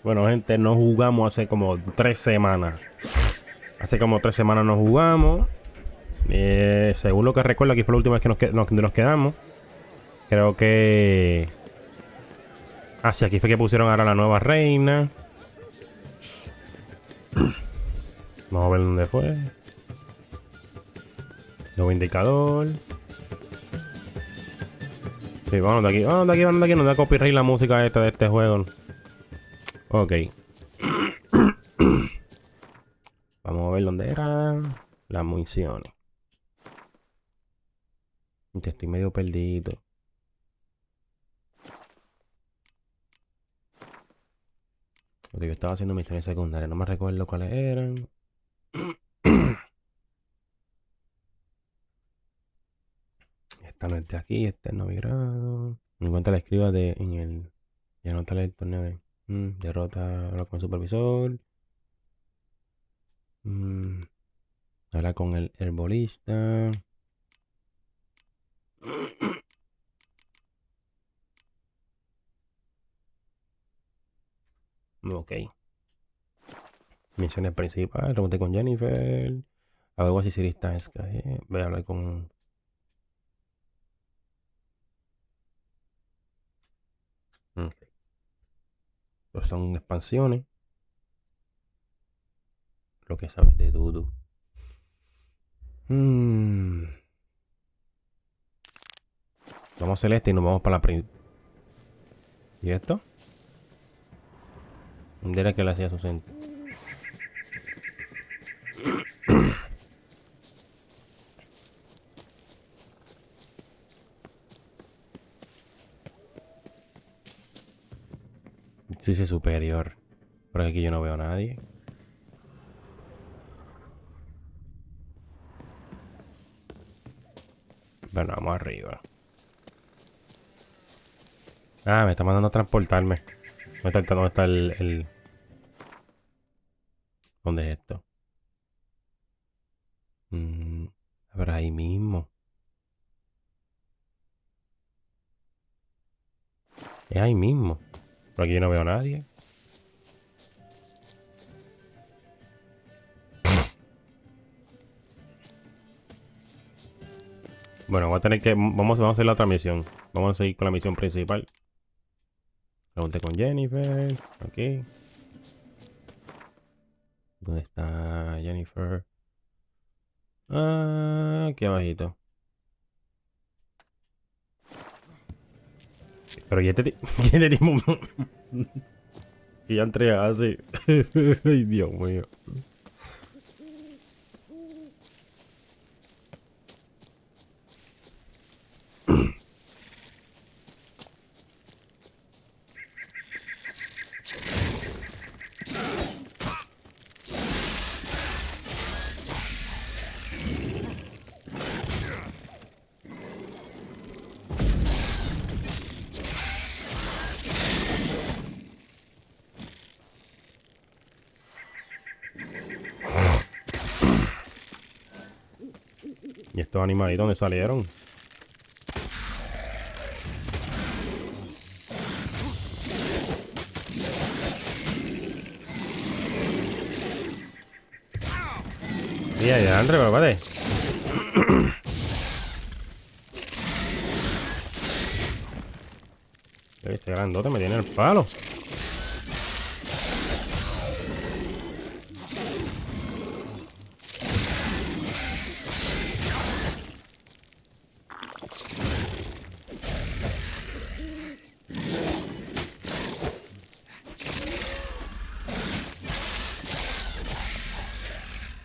Bueno, gente, no jugamos hace como 3 semanas. Hace como 3 semanas no jugamos. Según lo que recuerdo, aquí fue la última vez que nos quedamos. Creo que... Ah, sí, aquí fue que pusieron ahora la nueva reina. Vamos a ver dónde fue. Nuevo indicador. Sí, vamos de aquí, vamos de aquí, vamos de aquí. Nos da copyright la música esta de este juego. Ok. Vamos a ver dónde eran las municiones. Estoy medio perdido. Porque yo estaba haciendo misiones secundarias. No me recuerdo cuáles eran. Esta no es de aquí, este es Novigrado. Encuentra la escriba en el. Y anótale el torneo de. Derrota, habla con el supervisor. Habla con el herbolista. Ok. Misiones principales. Remonte con Jennifer. A ver si Siri está. Voy a hablar con. Ok. Estos son expansiones. Lo que sabes de Dudu. Vamos a hacer este y nos vamos para la. ¿Y esto? Diré que le hacía su centro. Sí, sí, superior. Pero aquí yo no veo a nadie. Bueno, vamos arriba. Ah, me está mandando a transportarme. ¿Dónde está el... ¿Dónde es esto? A ver, ahí mismo. Es ahí mismo. Pero aquí yo no veo a nadie. Bueno, voy a tener que... vamos a hacer la otra misión. Vamos a seguir con la misión principal. Pregunté con Jennifer. Aquí. ¿Dónde está Jennifer? Ah, aquí abajito. Pero ya te... ¿Quién te tipo? Y ya entré así. Ay, Dios mío. ¿Y estos animalitos dónde salieron? Y ahí, André, papá. Este grandote me tiene el palo.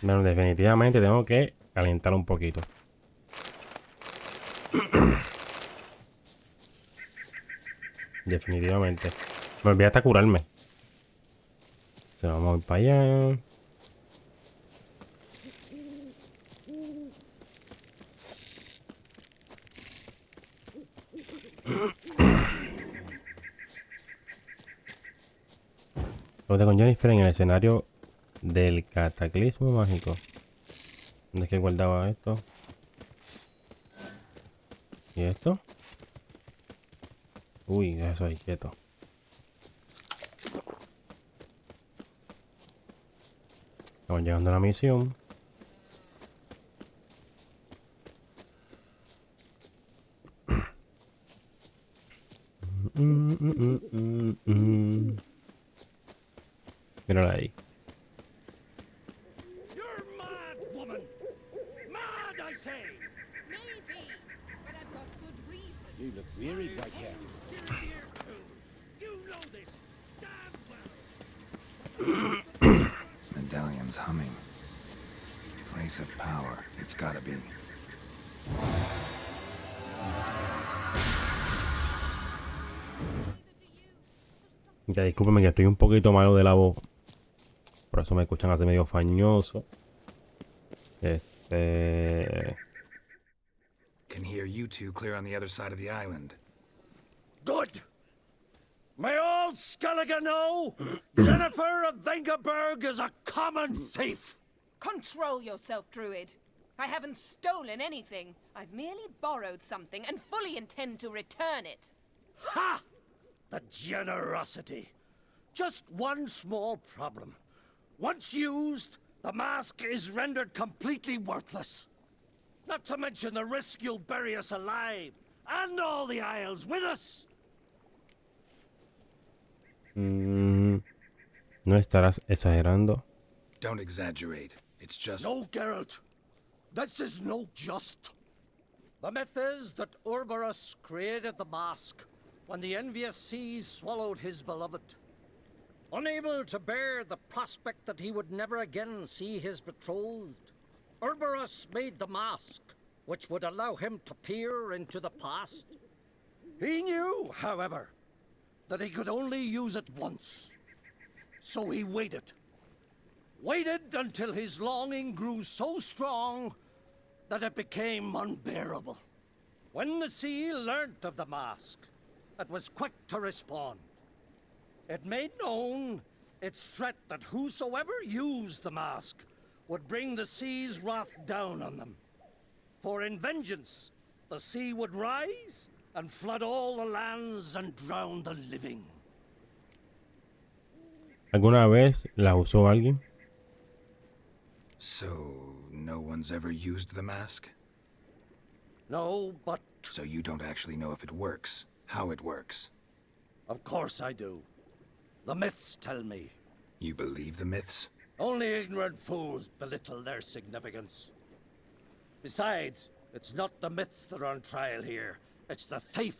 Bueno, definitivamente tengo que calentar un poquito. Definitivamente. Me olvidé hasta curarme. Se vamos a ir para allá. Lo de con Jennifer en el escenario del cataclismo mágico. ¿Dónde es que guardaba esto? ¿Y esto? Uy, deja eso ahí quieto. Estamos llegando a la misión. Mírala ahí. You're mad, woman! Mad, I say! Maybe, but I've got good reason. You look weary, right here. Silly here too! You know this damn well! Medallion's humming. Place of power. It's gotta be. Ya discúlpeme que estoy un poquito malo de la voz. Por eso me escuchan así medio fañoso. Can hear you two clear on the other side of the island. Good! May all Skellige know Jennifer of Vengerberg is a common thief! Control yourself, Druid. I haven't stolen anything. I've merely borrowed something and fully intend to return it. Ha! The generosity. Just one small problem. Once used, the mask is rendered completely worthless. Not to mention the risk you'll bury us alive, and all the Isles with us. ¿No estarás exagerando? Don't exaggerate. It's just... No, Geralt. This is no just. The myth is that Urberus created the mask when the envious seas swallowed his beloved. Unable to bear the prospect that he would never again see his betrothed, Urberus made the mask, which would allow him to peer into the past. He knew, however, that he could only use it once. So he waited. Waited until his longing grew so strong that it became unbearable. When the sea learnt of the mask, it was quick to respond. It made known its threat that whosoever used the mask would bring the sea's wrath down on them. For in vengeance, the sea would rise and flood all the lands and drown the living. ¿Alguna vez la usó alguien? So, no one's ever used the mask? No, but So you don't actually know if it works, how it works. of course I do. The myths tell me. You believe the myths? Only ignorant fools belittle their significance. Besides, it's not the myths that are on trial here. It's the thief.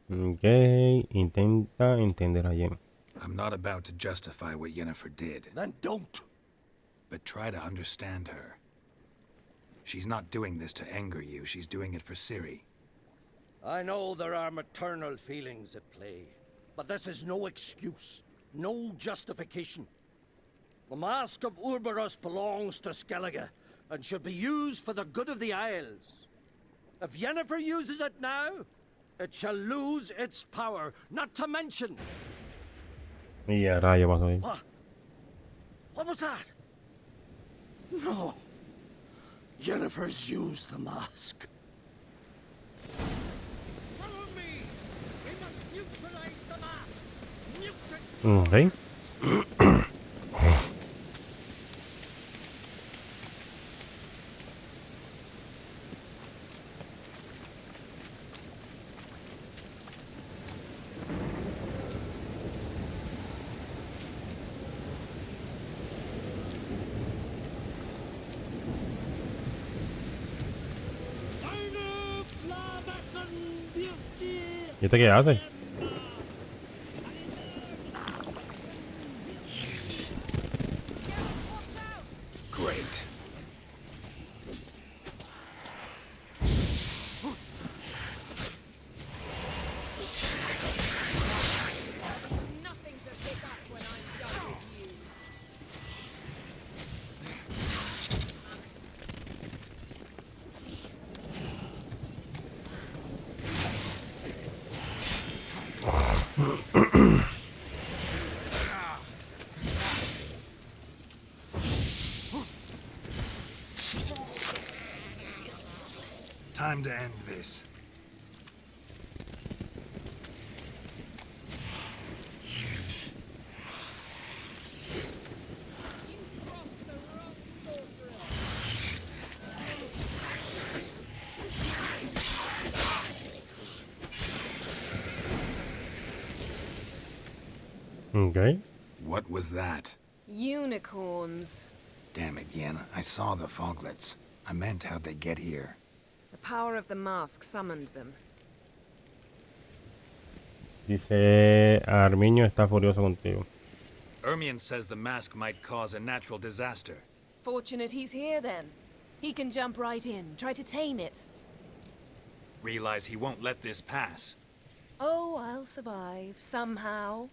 Ok, intenta entender a Jen. I'm not about to justify what Yennefer did, Then don't. but try to understand her. She's not doing this to anger you, she's doing it for Ciri. I know there are maternal feelings at play, but this is no excuse, no justification. The Mask of Urberus belongs to Skellige, and should be used for the good of the Isles. If Yennefer uses it now, it shall lose its power, not to mention... Y a rayo pasó ahí. What? What was that? No. Yennefer's used the mask. Follow me! We must neutralize the mask! Mute it! Ok. ¿Y este qué hace? Great. Nothing to pick up when I'm done with you. Time to end this. Ok. What was that? Unicorns. Damn it, Yen. I saw the foglets. I meant how'd they get here? The power of the mask summoned them. Dice Armiño está furioso contigo. Ermion says the mask might cause a natural disaster. Fortunate he's here then. He can jump right in, try to tame it. Realize he won't let this pass. Oh, I'll survive, somehow.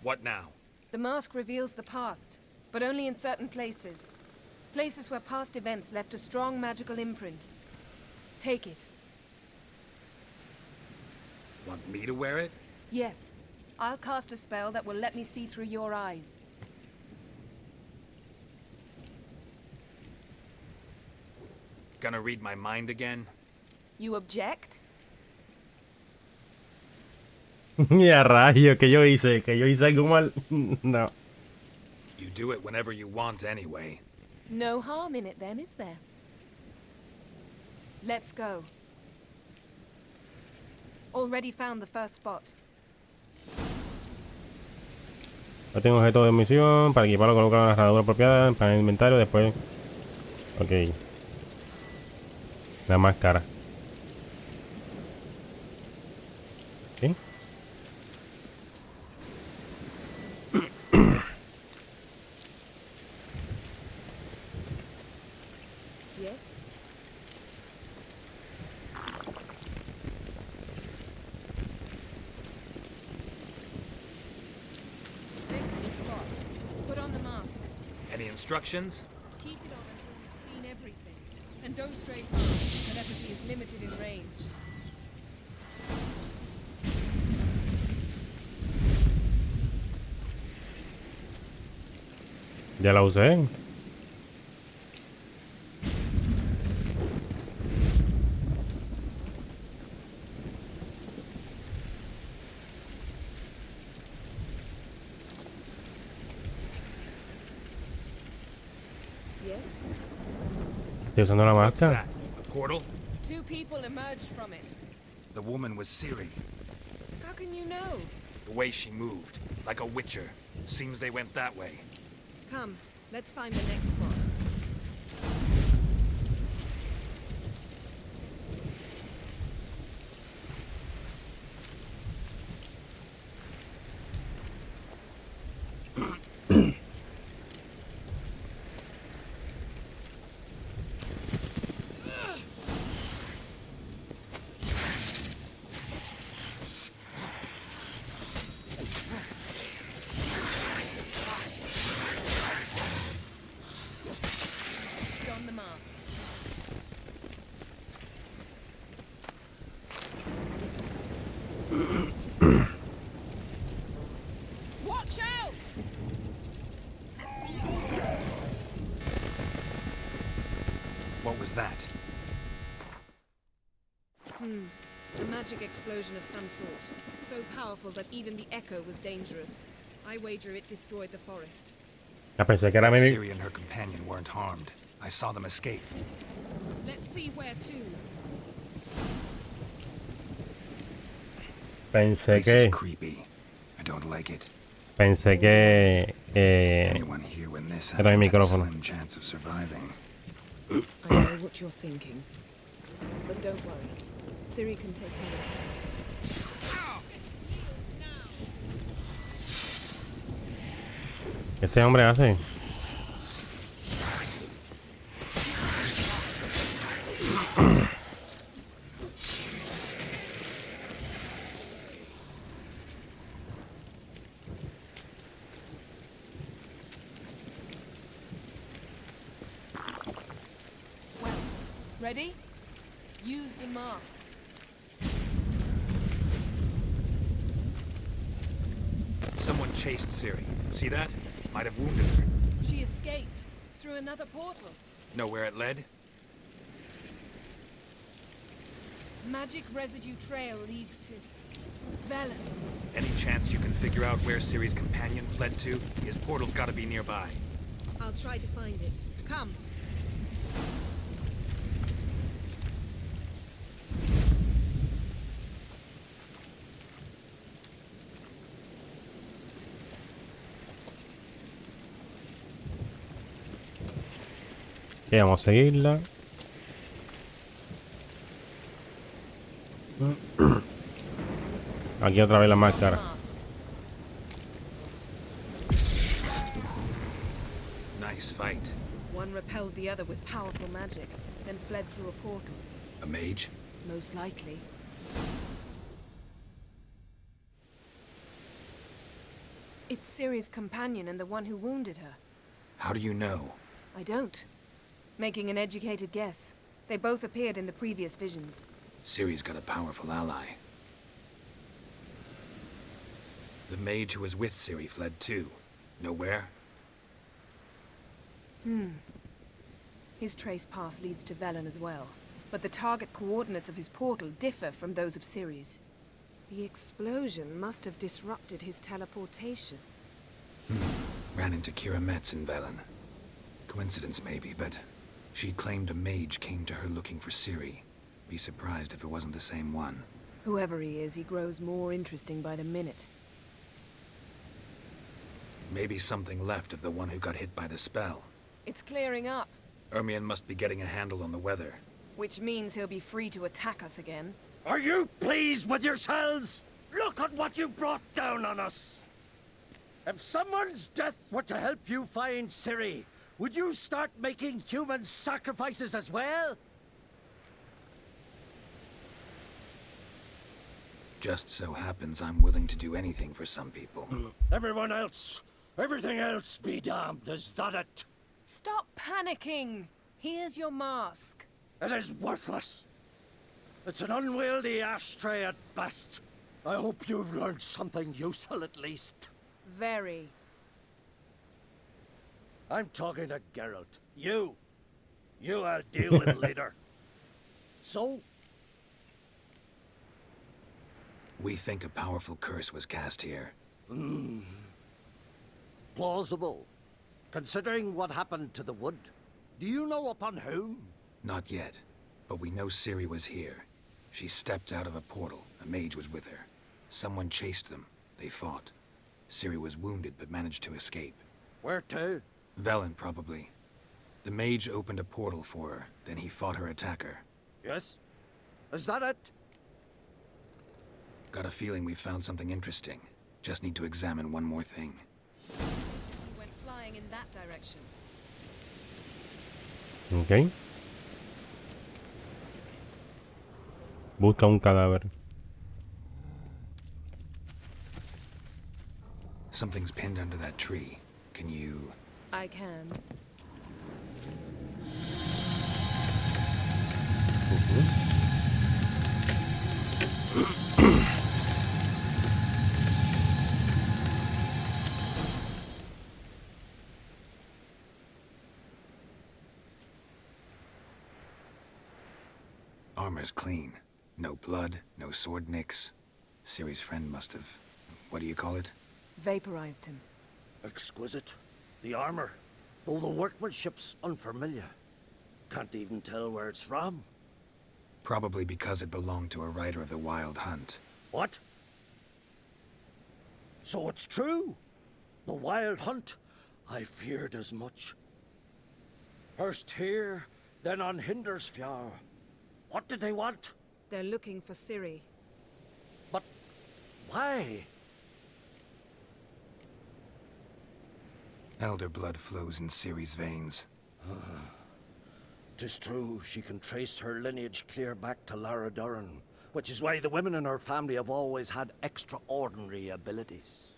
What now? The mask reveals the past, but only in certain places. Places where past events left a strong magical imprint. Take it. Want me to wear it? Yes. I'll cast a spell that will let me see through your eyes. Gonna read my mind again? You object? Y a rayo, que yo hice algo mal. No. You do it whenever you want anyway. No harm in it then, is there? Let's go. Already found the first spot. Yo tengo objeto de misión. Para equiparlo, colocar la herradura apropiada para el inventario. Después. Ok. La máscara. ¿Sí? Yes? This is the spot. Put on the mask. Any instructions? Keep it on until you've seen everything. And don't stray far. Telepathy is limited in range. Ya la usé. Yes? Estoy usando la What's máscara. that? A portal? Two people emerged from it. The woman was Ciri. How can you know? The way she moved. Like a witcher. Seems they went that way. Come, let's find the next spot. Don the mask. Watch out! What was that? A magic explosion of some sort. So powerful that even the echo was dangerous. I wager it destroyed the forest. Ah, pensé que era maybe. Ciri and her companion weren't harmed. I saw them escape. Let's see where to. Pensé This is que. creepy. I don't like it. Pensé que. Anyone here when this Era mi happened had a micrófono. slim chance of surviving. I know what you're thinking. But don't worry. Ciri can take care of herself. ¿Qué este hombre hace? Well, ready? Use the mask. Someone chased Ciri. See that? Might have wounded her. She escaped through another portal. Know where it led? Magic residue trail leads to Velen. Any chance you can figure out where Ciri's companion fled to? His portal's gotta be nearby. I'll try to find it. Come. vamos a seguirla. Aquí otra vez la máscara. Nice fight. One repelled the other with powerful magic, then fled through a portal. A mage? Most likely. It's Ciri's companion and the one who wounded her. How do you know? I don't. Making an educated guess. They both appeared in the previous visions. Ciri's got a powerful ally. The mage who was with Ciri fled too. Know where? His trace path leads to Velen as well. But the target coordinates of his portal differ from those of Ciri's. The explosion must have disrupted his teleportation. Ran into Kira Metz in Velen. Coincidence maybe, but she claimed a mage came to her looking for Ciri. Be surprised if it wasn't the same one. Whoever he is, he grows more interesting by the minute. Maybe something left of the one who got hit by the spell. It's clearing up, Ermion must be getting a handle on the weather. which means he'll be free to attack us again. Are you pleased with yourselves? Look at what you brought down on us! If someone's death were to help you find Ciri, would you start making human sacrifices as well? Just so happens I'm willing to do anything for some people. Everyone else, everything else be damned, is that it? Stop panicking! Here's your mask. It is worthless. It's an unwieldy ashtray at best. I hope you've learned something useful at least. Very. I'm talking to Geralt. You I'll deal with later. So, We think a powerful curse was cast here. plausible. Considering what happened to the wood, do you know upon whom? Not yet, but we know Ciri was here. She stepped out of a portal. A mage was with her. Someone chased them. They fought. Ciri was wounded but managed to escape. Where to? Velen, probably. The mage opened a portal for her, then he fought her attacker. Yes? Is that it? Got a feeling we found something interesting. Just need to examine one more thing. He went flying in that direction. Ok. Busca un cadáver. Something's pinned under that tree. Can you... I can. Armor's clean. No blood, no sword nicks. Ciri's friend must have... what do you call it? Vaporized him. Exquisite. The armor, though the workmanship's unfamiliar. Can't even tell where it's from. Probably because it belonged to a rider of the Wild Hunt. What? So it's true. The Wild Hunt. I feared as much. First here, then on Hindersfjall. What did they want? They're looking for Ciri. But why? Elder blood flows in Ciri's veins. 'Tis true, she can trace her lineage clear back to Lara Duran, which is why the women in her family have always had extraordinary abilities.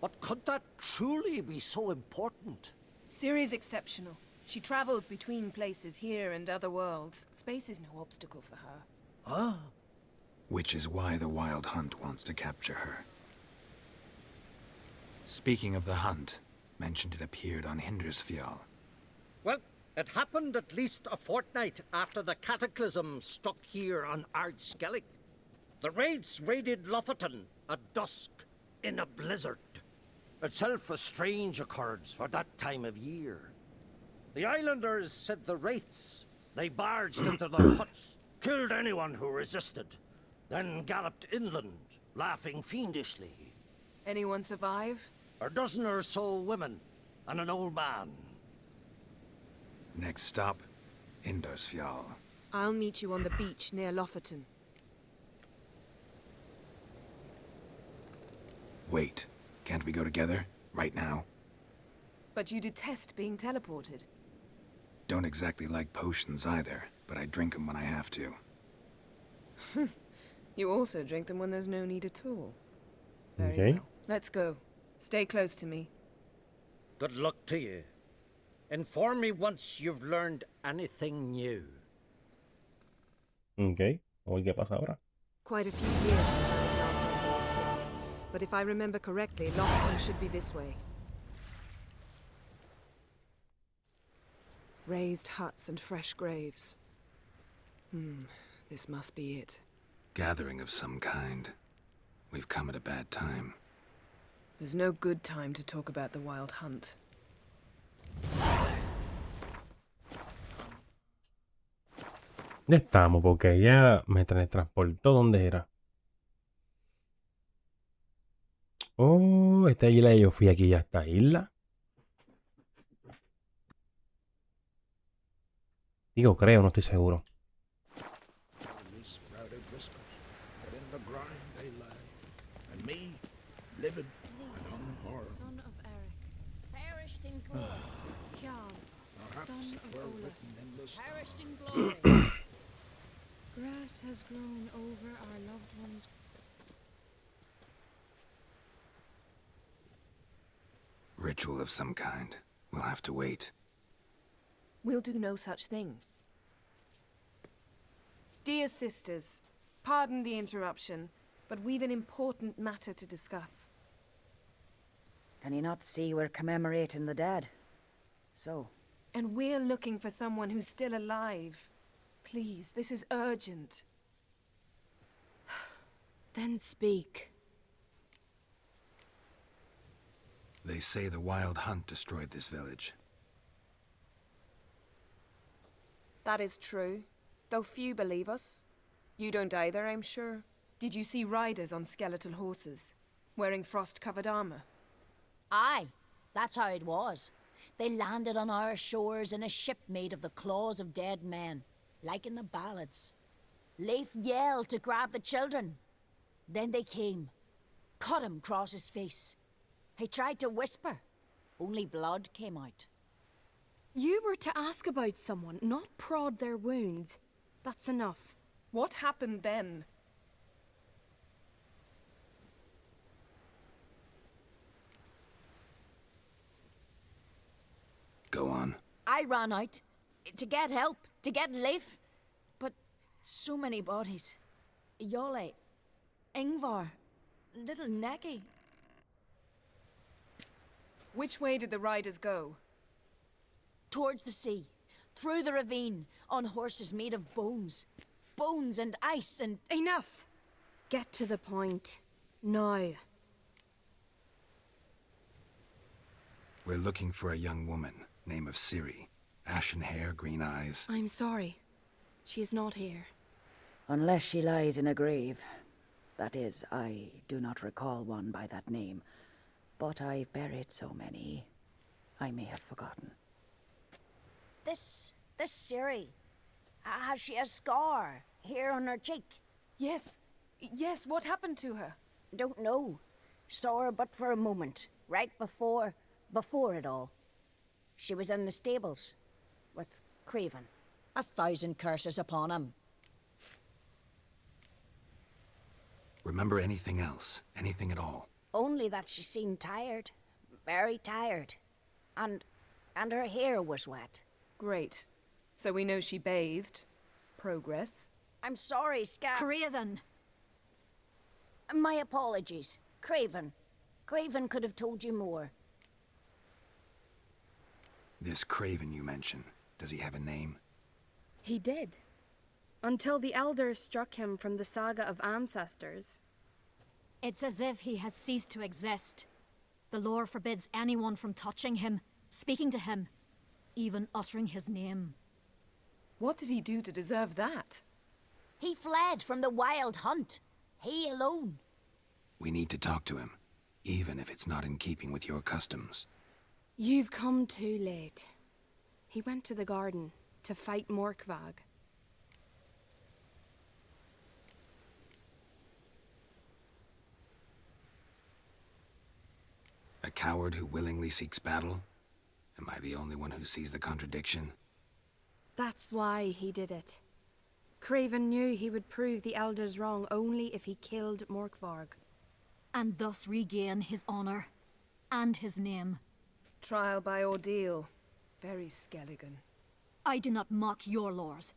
But could that truly be so important? Ciri's exceptional. She travels between places here and other worlds. Space is no obstacle for her. Huh? Which is why the Wild Hunt wants to capture her. Speaking of the hunt, mentioned it appeared on Hindersfjall. Well, it happened at least a fortnight after the cataclysm struck here on Ardskellig. The raids raided Lofoten at dusk in a blizzard. Itself a strange occurrence for that time of year. The islanders said the wraiths. They barged into their huts, killed anyone who resisted, then galloped inland, laughing fiendishly. Anyone survive? A dozen or so women and an old man. Next stop, Hindarsfjall. I'll meet you on the beach near Lofoten. Wait, can't we go together? Right now? But you detest being teleported. Don't exactly like potions either, but I drink them when I have to. You also drink them when there's no need at all. Very Okay. well. Let's go. Stay close to me. Good luck to you. Inform me once you've learned anything new. Ok. Oye, ¿qué pasa ahora? Quite a few years since I was last on Hindarsfjall. But if I remember correctly, Lofoten should be this way. Raised huts and fresh graves. This must be it. Gathering of some kind. We've come at a bad time. There's no good time to talk about the Wild Hunt. Ya estamos, porque ella me transportó donde era. Oh, esta isla yo fui aquí a esta isla. Digo, creo, no estoy seguro. Sprouted whiskers, but in the grime they lie, and me, livid and unharmed. Son of Eric, perished in glory. Kian, Perhaps son it of were Ola, written in the stars. perished in glory. Grass has grown over our loved ones. Ritual of some kind. We'll have to wait. We'll do no such thing. Dear sisters, pardon the interruption, but we've an important matter to discuss. Can you not see we're commemorating the dead? So, And we're looking for someone who's still alive. Please, this is urgent. Then speak. They say the Wild Hunt destroyed this village. That is true, though few believe us. You don't either, I'm sure. Did you see riders on skeletal horses, wearing frost-covered armor? Aye, that's how it was. They landed on our shores in a ship made of the claws of dead men, like in the ballads. Leif yelled to grab the children. Then they came, cut him across his face. He tried to whisper, only blood came out. You were to ask about someone, not prod their wounds. That's enough. What happened then? Go on. I ran out to get help, to get Leif. But so many bodies. Yolle, Ingvar, little Necky. Which way did the riders go? Towards the sea, through the ravine, on horses made of bones. Bones and ice and... Enough! Get to the point. Now. We're looking for a young woman, name of Ciri. Ashen hair, green eyes. I'm sorry. She is not here. unless she lies in a grave. That is, I do not recall one by that name, but I've buried so many, I may have forgotten. This Ciri, has she a scar here on her cheek? Yes. Yes, what happened to her? Don't know. Saw her but for a moment, right before it all. She was in the stables with Craven. 1,000 curses upon him. Remember anything else? Anything at all? Only that she seemed tired. Very tired. And her hair was wet. Great. So we know she bathed. Progress. I'm sorry, Craven! My apologies. Craven. Craven could have told you more. This Craven you mention, does he have a name? He did. Until the elders struck him from the saga of ancestors. It's as if he has ceased to exist. The lore forbids anyone from touching him, speaking to him, even uttering his name. What did he do to deserve that? He fled from the Wild Hunt. He alone. We need to talk to him, even if it's not in keeping with your customs. You've come too late. He went to the garden. to fight Morkvag. A coward who willingly seeks battle? Am I the only one who sees the contradiction? That's why he did it. Craven knew he would prove the elders wrong only if he killed Morkvarg. And thus regain his honor and his name. Trial by ordeal. Very Skelligan. I do not mock your laws.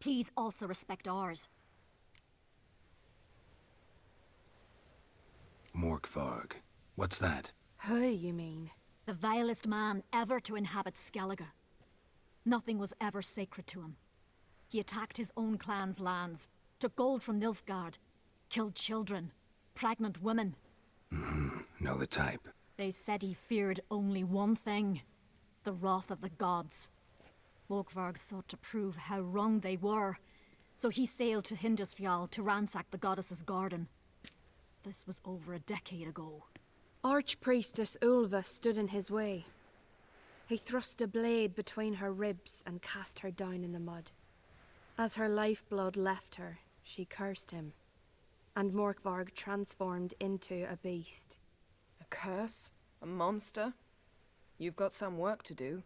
Please also respect ours. Morkvarg. What's that? Who, you mean? The vilest man ever to inhabit Skellige. Nothing was ever sacred to him. He attacked his own clan's lands, took gold from Nilfgaard, killed children, pregnant women. Know the type. They said he feared only one thing, the wrath of the gods. Morkvarg sought to prove how wrong they were, so he sailed to Hindisfjall to ransack the goddess's garden. This was over a decade ago. Archpriestess Ulva stood in his way. He thrust a blade between her ribs and cast her down in the mud. As her lifeblood left her, she cursed him, and Morkvarg transformed into a beast. A curse? A monster? You've got some work to do.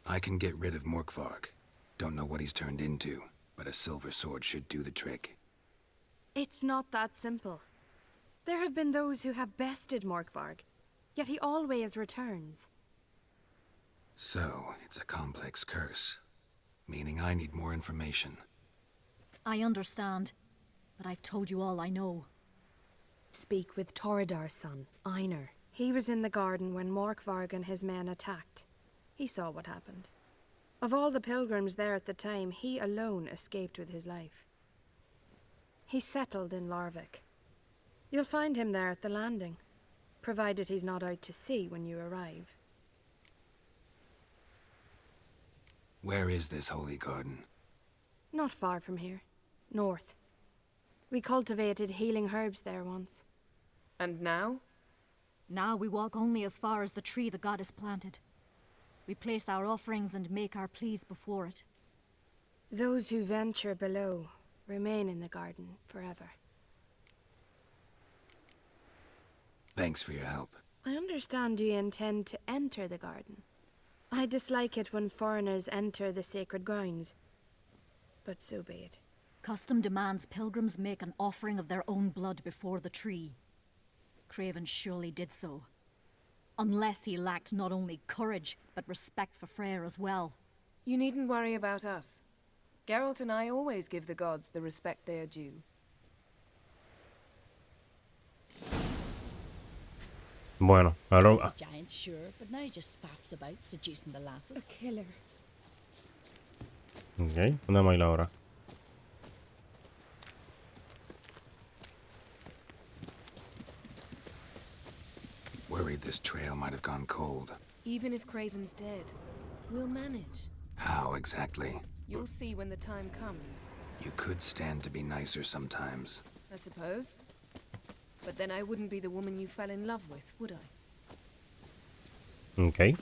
I can get rid of Morkvarg. Don't know what he's turned into, but a silver sword should do the trick. It's not that simple. There have been those who have bested Morkvarg, yet he always returns. So, it's a complex curse. Meaning I need more information. I understand, but I've told you all I know. Speak with Torridar's son, Einar. He was in the garden when Morkvarg and his men attacked. He saw what happened. Of all the pilgrims there at the time, he alone escaped with his life. He settled in Larvik. You'll find him there at the landing, provided he's not out to sea when you arrive. Where is this holy garden? Not far from here. North. We cultivated healing herbs there once. And now? Now we walk only as far as the tree the goddess planted. We place our offerings and make our pleas before it. Those who venture below remain in the garden forever. Thanks for your help. I understand you intend to enter the garden. I dislike it when foreigners enter the sacred grounds, but so be it. Custom demands pilgrims make an offering of their own blood before the tree. Craven surely did so. Unless he lacked not only courage, but respect for Freyr as well. You needn't worry about us. Geralt and I always give the gods the respect they are due. Bueno, ahora... The giant, sure, but now just faffs about seducing the lasses. A killer. Ok, ¿dónde vamos a ir ahora? Worried this trail might have gone cold. Even if Craven's dead, we'll manage. How exactly? You'll see when the time comes. You could stand to be nicer sometimes. I suppose. But then I wouldn't be the woman you fell in love with, would I? Ok.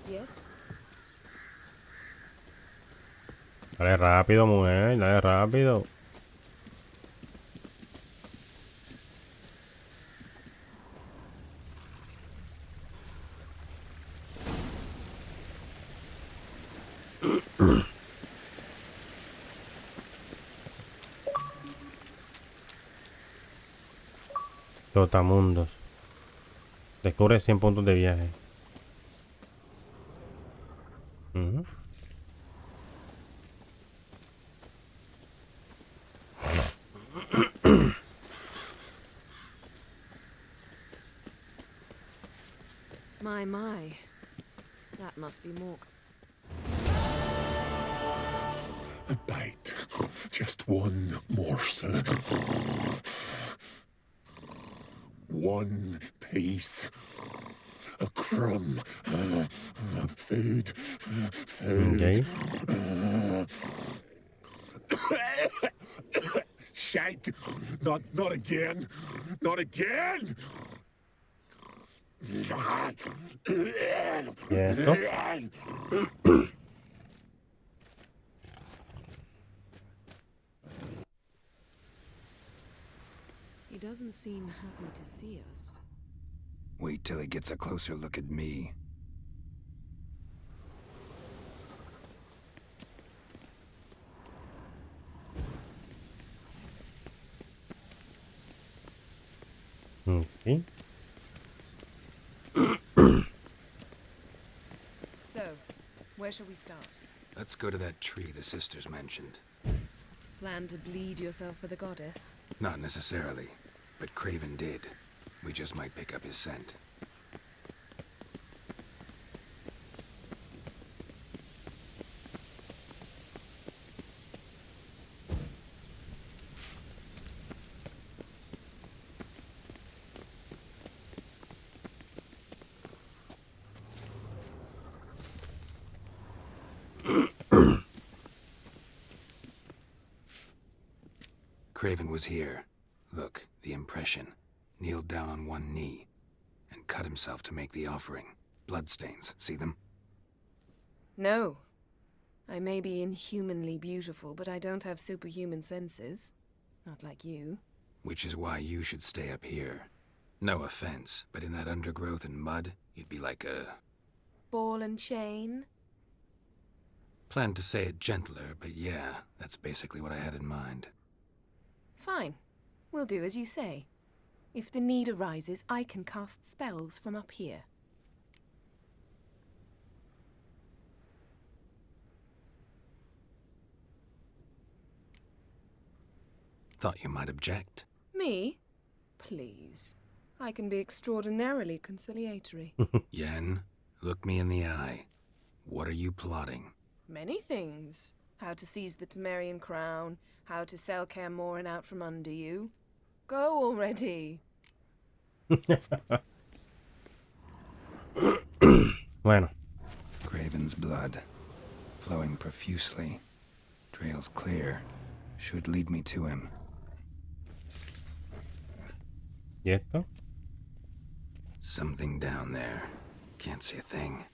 Yes? Dale rápido, mujer, dale rápido. Trotamundos. Descubre 100 puntos de viaje. My. That must be Mork. A bite. Just one morsel. One piece. a crumb. Food. Food. Ok. Shank. Not again. Not again. Quieto. He doesn't seem happy to see us. Wait till he gets a closer look at me. Ok. So, where shall we start? Let's go to that tree the sisters mentioned. Plan to bleed yourself for the goddess? Not necessarily, but Craven did. We just might pick up his scent. Craven was here. Look, the impression. Kneeled down on one knee and cut himself to make the offering. Bloodstains, see them? No. I may be inhumanly beautiful, but I don't have superhuman senses. Not like you. Which is why you should stay up here. No offense, but in that undergrowth and mud, you'd be like a... Ball and chain? Planned to say it gentler, but yeah, that's basically what I had in mind. Fine. We'll do as you say. If the need arises, I can cast spells from up here. Thought you might object. Me? Please. I can be extraordinarily conciliatory. Yen, look me in the eye. What are you plotting? Many things. How to seize the Temerian crown, how to sell Kaer Morhen out from under you. Go already. Bueno. Craven's blood, flowing profusely. Trails clear. Should lead me to him. ¿Y esto? Something down there. Can't see a thing.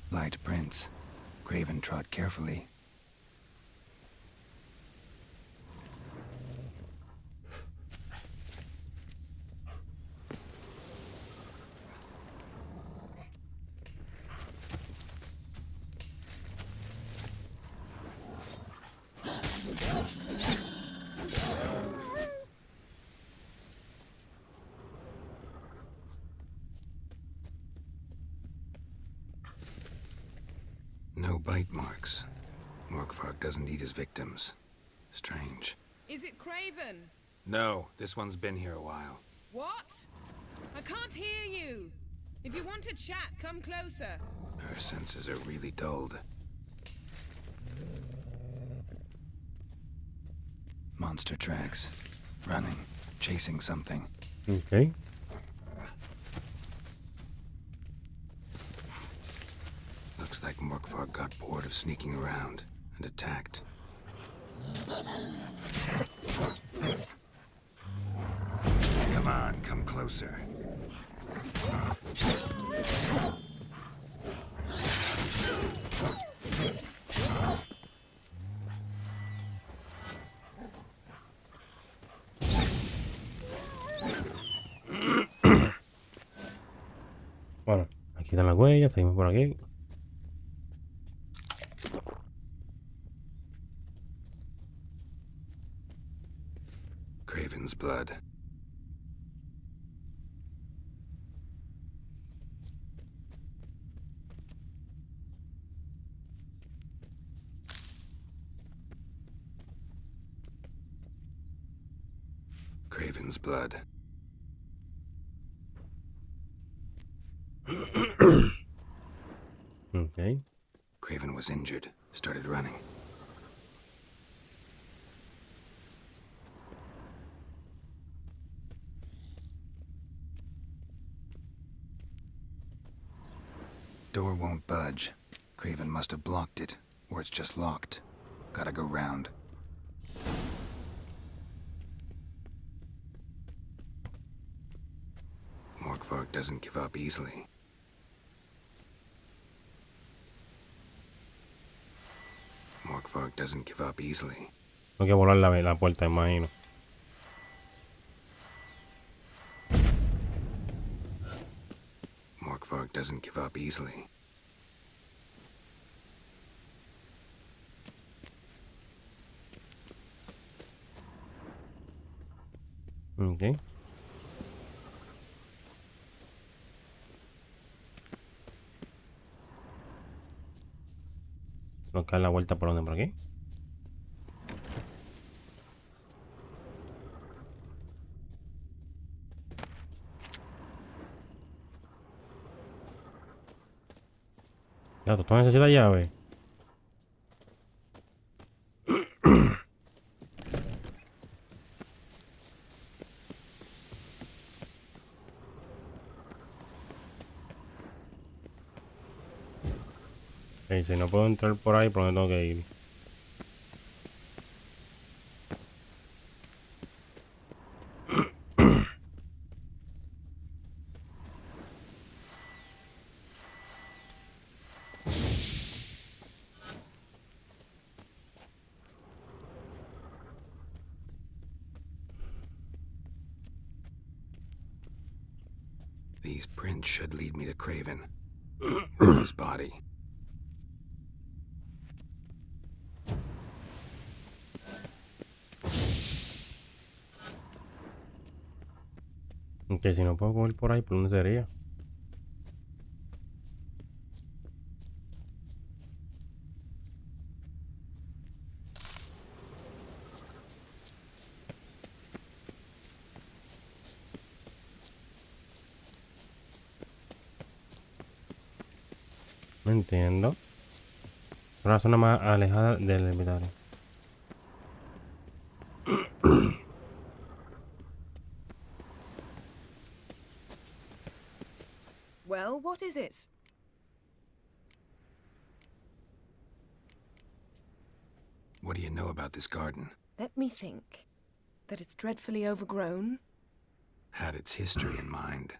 Light prints. Craven trod carefully. No bite marks. Morkvarg doesn't eat his victims. Strange. Is it Craven? No, this one's been here a while. What? I can't hear you. If you want to chat, come closer. Her senses are really dulled. Monster tracks. Running. Chasing something. Ok. Looks like Morkvarg got bored of sneaking around and attacked. Come on, come closer. Bueno, aquí están las huellas, seguimos por aquí. Craven's blood. Craven's blood. Ok. Craven was injured, started running. Door won't budge. Craven must have blocked it, or it's just locked. Gotta go round. Morkvarg doesn't give up easily. Morkvarg doesn't give up easily. Tengo que volar la puerta, imagino. Morkvarg doesn't give up easily. Ok. Tengo que dar la vuelta por donde, por aquí. Ya, ¿tú necesitas llave? Ok, si no puedo entrar por ahí, ¿por dónde tengo que ir? These prints should lead me to Craven. With his body. Ok, si no puedo ir por ahí, ¿por dónde sería? No entiendo. Una zona más alejada del inventario. Well, what is it? What do you know about this garden? Let me think. That it's dreadfully overgrown? Had its history in mind.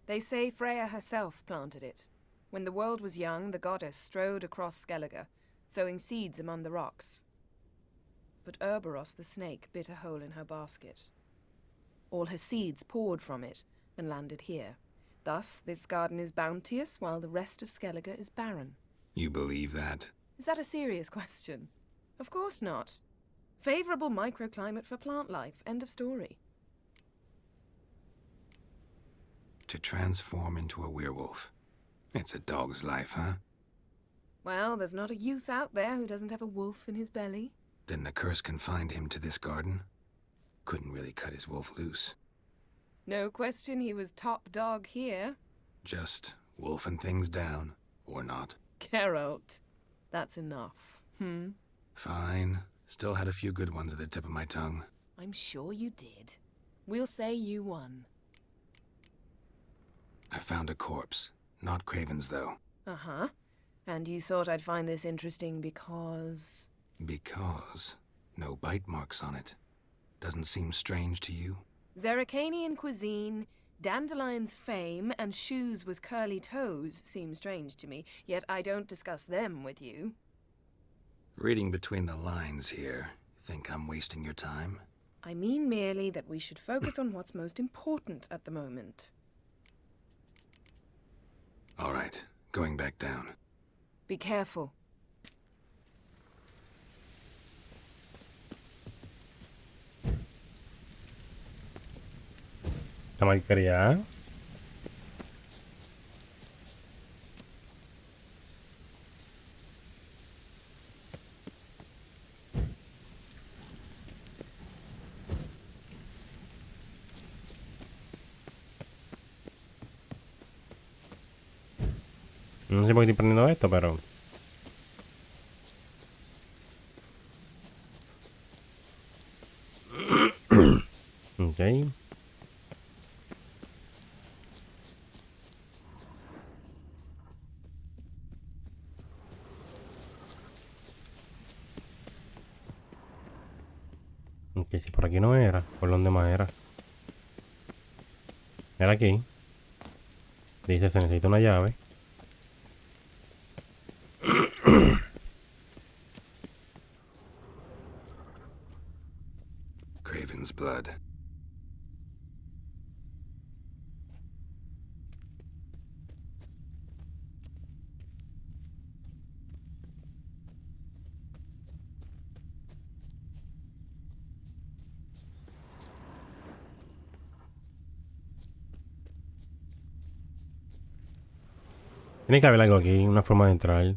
They say Freya herself planted it. When the world was young, the goddess strode across Skellige, sowing seeds among the rocks. But Urboros the snake bit a hole in her basket. All her seeds poured from it and landed here. Thus, this garden is bounteous, while the rest of Skellige is barren. You believe that? Is that a serious question? Of course not. Favorable microclimate for plant life. End of story. To transform into a werewolf. It's a dog's life, huh? Well, there's not a youth out there who doesn't have a wolf in his belly. Then the curse confined him to this garden? Couldn't really cut his wolf loose. No question he was top dog here. Just wolfing things down, or not. Geralt. That's enough. Fine. Still had a few good ones at the tip of my tongue. I'm sure you did. We'll say you won. I found a corpse. Not Craven's, though. Uh-huh. And you thought I'd find this interesting because... Because no bite marks on it. Doesn't seem strange to you? Zerrikanian cuisine, Dandelion's fame, and shoes with curly toes seem strange to me, yet I don't discuss them with you. Reading between the lines here, think I'm wasting your time? I mean merely that we should focus on what's most important at the moment. All right, going back down. Be careful. Está mal criada. No sé por qué estoy prendiendo esto, pero... Ok. Que si por aquí no era, ¿por dónde más era? Era aquí. Dice, se necesita una llave. Craven's blood. Tiene que haber algo aquí, una forma de entrar.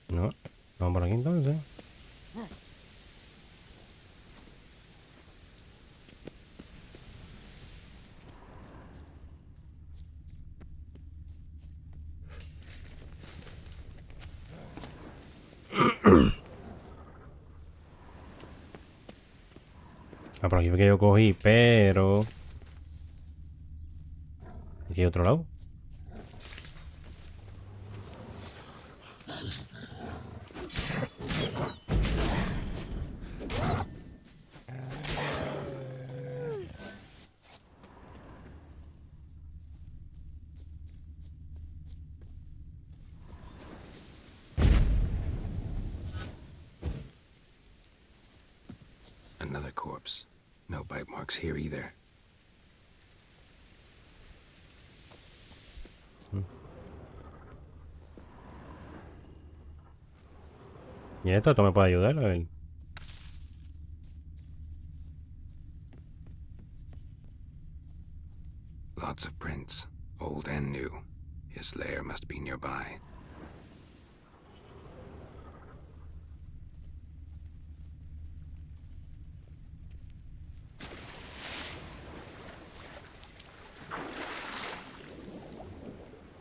No, vamos por aquí entonces. Ah, por aquí fue que yo cogí, pero... Aquí hay otro lado. Another corpse. No bite marks here either. Y esto me puede ayudar, a ver. Lots of prints, old and new. His lair must be nearby.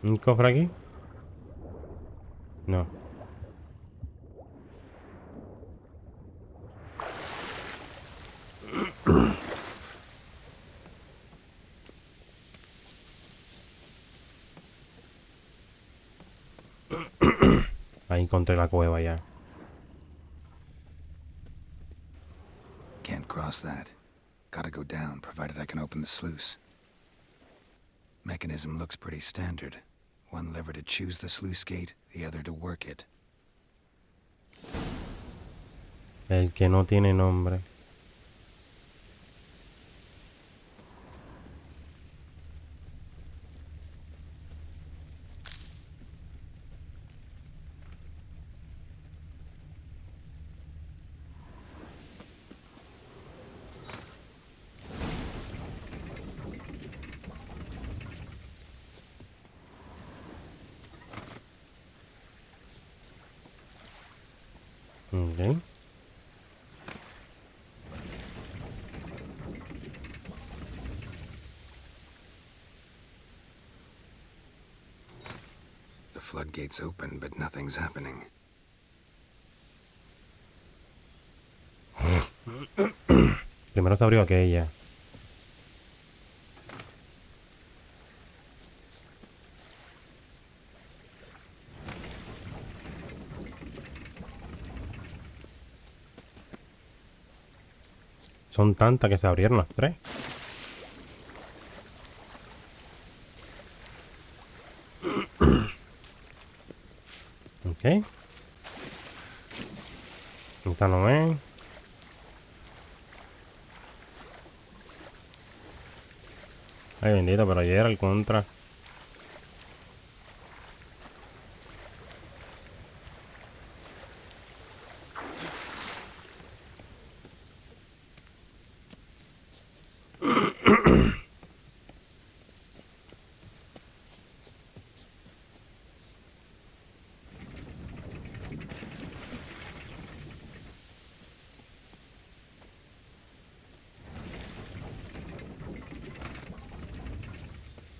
¿Un cofre aquí? No. Ahí encontré la cueva ya. Can't cross that. Gotta go down, provided I can open the sluice. Mechanism looks pretty standard. One lever to choose the sluice gate, the other to work it. El que no tiene nombre. Ok. The floodgates open, but nothing's happening. Primero se abrió aquella. Son tantas que se abrieron las tres. Ok. Esta no es. Ay, bendito, pero ayer al contra.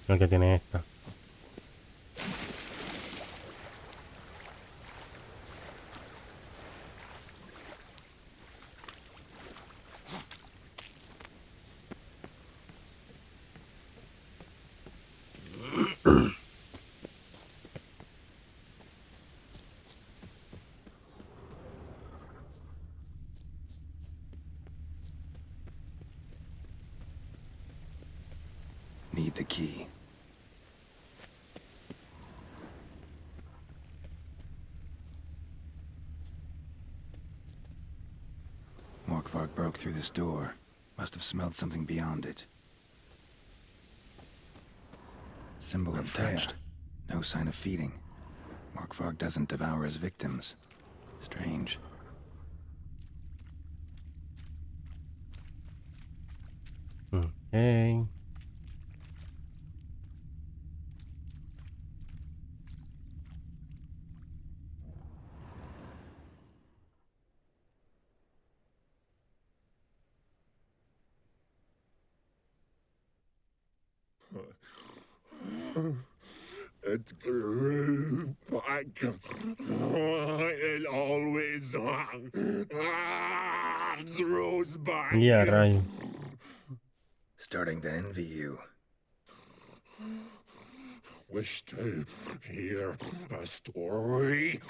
El que tiene esta. broke through this door. Must have smelled something beyond it. Symbol attached. No sign of feeding. Morkvarg doesn't devour his victims. Strange. Okay. It grew back. It always grows back. Ya, rayo. Starting to envy you. Wish to hear a story?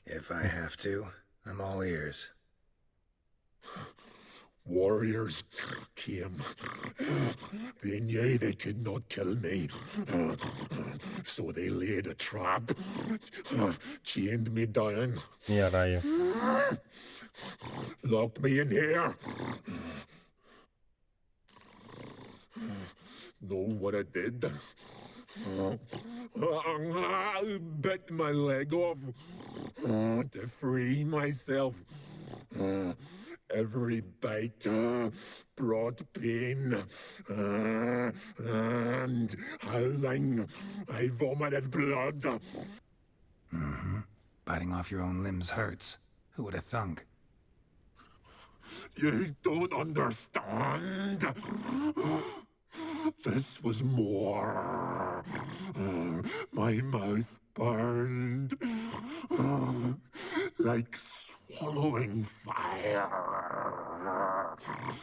If I have to, I'm all ears. Warriors came. They knew they could not kill me. So they laid a trap. Chained me down. Ya, rayo. Locked me in here. Know what I did? I bit my leg off to free myself. Every bite brought pain, and howling, I vomited blood. Mm-hmm. Biting off your own limbs hurts. Who would have thunk? You don't understand. This was more. My mouth burned like swallowing fire,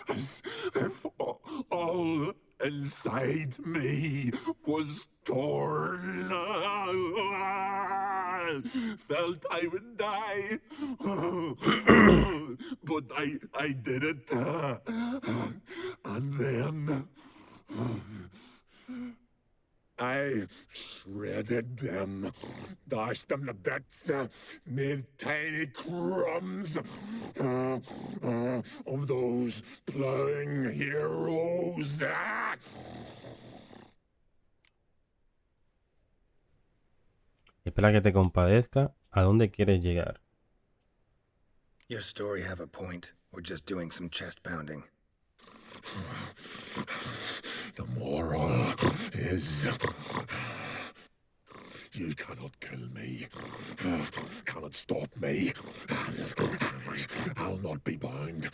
as if all inside me was torn. Felt I would die, but I did it, and then I shredded them, dashed them to bits, made tiny crumbs of those plowing heroes. Espera que te compadezca. ¿A dónde quieres llegar? Your story have a point, or just doing some chest pounding? The moral is you cannot kill me, cannot stop me. I'll not be bound.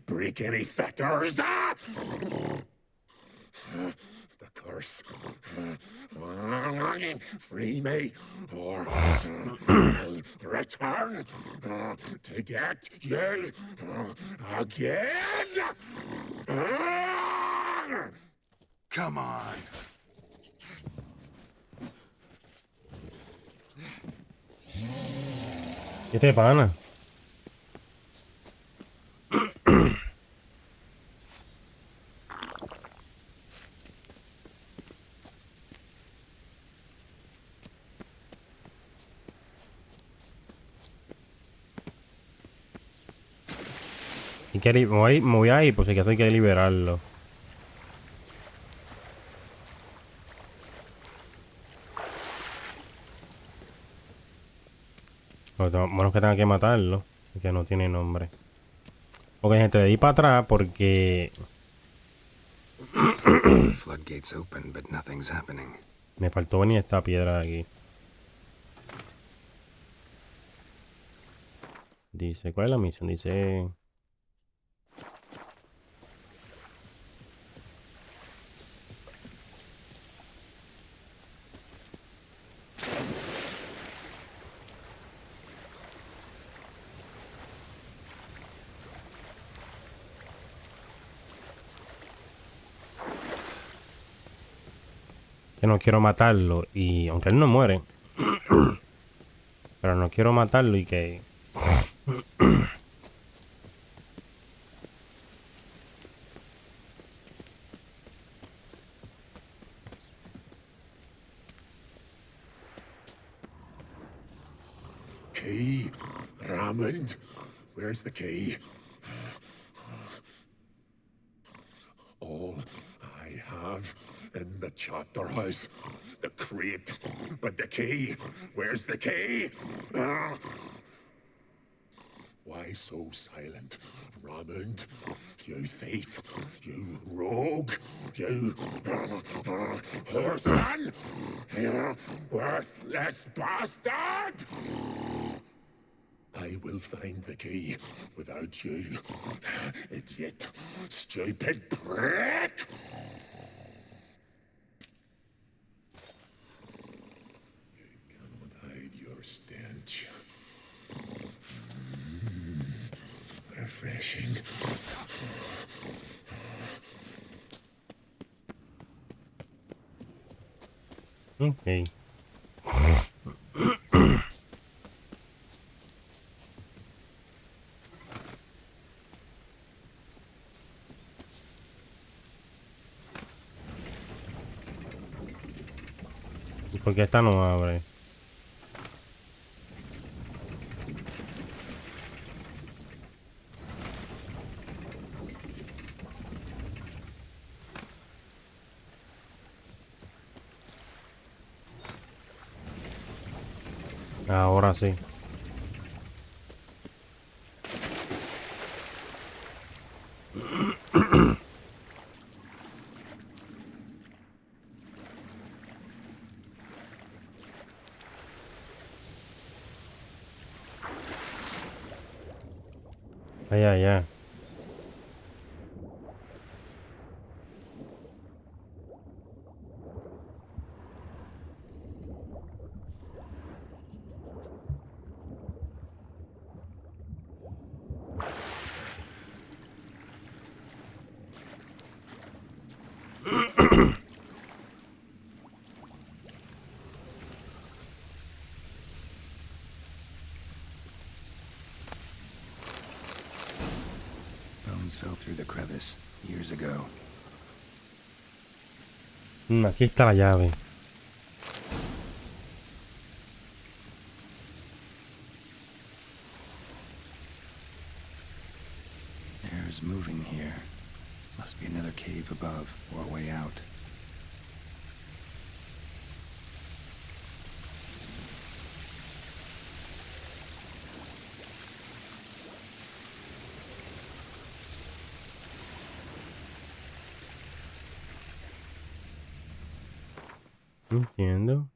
Break any fetters. The curse. Free me, or I'll return to get you again. Come on! ¿Qué te pana? Y me voy a ir, pues si acaso hay que liberarlo. Bueno, que tenga que matarlo. Que no tiene nombre. Ok, gente, de ahí para atrás porque... Floodgates open, but nothing's happening. Me faltó venir esta piedra de aquí. Dice, ¿cuál es la misión? Dice... que no quiero matarlo y aunque él no muere pero no quiero matarlo y que key? Raymond, where's the key? All I have in the chapter house, the crate, but the key, where's the key? Why so silent, Raymond? You thief, you rogue, you whoreson, you worthless bastard! I will find the key without you, idiot, stupid prick! You cannot hide your stench. Refreshing. Ok. ¿Y por qué esta no abre? Ahora sí. Ay, ay, ay. Bones fell through the crevice years ago. Aquí está la llave. Air's moving here. Must be another cave above or a way out. Entiendo.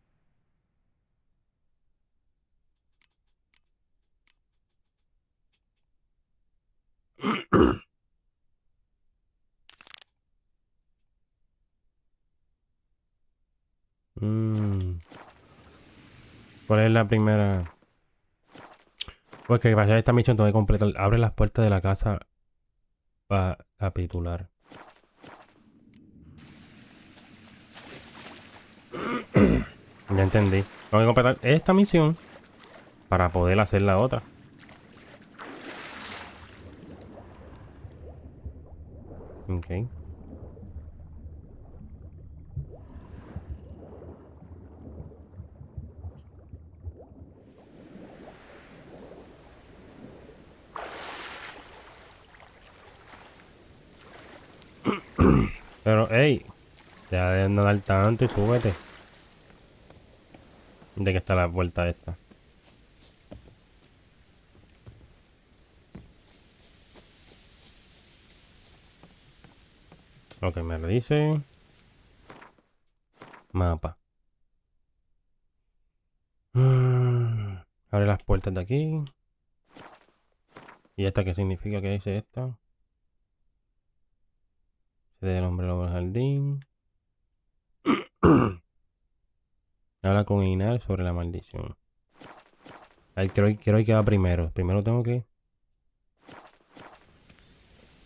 ¿Cuál es la primera? Pues que para hacer esta misión tengo que completar. Abre las puertas de la casa para capitular. Ya entendí. Tengo que completar esta misión para poder hacer la otra. Ok. Pero, hey, ya de no dar tanto y súbete. ¿De qué está la puerta esta? Ok, me lo dice. Mapa. Abre las puertas de aquí. ¿Y esta qué significa? ¿Qué dice esta? Se del hombre lobo del jardín. Habla con Inar sobre la maldición. A ver, quiero que va primero. Primero tengo que...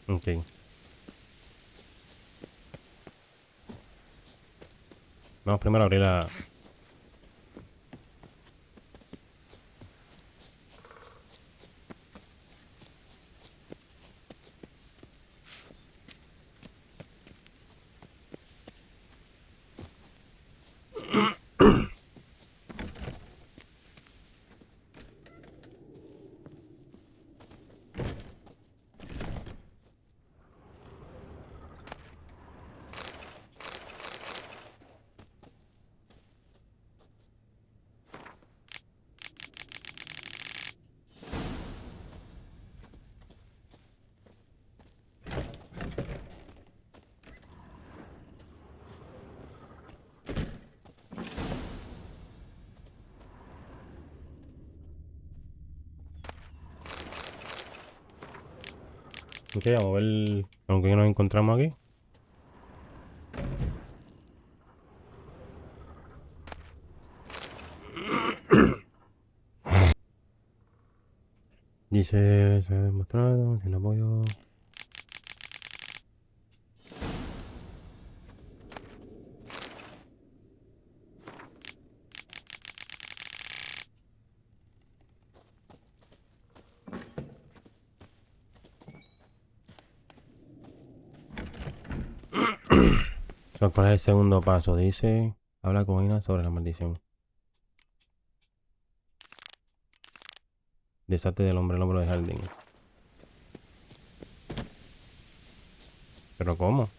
Ok. Vamos primero a abrir la... Ok, vamos a ver con qué nos encontramos aquí. Dice, se ha demostrado, sin apoyo. ¿Cuál es el segundo paso? Dice, habla con Ina sobre la maldición. Desate del hombre el hombro de jardín. ¿Pero cómo?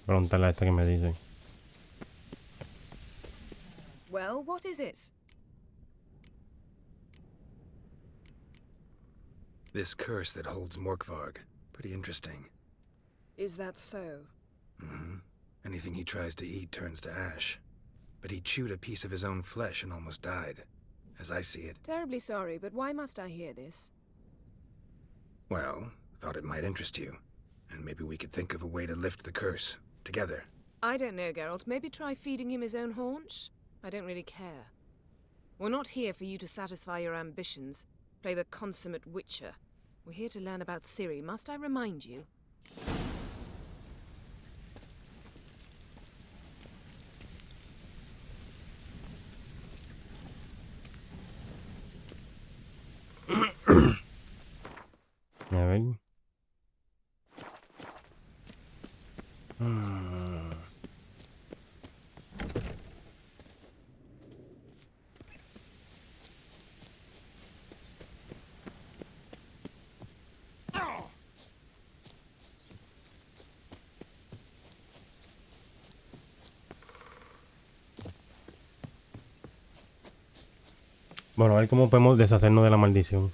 Preguntarle a esta que me dice. Well, what is it? This curse that holds Morkvarg. Pretty interesting. Is that so? Anything he tries to eat turns to ash. But he chewed a piece of his own flesh and almost died. As I see it. Terribly sorry, but why must I hear this? Well, thought it might interest you. And maybe we could think of a way to lift the curse. Together. I don't know, Geralt. Maybe try feeding him his own haunch? I don't really care. We're not here for you to satisfy your ambitions. Play the consummate witcher. We're here to learn about Ciri, must I remind you? A ver. Bueno, a ver cómo podemos deshacernos de la maldición.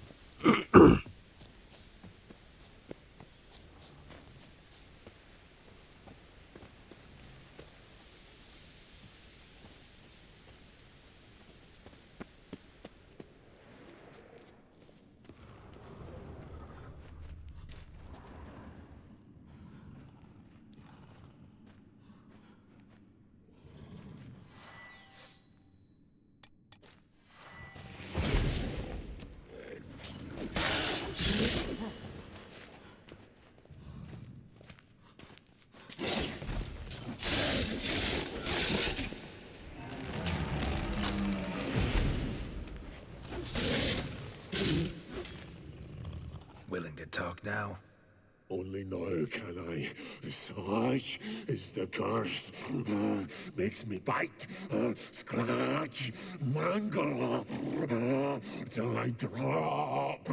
Willing to talk now? Only now can I. Such is the curse. Makes me bite, scratch, mangle, till I drop.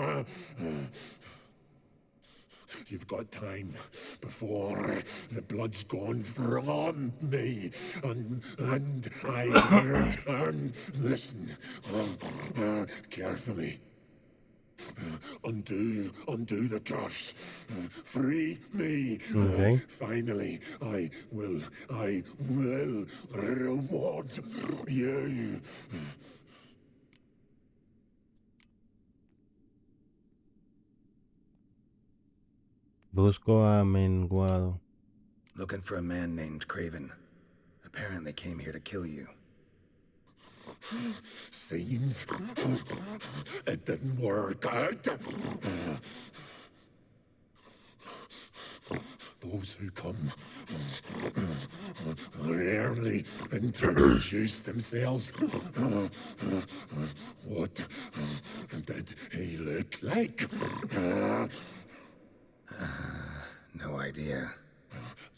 You've got time before the blood's gone from me, and I return. Listen carefully. Undo the curse. Free me. Okay. Finally, I will reward you. Busco a Menguado. Looking for a man named Craven. Apparently came here to kill you. Seems it didn't work out. Those who come rarely introduce themselves. What did he look like? No idea.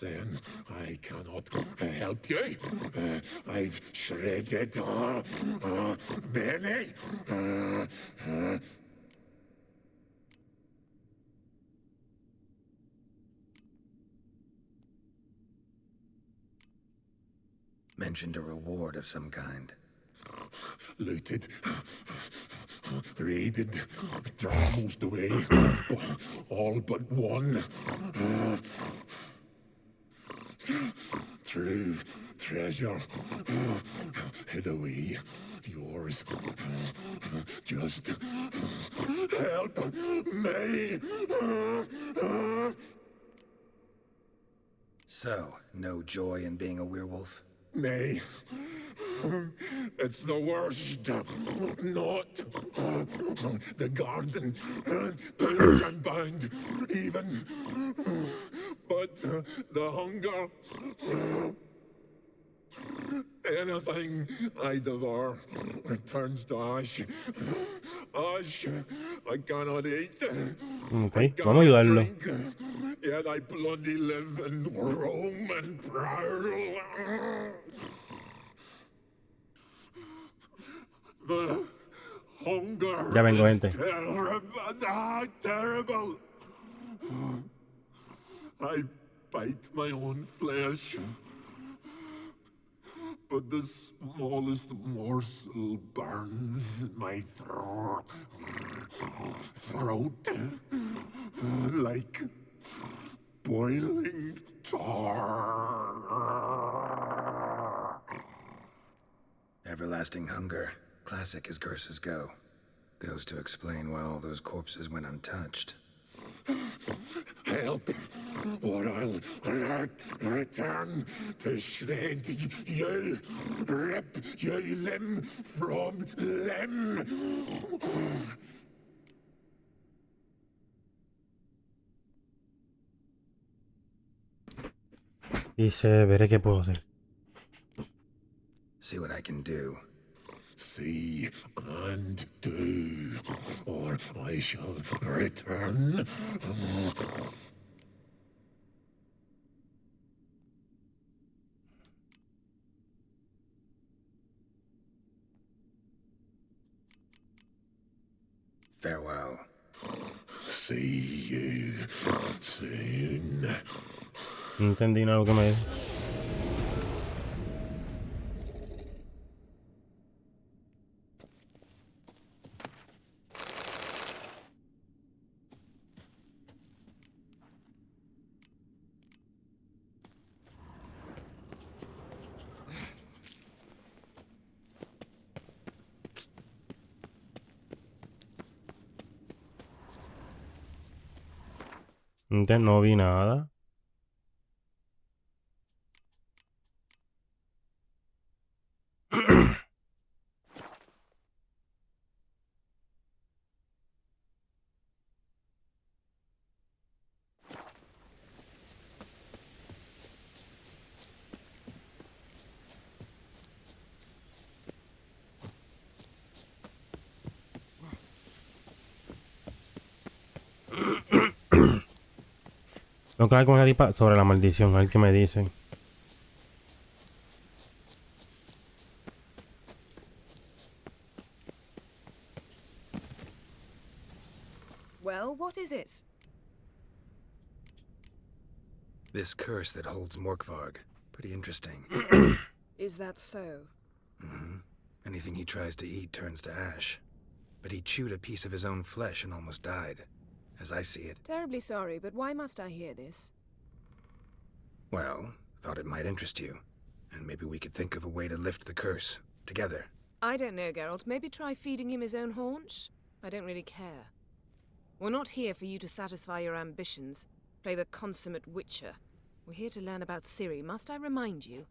Then I cannot help you. I've shredded many. Mentioned a reward of some kind. Looted, raided, dragged most away, all but one. True treasure hid away yours. Just help me. So, no joy in being a werewolf? Nay. It's the worst. Not the garden, pillaged and bound, even. But the hunger. Anything I devour turns to ash. Ash I cannot eat. Ok, vamos a ayudarlo. Yet I bloody live and roam and prowl. The hunger Ya vengo, is gente. terrible. I bite my own flesh. But the smallest morsel burns my throat like boiling tar. Everlasting hunger. Classic as curses go. Goes to explain why all those corpses went untouched. Help, or I'll return to shred you, rip you limb from limb. Dice, veré qué puedo hacer. See what I can do. See and do, or I shall return. Farewell. See you soon. No entendí nada lo que me dijo. No vi nada. No creo que con el sobre la maldición, a ver qué me dicen. Well, what is it? This curse that holds Morkvarg. Pretty interesting. Is that so? Mm-hmm. Anything he tries to eat turns to ash. But he chewed a piece of his own flesh and almost died. As I see it. Terribly sorry, but why must I hear this? Well, thought it might interest you. And maybe we could think of a way to lift the curse. Together. I don't know, Geralt. Maybe try feeding him his own haunch? I don't really care. We're not here for you to satisfy your ambitions. Play the consummate witcher. We're here to learn about Ciri, must I remind you?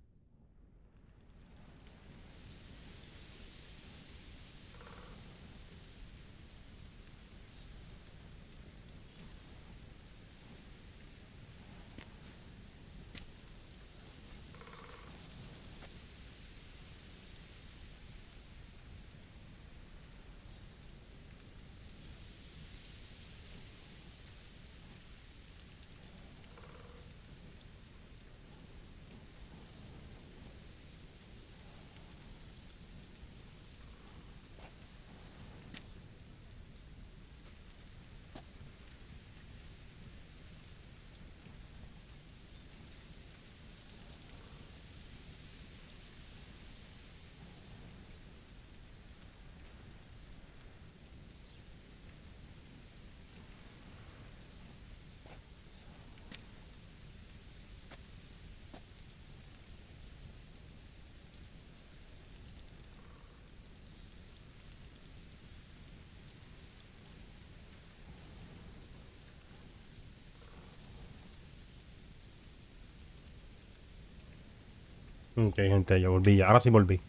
Ok, gente, yo volví ya. Ahora sí volví.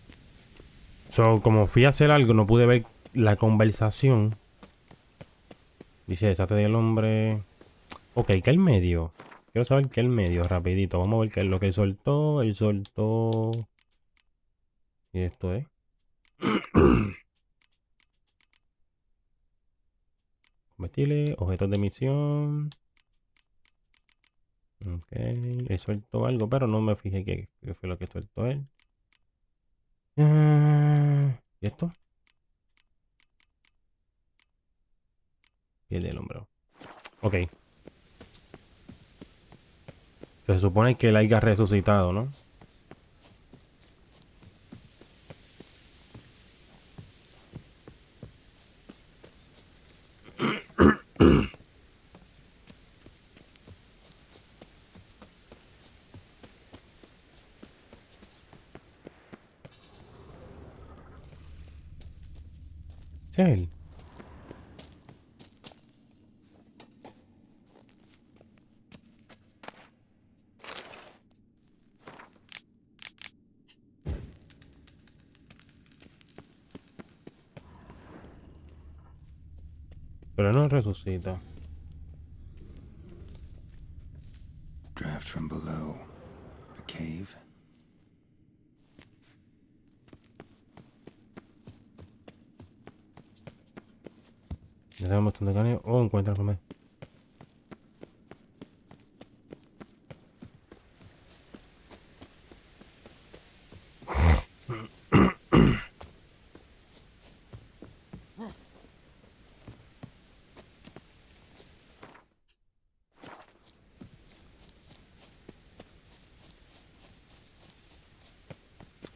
So, como fui a hacer algo, no pude ver la conversación. Dice, desate del hombre. Ok, ¿qué el medio? Quiero saber qué el medio, rapidito. Vamos a ver qué es lo que él soltó. Él soltó. Y esto es. Comestible, objetos de misión. Ok, él soltó algo, pero no me fijé qué fue lo que soltó él. ¿Y esto? Piel del hombro. Ok. Se supone que él haya resucitado, ¿no? Sí, es él. Pero no resucita. Draft from below. A cave? Ya tenemos bastante carne. Oh, encuentra comer.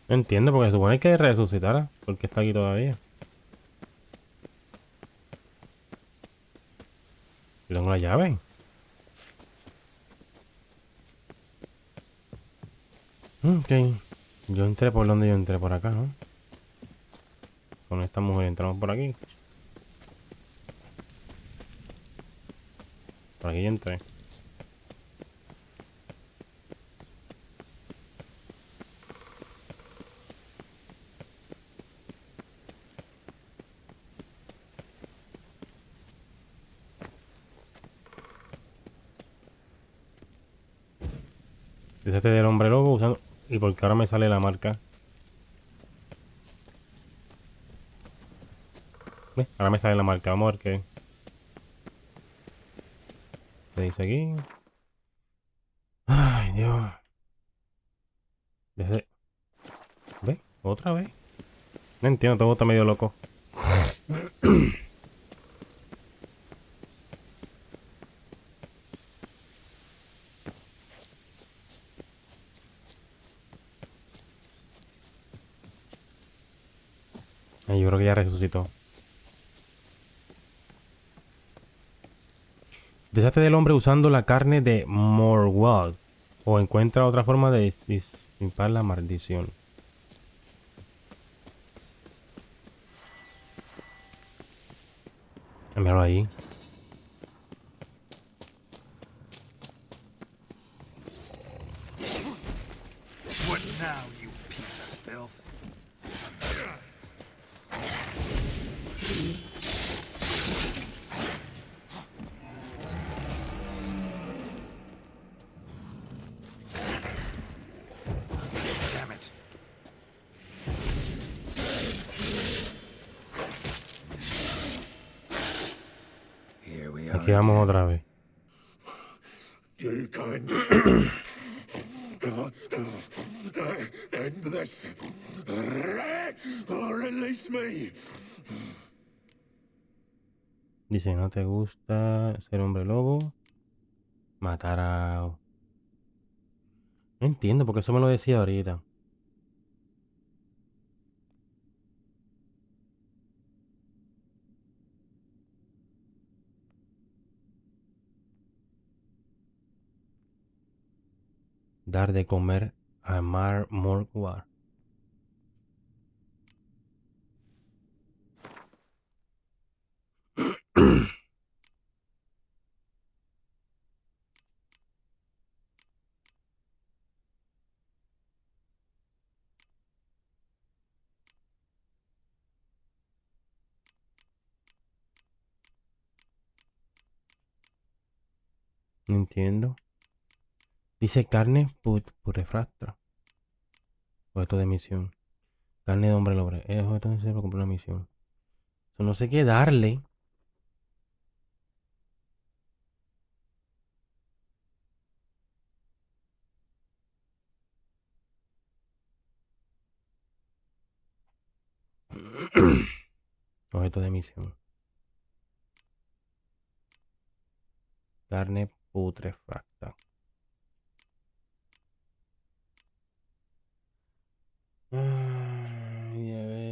No entiendo porque se supone que resucitará. Porque está aquí todavía. Yo tengo la llave. Ok. Yo entré por donde yo entré, por acá, ¿no? Con esta mujer entramos por aquí. Por aquí yo entré. Dice este del hombre lobo usando. ¿Y por qué ahora me sale la marca? ¿Ves? Ahora me sale la marca. Vamos a ver qué dice aquí. Ay, Dios. Desde. ¿Ves? ¿Otra vez? No entiendo, todo está medio loco. Ay, yo creo que ya resucitó. Deshate del hombre usando la carne de Morwald. O encuentra otra forma de disipar la maldición. Míralo ahí. What now, you piece of filth? Damn it. Here we are Aquí vamos again. otra vez. You can end this, or release me. Dice, ¿no te gusta ser hombre lobo? Matar a... No entiendo, porque eso me lo decía ahorita. Dar de comer a Mar Morgwar. No entiendo. Dice carne putrefacta. Objeto de misión. Carne de hombre lobre. Es objeto de para comprar una misión. So, no sé qué darle. Objeto de misión. Carne putrefacta. Ay, a ver.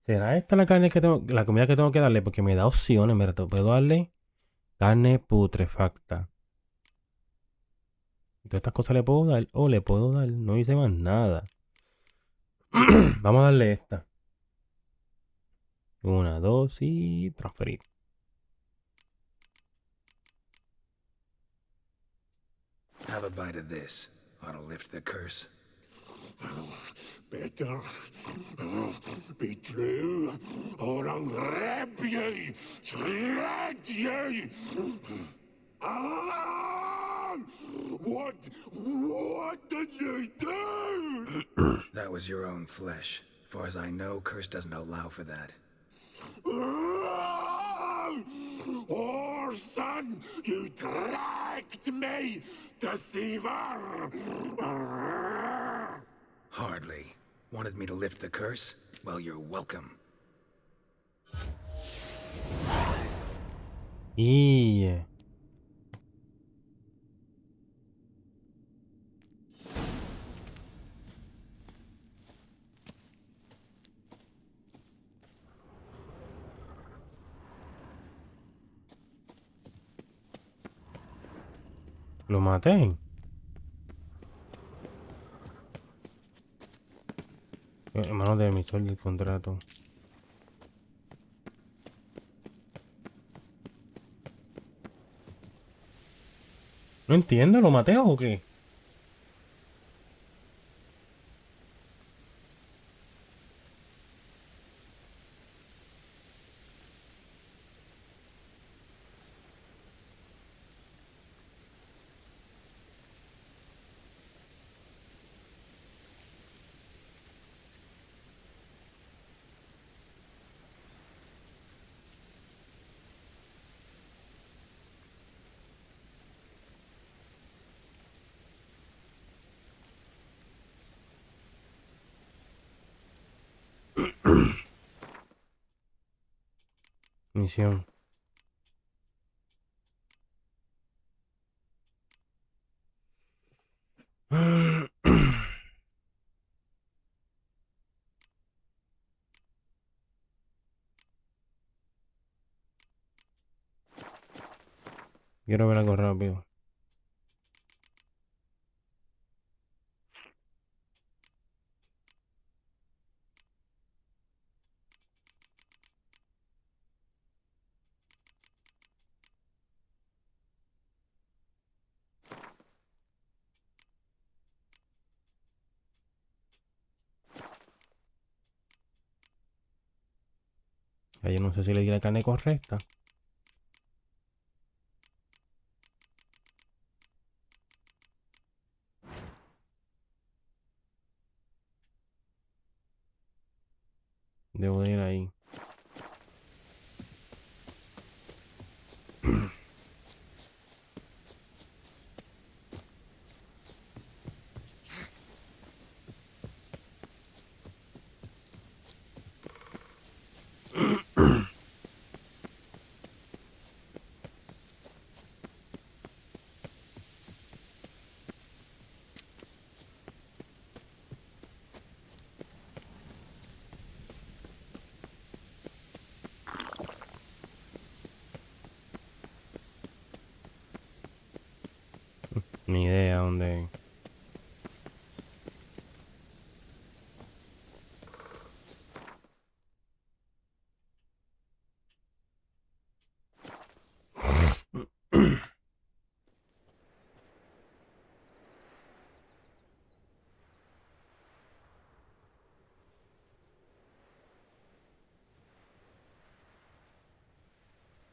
¿Será esta la carne que tengo, la comida que tengo que darle? Porque me da opciones. Mira, te puedo darle carne putrefacta. Todas estas cosas le puedo dar o le puedo dar. No hice más nada. Vamos a darle esta. Una, dos y transferir. Have a bite of this. Ought to lift the curse. Better be true, or I'll rip ye, shred ye. Ah! What did you do? That was your own flesh. As far as I know, curse doesn't allow for that. Orson, you tracked me, deceiver! Hardly. Wanted me to lift the curse? Well, you're welcome. Y lo maté. Hermano de emisor del contrato. No entiendo, ¿lo maté o qué? Misión. Quiero ver algo rápido. Yo no sé si le di la carne correcta. Debo de ir ahí. Ni idea dónde.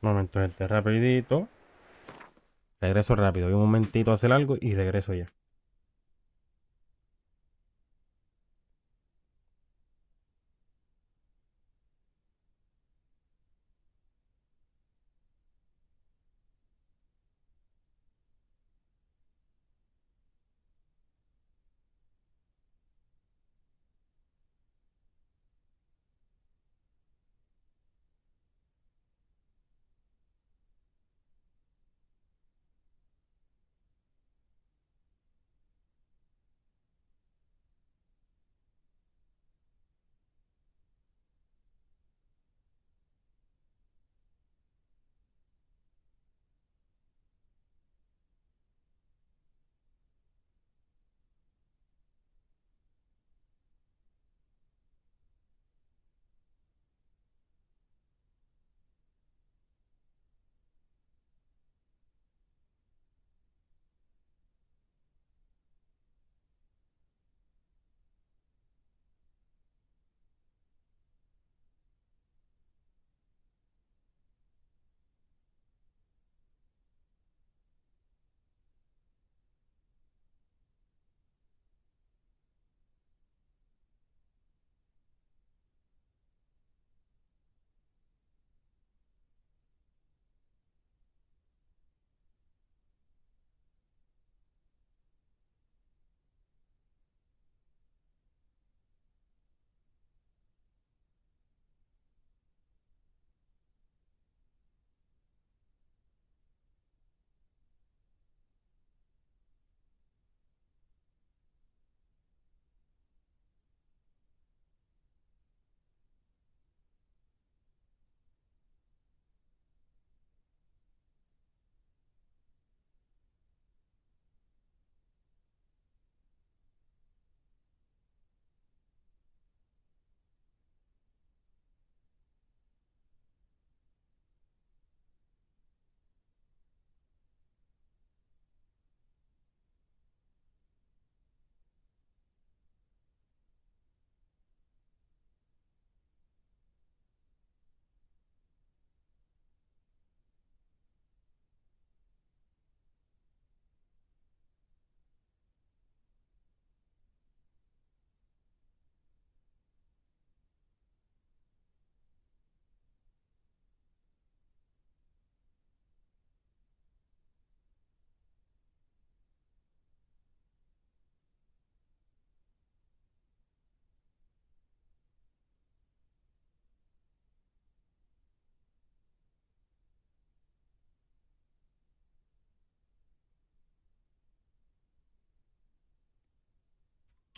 Un momento, gente, rapidito. Regreso rápido. Voy un momentito a hacer algo y regreso ya.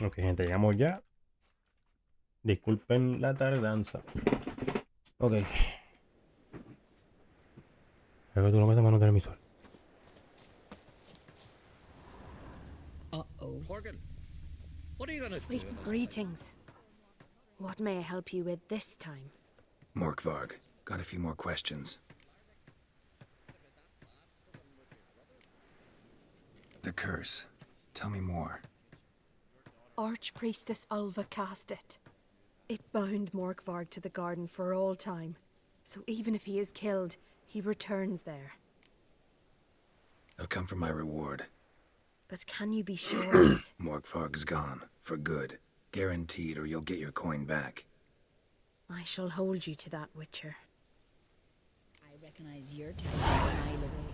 Ok, gente, llegamos ya. Disculpen la tardanza. Ok. Creo que tú lo metes mano televisor. Horgan, what are you gonna Sweet do? greetings. What may I help you with this time? Morkvarg, got a few more questions. The curse. Tell me more. Archpriestess Ulva cast it. It bound Morkvarg to the garden for all time. So even if he is killed, he returns there. I'll come for my reward. But can you be sure of it? Morkvarg's gone. For good. Guaranteed, or you'll get your coin back. I shall hold you to that, Witcher. I recognize your type a mile away.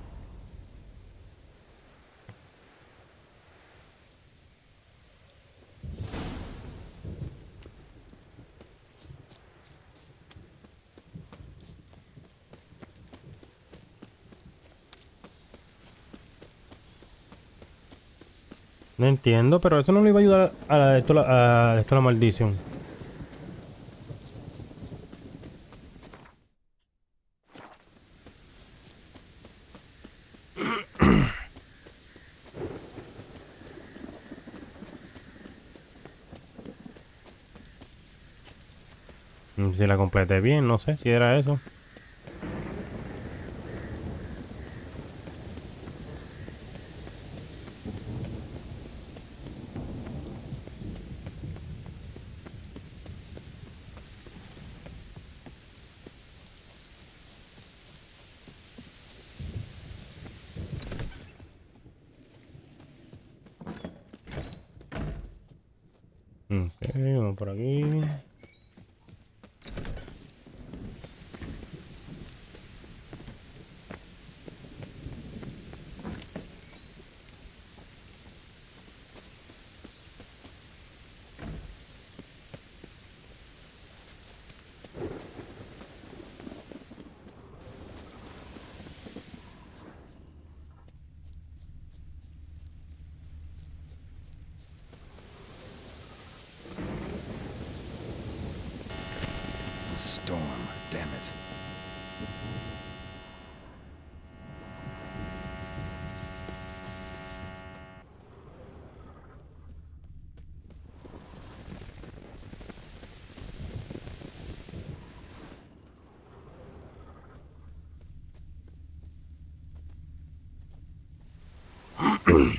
No entiendo, pero eso no le iba a ayudar a esto la maldición. Si la completé bien, no sé si era eso. Vamos por aquí. Storm, damn it.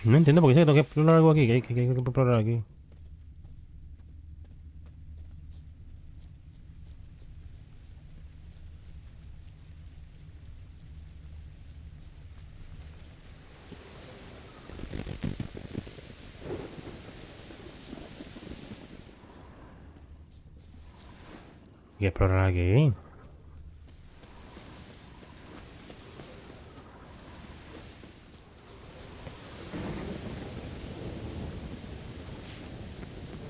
No entiendo por qué tengo que explorar algo aquí. Que hay que explorar aquí. Hay que explorar aquí.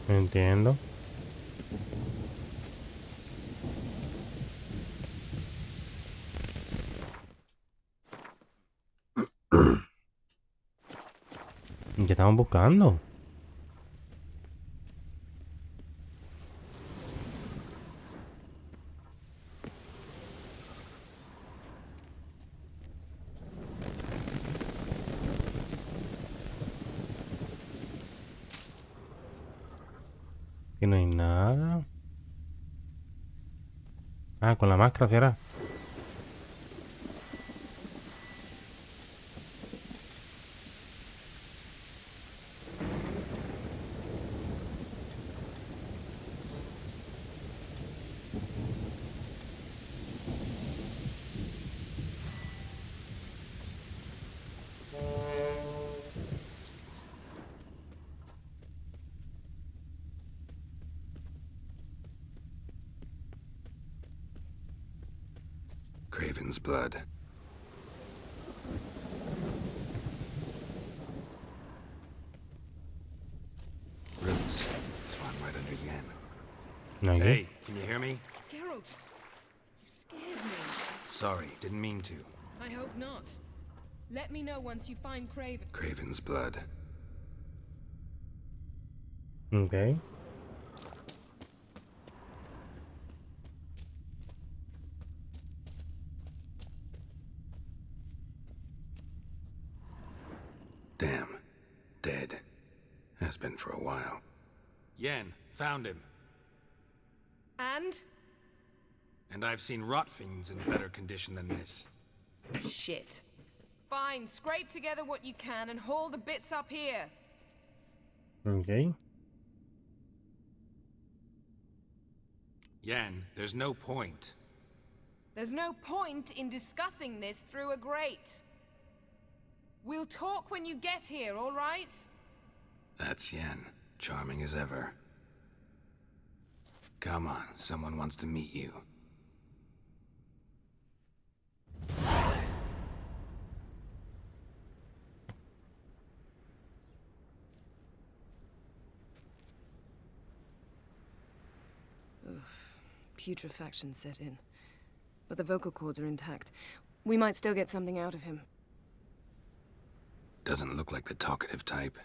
No entiendo. ¿Qué estamos buscando? Aquí no hay nada. Ah, con la máscara será. Craven's blood. Roots. Swan right under Yen. No, aquí. Hey, can you hear me? Geralt, you scared me. Sorry, didn't mean to. I hope not. Let me know once you find Craven. Craven's blood. Ok. Damn. Dead. Has been for a while. Yen, found him. And? And I've seen rot fiends in better condition than this. Shit. Fine, scrape together what you can and haul the bits up here. Ok. Yen, there's no point. There's no point in discussing this through a grate. We'll talk when you get here, all right? That's Yen. Charming as ever. Come on, someone wants to meet you. Putrefaction set in. But the vocal cords are intact. We might still get something out of him. Doesn't look like the talkative type.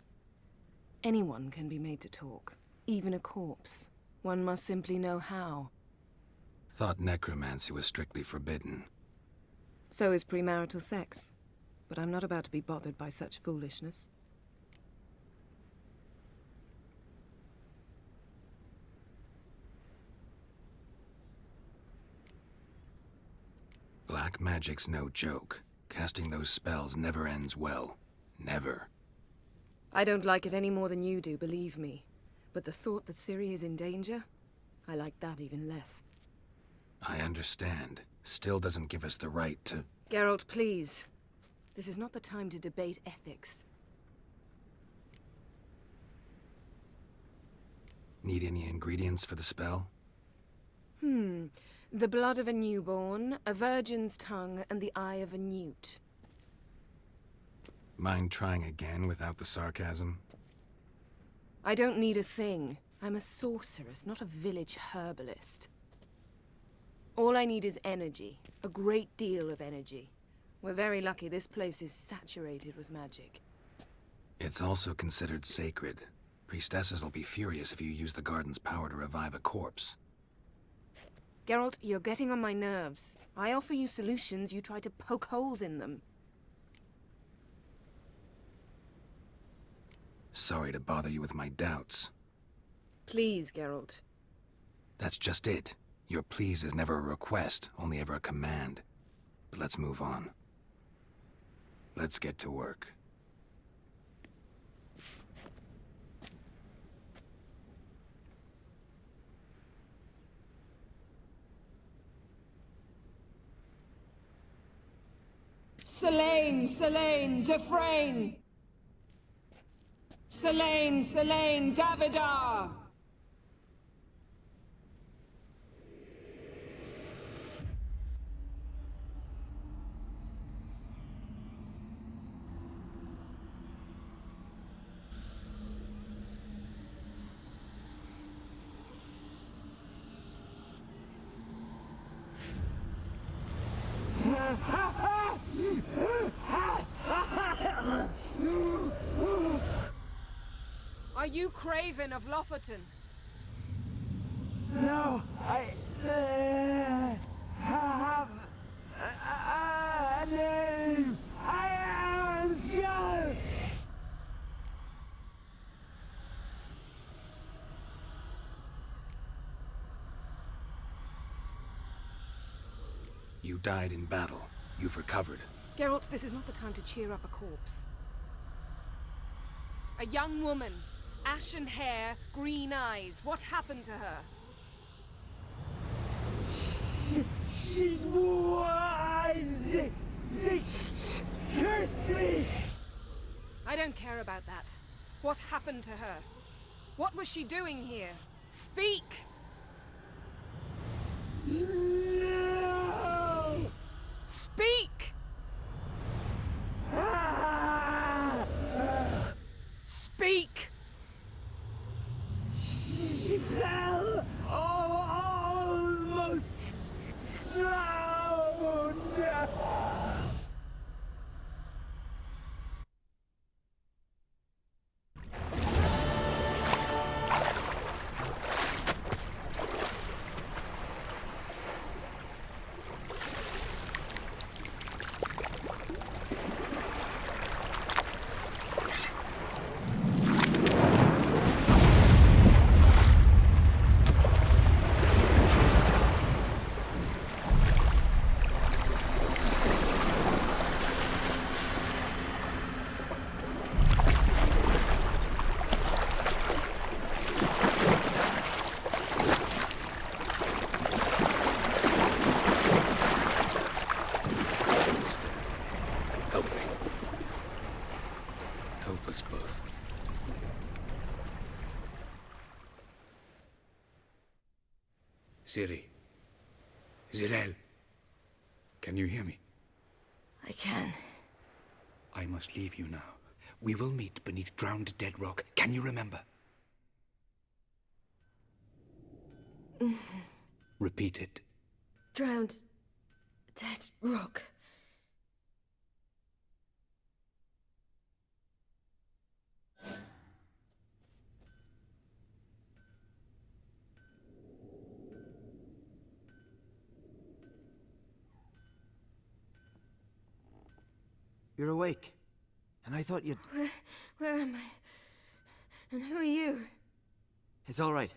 Anyone can be made to talk. Even a corpse. One must simply know how. Thought necromancy was strictly forbidden. So is premarital sex. But I'm not about to be bothered by such foolishness. Black magic's no joke. Casting those spells never ends well. Never. I don't like it any more than you do, believe me. But the thought that Ciri is in danger? I like that even less. I understand. Still doesn't give us the right to... Geralt, please. This is not the time to debate ethics. Need any ingredients for the spell? The blood of a newborn, a virgin's tongue, and the eye of a newt. Mind trying again without the sarcasm? I don't need a thing. I'm a sorceress, not a village herbalist. All I need is energy. A great deal of energy. We're very lucky this place is saturated with magic. It's also considered sacred. Priestesses will be furious if you use the garden's power to revive a corpse. Geralt, you're getting on my nerves. I offer you solutions, you try to poke holes in them. Sorry to bother you with my doubts. Please, Geralt. That's just it. Your please is never a request, only ever a command. But let's move on. Let's get to work. Selene, Selene, Defrain! Selene, Selene, Davidar! Are you Craven of Lofoten? No, I have a name. I am Skull. You died in battle. You've recovered. Geralt, this is not the time to cheer up a corpse. A young woman. Ashen hair, green eyes. What happened to her? She's wise. They cursed me. I don't care about that. What happened to her? What was she doing here? Speak! No. Speak! Speak! She fell almost drowned. Help me. Help us both. Ciri. Zirel. Can you hear me? I can. I must leave you now. We will meet beneath drowned dead rock. Can you remember? Repeat it. Drowned. Dead rock. You're awake. And I thought you'd... Where am I? And who are you? It's all right.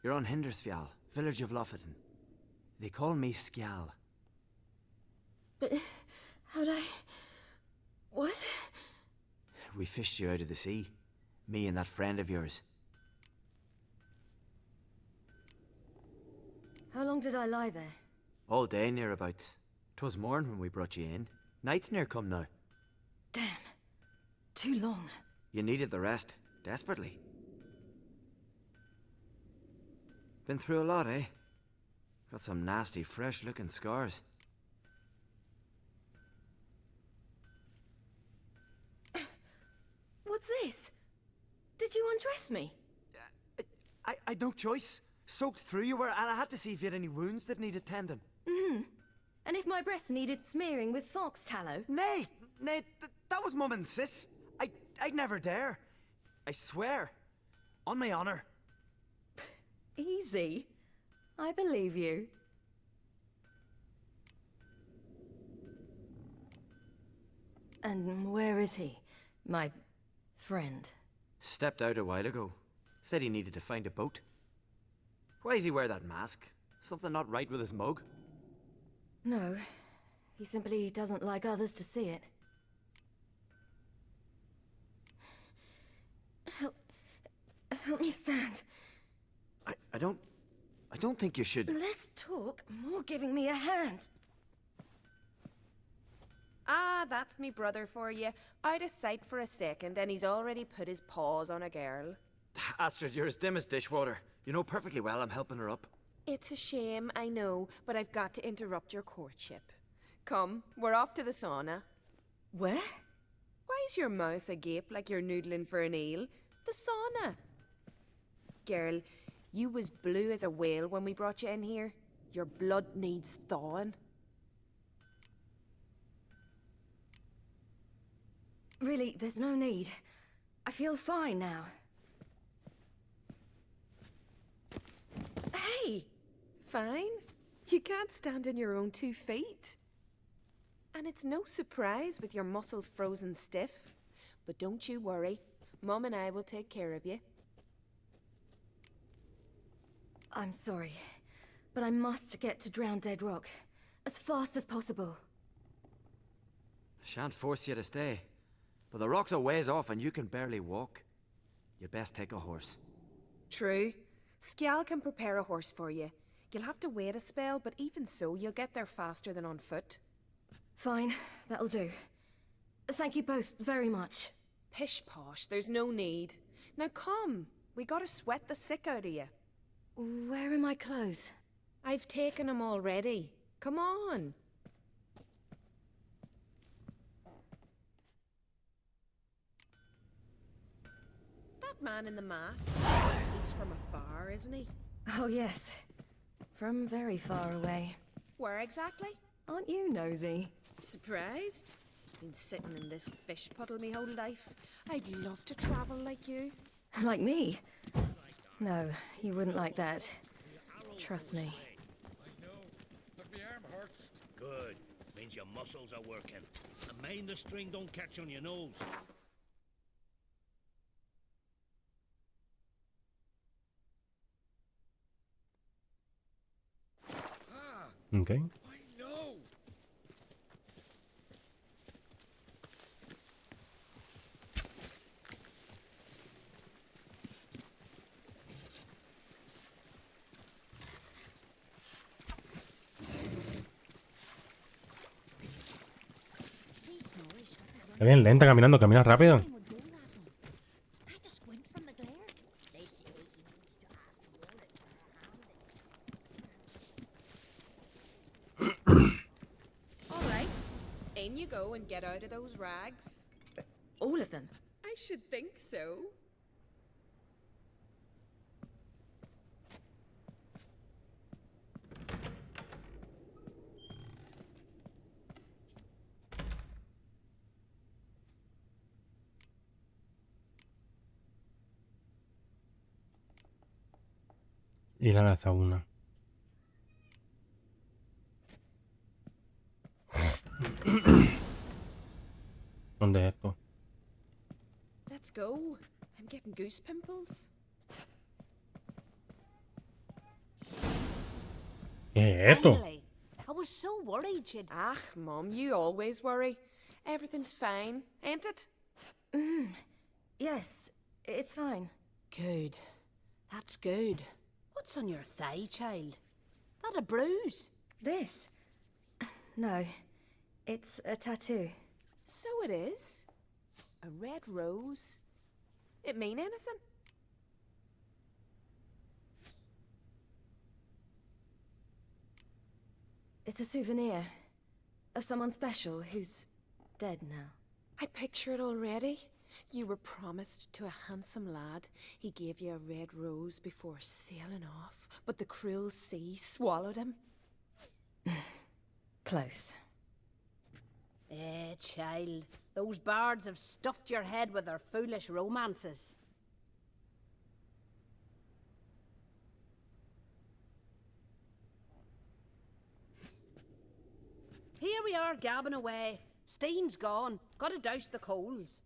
You're on Hindersfjall, village of Lofoten. They call me Skjal. But how'd I... What? We fished you out of the sea. Me and that friend of yours. How long did I lie there? All day nearabouts. 'Twas morn when we brought you in. Night's near come now. Damn. Too long. You needed the rest, desperately. Been through a lot, eh? Got some nasty, fresh-looking scars. What's this? Did you undress me? I'd no choice. Soaked through you were, and I had to see if you had any wounds that needed tending. And if my breasts needed smearing with fox tallow? Nay, that was Mum and Sis. I'd never dare. I swear. On my honor. Easy. I believe you. And where is he? My friend. Stepped out a while ago. Said he needed to find a boat. Why does he wear that mask? Something not right with his mug? No. He simply doesn't like others to see it. Help me stand. I don't think you should. Less talk, more giving me a hand. Ah, that's me brother for you. Out of sight for a second, and he's already put his paws on a girl. Astrid, you're as dim as dishwater. You know perfectly well I'm helping her up. It's a shame, I know, but I've got to interrupt your courtship. Come, we're off to the sauna. Where? Why's your mouth agape like you're noodling for an eel? The sauna. Girl, you was blue as a whale when we brought you in here. Your blood needs thawing. Really, there's no need. I feel fine now. Hey! Fine? You can't stand on your own 2 feet. And it's no surprise with your muscles frozen stiff. But don't you worry. Mum and I will take care of you. I'm sorry, but I must get to Drowned Dead Rock as fast as possible. Shan't force you to stay. But the rock's a ways off and you can barely walk. You'd best take a horse. True. Skjal can prepare a horse for you. You'll have to wait a spell, but even so, you'll get there faster than on foot. Fine, that'll do. Thank you both very much. Pish posh, there's no need. Now come, we gotta sweat the sick out of you. Where are my clothes? I've taken them already. Come on. That man in the mask, he's from afar, isn't he? Oh yes, from very far away. Where exactly? Aren't you nosy? Surprised? Been sitting in this fish puddle me whole life. I'd love to travel like you. Like me? No, you wouldn't like that. Trust me. I know, but my arm hurts. Good. Means your muscles are working. And mind the string don't catch on your nose. Okay. I know. Está bien lenta caminando, camina rápido. All right, in you go and get out of those rags. All of them? I should think so. Ir a la sauna. ¿Dónde es esto? Let's go. I'm getting goose pimples. ¿Qué es esto? Finally. I was so worried you'd... Ah, Mum, you always worry. Everything's fine, ain't it? Yes, it's fine. Good. That's good. What's on your thigh, child? That a bruise? This? No, it's a tattoo. So it is. A red rose. It mean anything? It's a souvenir of someone special who's dead now. I picture it already. You were promised to a handsome lad. He gave you a red rose before sailing off, but the cruel sea swallowed him. Close. Child. Those bards have stuffed your head with their foolish romances. Here we are gabbing away. Steam's gone. Gotta douse the coals.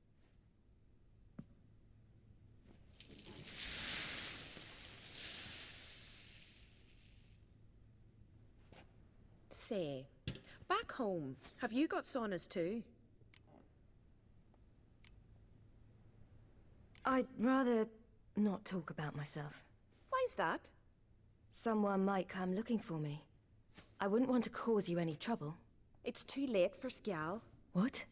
Say, back home, have you got saunas too? I'd rather not talk about myself. Why's that? Someone might come looking for me. I wouldn't want to cause you any trouble. It's too late for Skjal. What?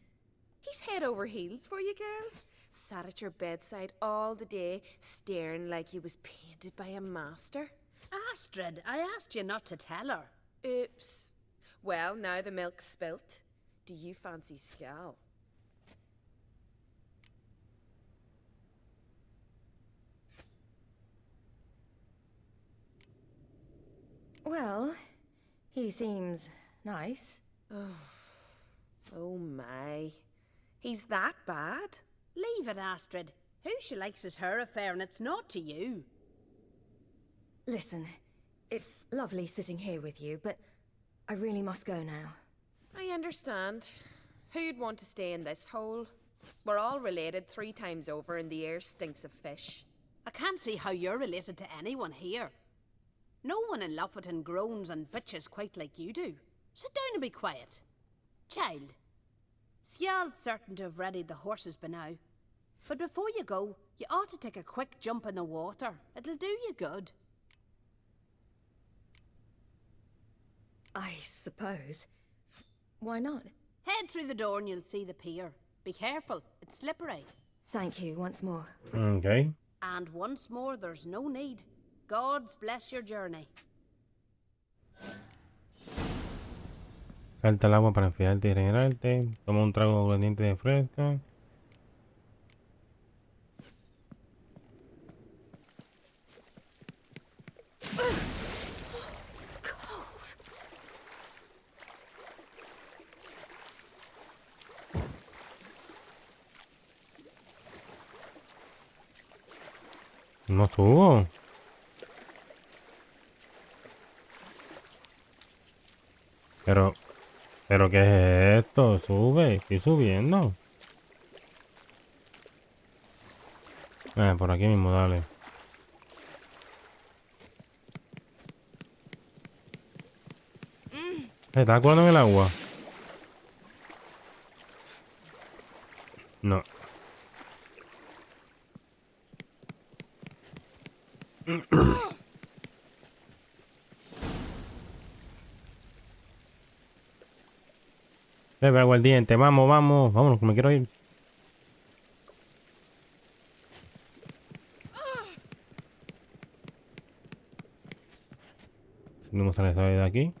He's head over heels for you, girl. Sat at your bedside all the day, staring like he was painted by a master. Astrid, I asked you not to tell her. Oops. Well, now the milk's spilt. Do you fancy Skjal? Well, he seems nice. Oh my. He's that bad? Leave it, Astrid. Who she likes is her affair, and it's not to you. Listen, it's lovely sitting here with you, but I really must go now. I understand. Who'd want to stay in this hole? We're all related 3 times over, and the air stinks of fish. I can't see how you're related to anyone here. No one in Lufferton groans and bitches quite like you do. Sit down and be quiet. Child, Skjal's certain to have readied the horses by now. But before you go, you ought to take a quick jump in the water. It'll do you good. I suppose. Why not? Head through the door and you'll see the pier. Be careful, it's slippery. Thank you once more. Okay. And once more, there's no need. God's bless your journey. Salta al agua para enfriarte y regenerarte. Toma un trago aguardiente de fresa. Cold. No subo. Pero ¿qué es esto? Sube, estoy subiendo. Por aquí mismo, dale. ¿Estás curando en el agua? No. Bebe aguardiente, vamos, vamos, vámonos, que me quiero ir. Vamos a salir de aquí.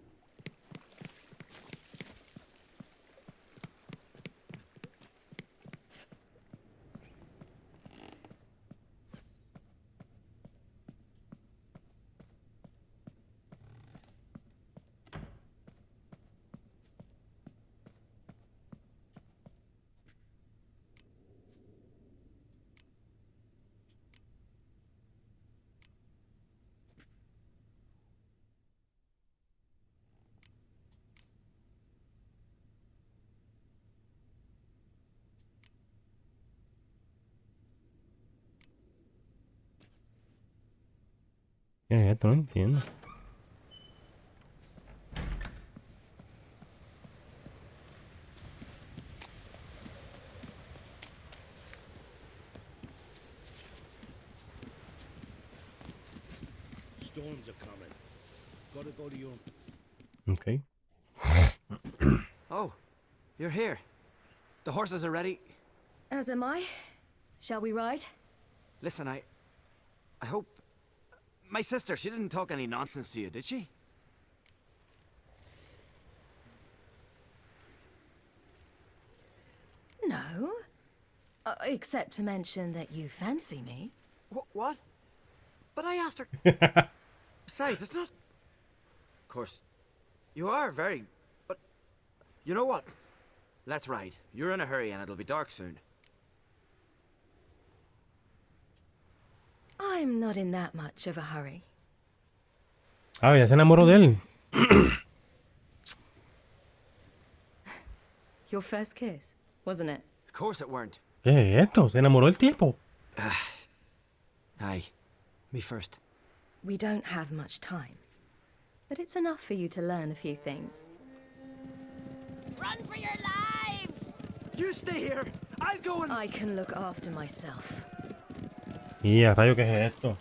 ¿Qué es esto? No entiendo. Storms are coming. Gotta go to your... Okay. Oh, you're here. The horses are ready. As am I. Shall we ride? Listen, I hope... My sister, she didn't talk any nonsense to you, did she? Except to mention that you fancy me. What? But I asked her. Besides, it's not... Of course, you are very... But, you know what? Let's ride. You're in a hurry and it'll be dark soon. I'm not in that much of a hurry. Ah, ya se enamoró de él. Your first kiss, wasn't it? Of course it weren't. ¿Qué es esto? Se enamoró el tipo. Aye. Me first. We don't have much time. But it's enough for you to learn a few things. Run for your lives! You stay here! I'll go and... I can look after myself. Y a rayo, ¿qué es esto?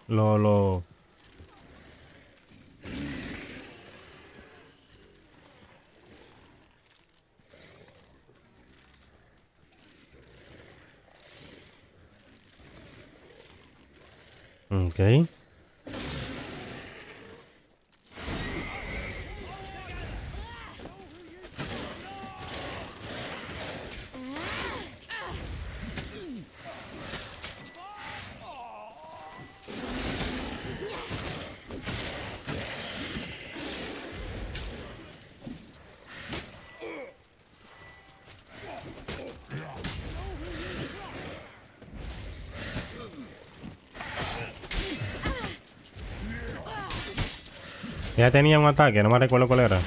Ok. Ya tenía un ataque, no me recuerdo cuál era.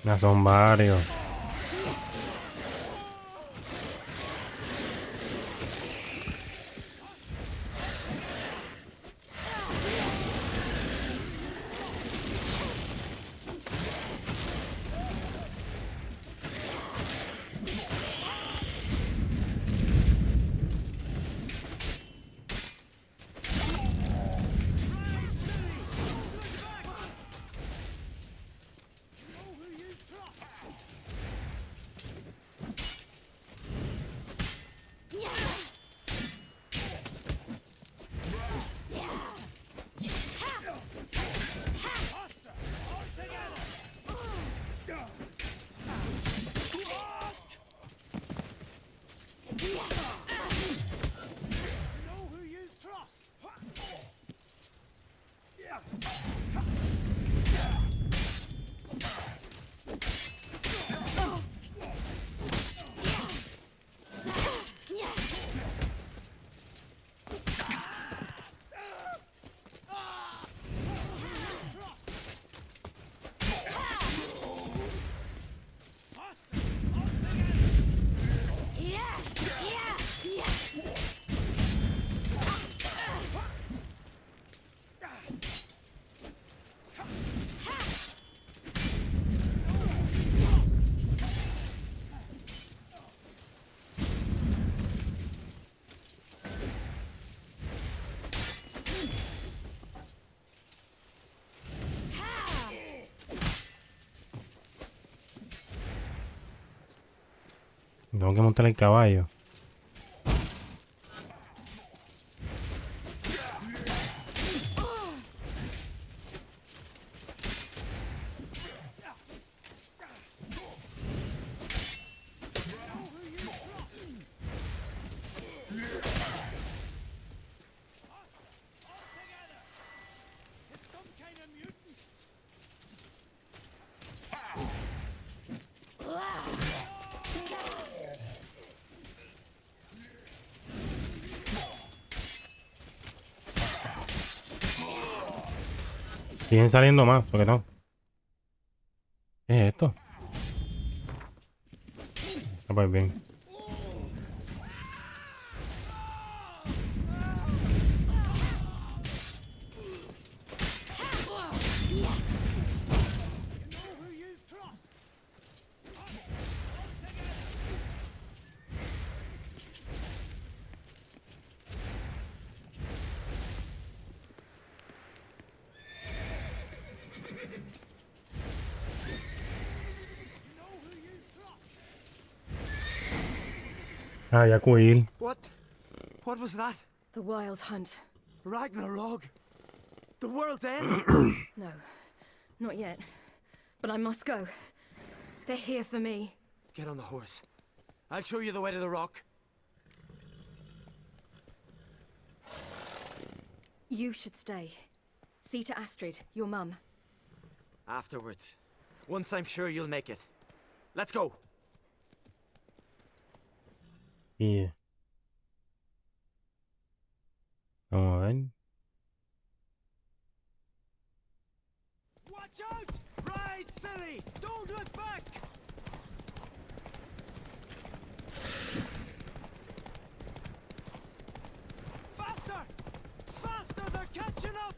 Ya son varios. Tengo que montar el caballo. Siguen saliendo más, ¿por qué no? ¿Qué es esto? Ah, pues bien. Ah, ya Quill. What was that? The Wild Hunt. Ragnarok? The world's end? No, not yet. But I must go. They're here for me. Get on the horse. I'll show you the way to the rock. You should stay. See to Astrid, your mum. Afterwards. Once I'm sure you'll make it. Let's go. Yeah. Vamos a ver. Watch out! Ride, silly! Don't look back! Faster! Faster! They're catching up!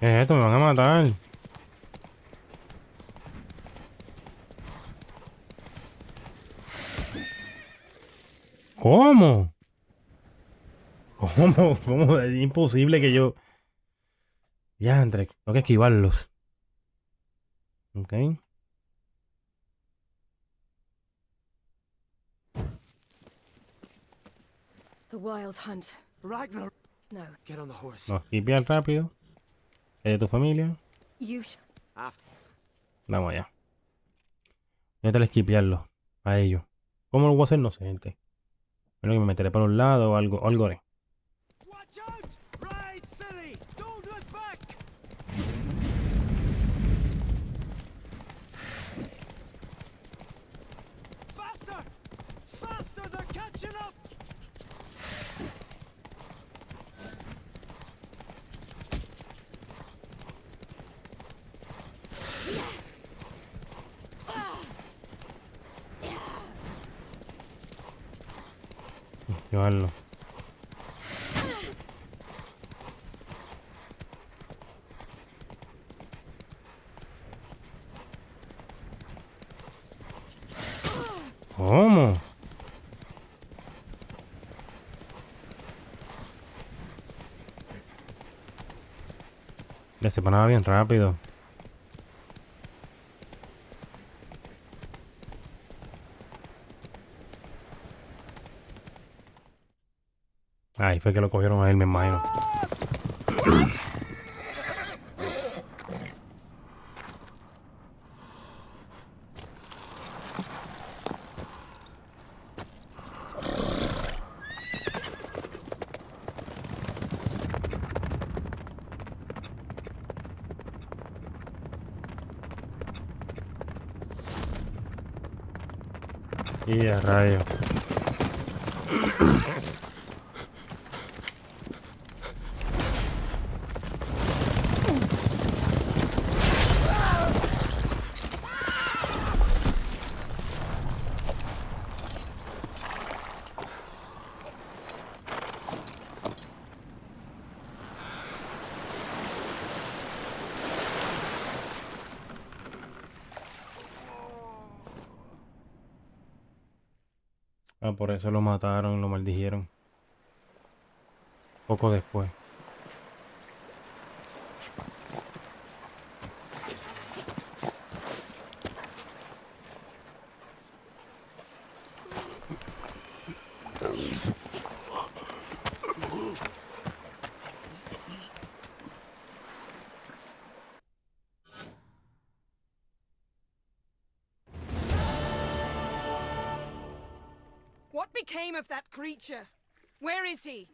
¿Qué es esto? Me van a matar. ¿Cómo? ¿Cómo? Es imposible que yo... Ya, tengo que esquivarlos. Ok. The Wild Hunt. Ragnar! No. Get on the horse. No, esquivar rápido. ¿Es de tu familia? You should... Vamos allá. Voy a tener que esquipearlo a ellos. ¿Cómo lo voy a hacer? No sé, gente. Bueno, que me meteré por un lado o algo haré. Watch out! Ride, silly! Don't look back! Faster! Faster! They're catching up! Esquivarlo. ¿Cómo? Le separaba bien rápido. Ay, fue que lo cogieron a él, me imagino. Y a rayo. Ah, por eso lo mataron, lo maldijeron. Poco después. What became of that creature? Where is he?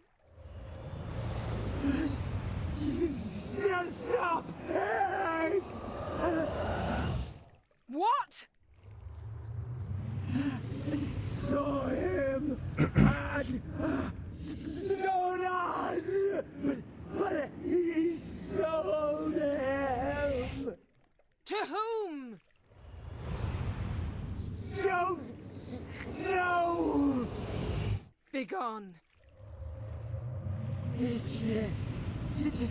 Stop! What? Saw him and Jonas, but he sold him. To whom? Don't know. Begone.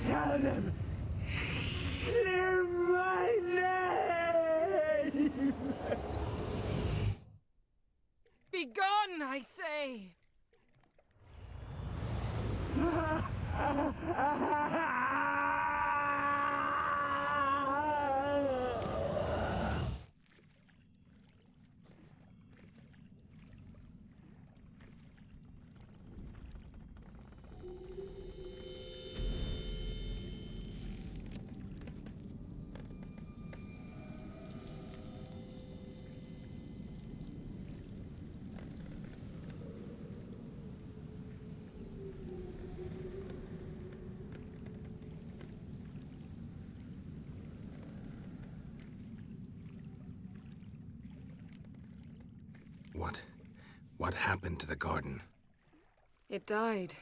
Tell them. Clear my name. Be gone, I say! What happened to the garden? It died.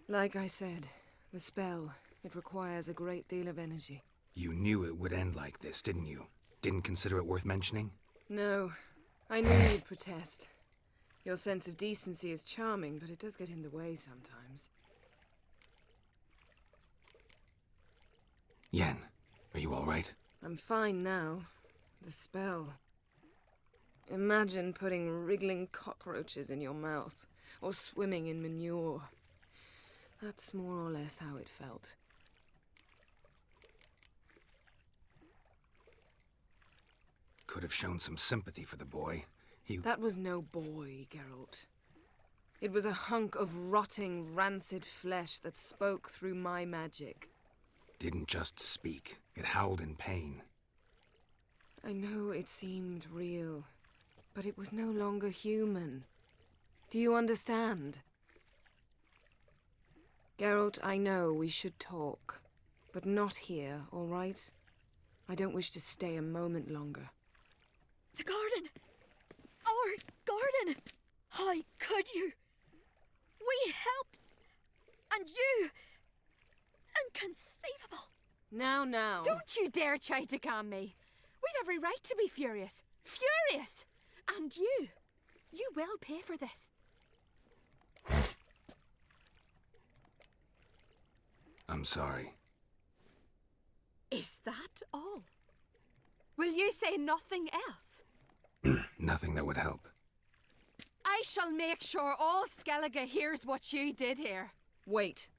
Like I said, the spell, it requires a great deal of energy. You knew it would end like this, didn't you? Didn't consider it worth mentioning? No, I knew you'd protest. Your sense of decency is charming, but it does get in the way sometimes. Yen, are you all right? I'm fine now. The spell. Imagine putting wriggling cockroaches in your mouth, or swimming in manure. That's more or less how it felt. Could have shown some sympathy for the boy. That was no boy, Geralt. It was a hunk of rotting, rancid flesh that spoke through my magic. Didn't just speak. It howled in pain. I know it seemed real, but it was no longer human. Do you understand? Geralt, I know we should talk, but not here, all right? I don't wish to stay a moment longer. The garden! Our garden! How could you? We helped! And you! Inconceivable! Now. Don't you dare try to calm me. We've every right to be furious. Furious! And you will pay for this. I'm sorry. Is that all? Will you say nothing else? Nothing that would help. I shall make sure all Skellige hears what you did here. Wait.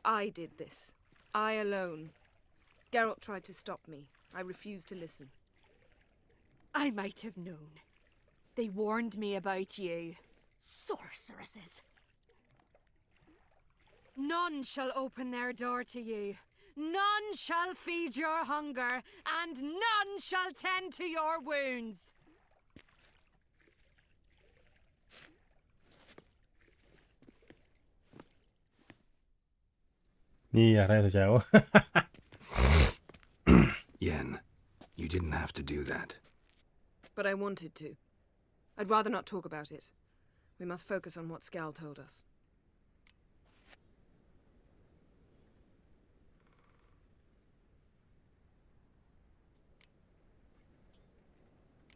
I did this. I alone. Geralt tried to stop me. I refused to listen. I might have known. They warned me about you. Sorceresses. None shall open their door to you. None shall feed your hunger, and none shall tend to your wounds. Y a rayos, chavo. Yen, you didn't have to do that. But I wanted to. I'd rather not talk about it. We must focus on what Scal told us.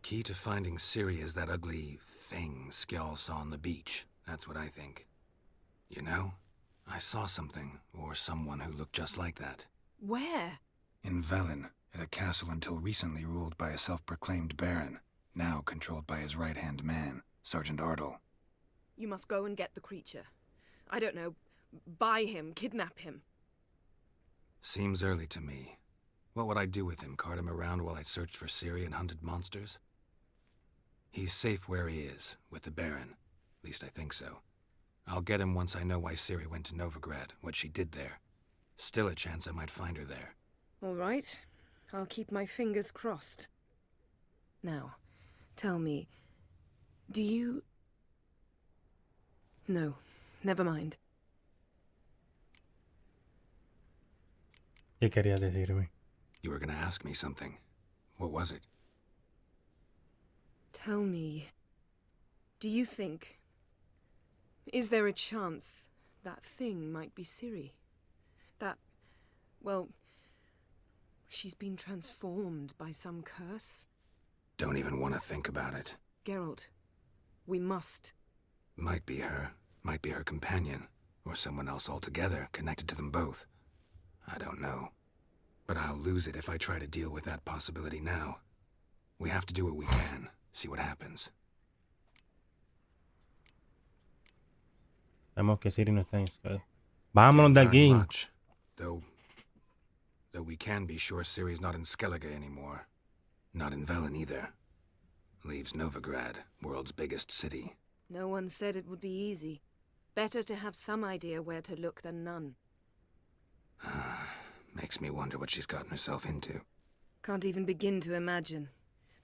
Key to finding Ciri is that ugly thing Skjall saw on the beach. That's what I think. You know, I saw something, or someone who looked just like that. Where? In Velen, at a castle until recently ruled by a self-proclaimed baron, now controlled by his right-hand man, Sergeant Ardle. You must go and get the creature. I don't know, buy him, kidnap him. Seems early to me. What would I do with him? Cart him around while I searched for Ciri and hunted monsters? He's safe where he is, with the Baron. At least I think so. I'll get him once I know why Ciri went to Novigrad, what she did there. Still a chance I might find her there. All right. I'll keep my fingers crossed. Now, tell me, do you... No, never mind. ¿Qué querías decirme? You were gonna ask me something. What was it? Tell me, do you think... Is there a chance that thing might be Ciri? That, well, she's been transformed by some curse? Don't even want to think about it. Geralt, we must. Might be her companion, or someone else altogether connected to them both. I don't know. But I'll lose it if I try to deal with that possibility now. We have to do what we can, see what happens. Sabemos que Ciri no está en Spell. Vámonos de Didn't learn aquí. much, though we can be sure Ciri's not in Skellige anymore. Not in Velen either. Leaves Novigrad, world's biggest city. No one said it would be easy. Better to have some idea where to look than none. Makes me wonder what she's gotten herself into. Can't even begin to imagine.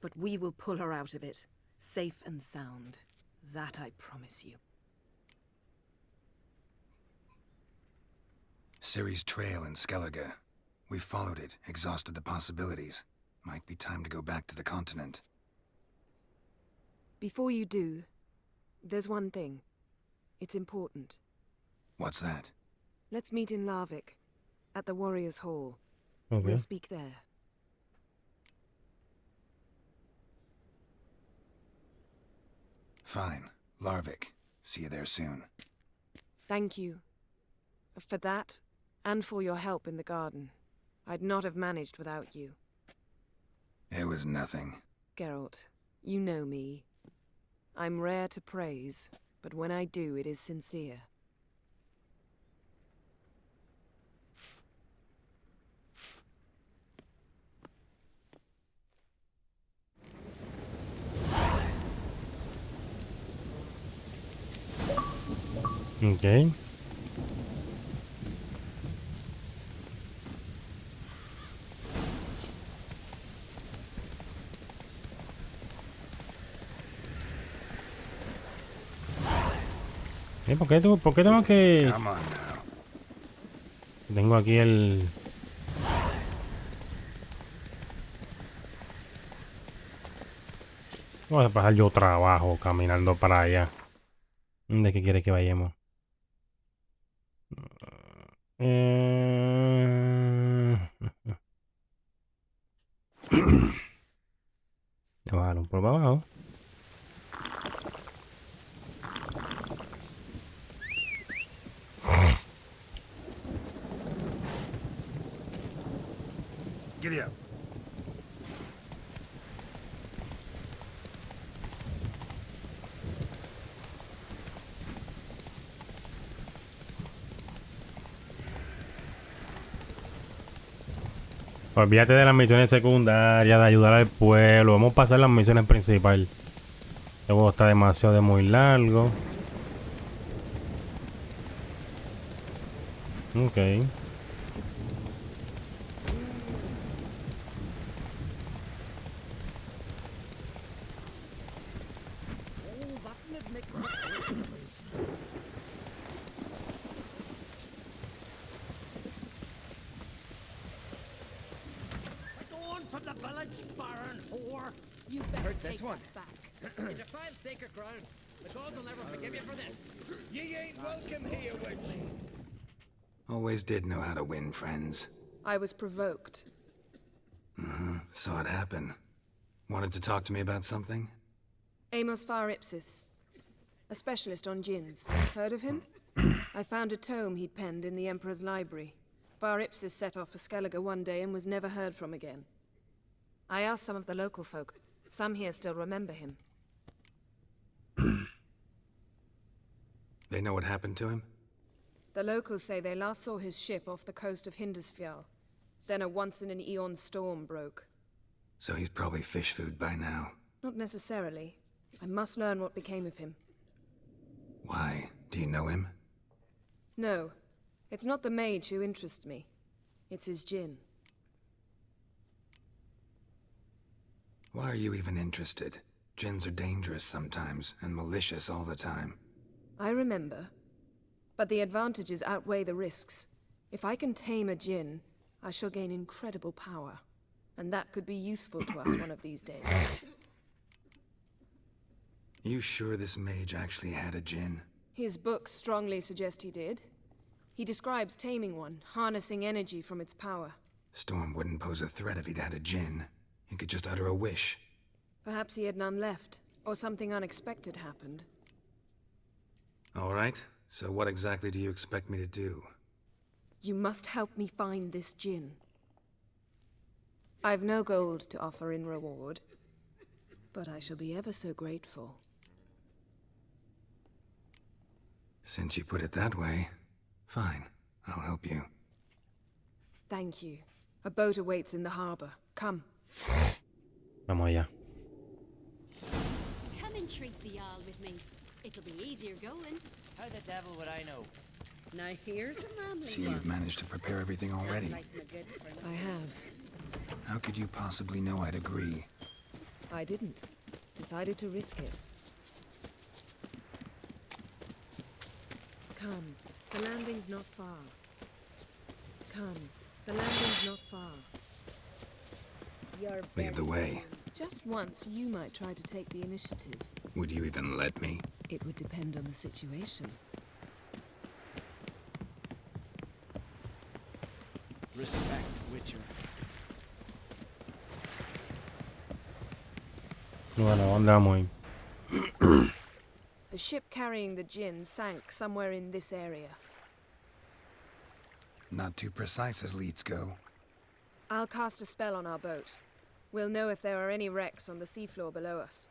But we will pull her out of it. Safe and sound. That I promise you. Ciri's trail in Skellige. We followed it, exhausted the possibilities. Might be time to go back to the continent. Before you do, there's one thing. It's important. What's that? Let's meet in Larvik, at the Warriors' Hall. Okay. We'll speak there. Fine. Larvik. See you there soon. Thank you. For that, and for your help in the garden. I'd not have managed without you. It was nothing. Geralt, you know me. I'm rare to praise, but when I do, it is sincere. Ok. ¿Por qué tengo que...? Come on now. Tengo aquí el... Voy a pasar yo trabajo caminando para allá. ¿De qué quiere que vayamos? Bajaron por abajo. Giddy up. Olvídate de las misiones secundarias, de ayudar al pueblo. Vamos a pasar las misiones principales. Este juego está demasiado muy largo. Ok. You best Heard take this one. that back. You defiled sacred ground. The gods will never forgive you for this. Ye ain't welcome here, witch. Always did know how to win friends. I was provoked. Saw it happen. Wanted to talk to me about something? Amos Far Ipsis, a specialist on djinns. Heard of him? I found a tome he'd penned in the Emperor's library. Far Ipsis set off for Skellige one day and was never heard from again. I asked some of the local folk. Some here still remember him. They know what happened to him? The locals say they last saw his ship off the coast of Hindisfjall. Then a once-in-an-eon storm broke. So he's probably fish food by now. Not necessarily. I must learn what became of him. Why? Do you know him? No. It's not the mage who interests me. It's his djinn. Why are you even interested? Djinns are dangerous sometimes, and malicious all the time. I remember. But the advantages outweigh the risks. If I can tame a djinn, I shall gain incredible power. And that could be useful to us one of these days. You sure this mage actually had a djinn? His books strongly suggest he did. He describes taming one, harnessing energy from its power. Storm wouldn't pose a threat if he'd had a djinn. He could just utter a wish. Perhaps he had none left, or something unexpected happened. All right, so what exactly do you expect me to do? You must help me find this djinn. I've no gold to offer in reward, but I shall be ever so grateful. Since you put it that way, fine. I'll help you. Thank you. A boat awaits in the harbor. Come. Vamos allá. Come and treat the Jarl with me. It'll be easier going. How the devil would I know? Now here's a manly See, you've managed to prepare everything already. I have. How could you possibly know I'd agree? I didn't. Decided to risk it. Come. The landing's not far. Come. The landing's not far. Lead the way. Just once, you might try to take the initiative. Would you even let me? It would depend on the situation. Respect, Witcher. Bueno, ¿dónde vamos ahí? The ship carrying the gin sank somewhere in this area. Not too precise as leads go. I'll cast a spell on our boat. We'll know if there are any wrecks on the seafloor below us.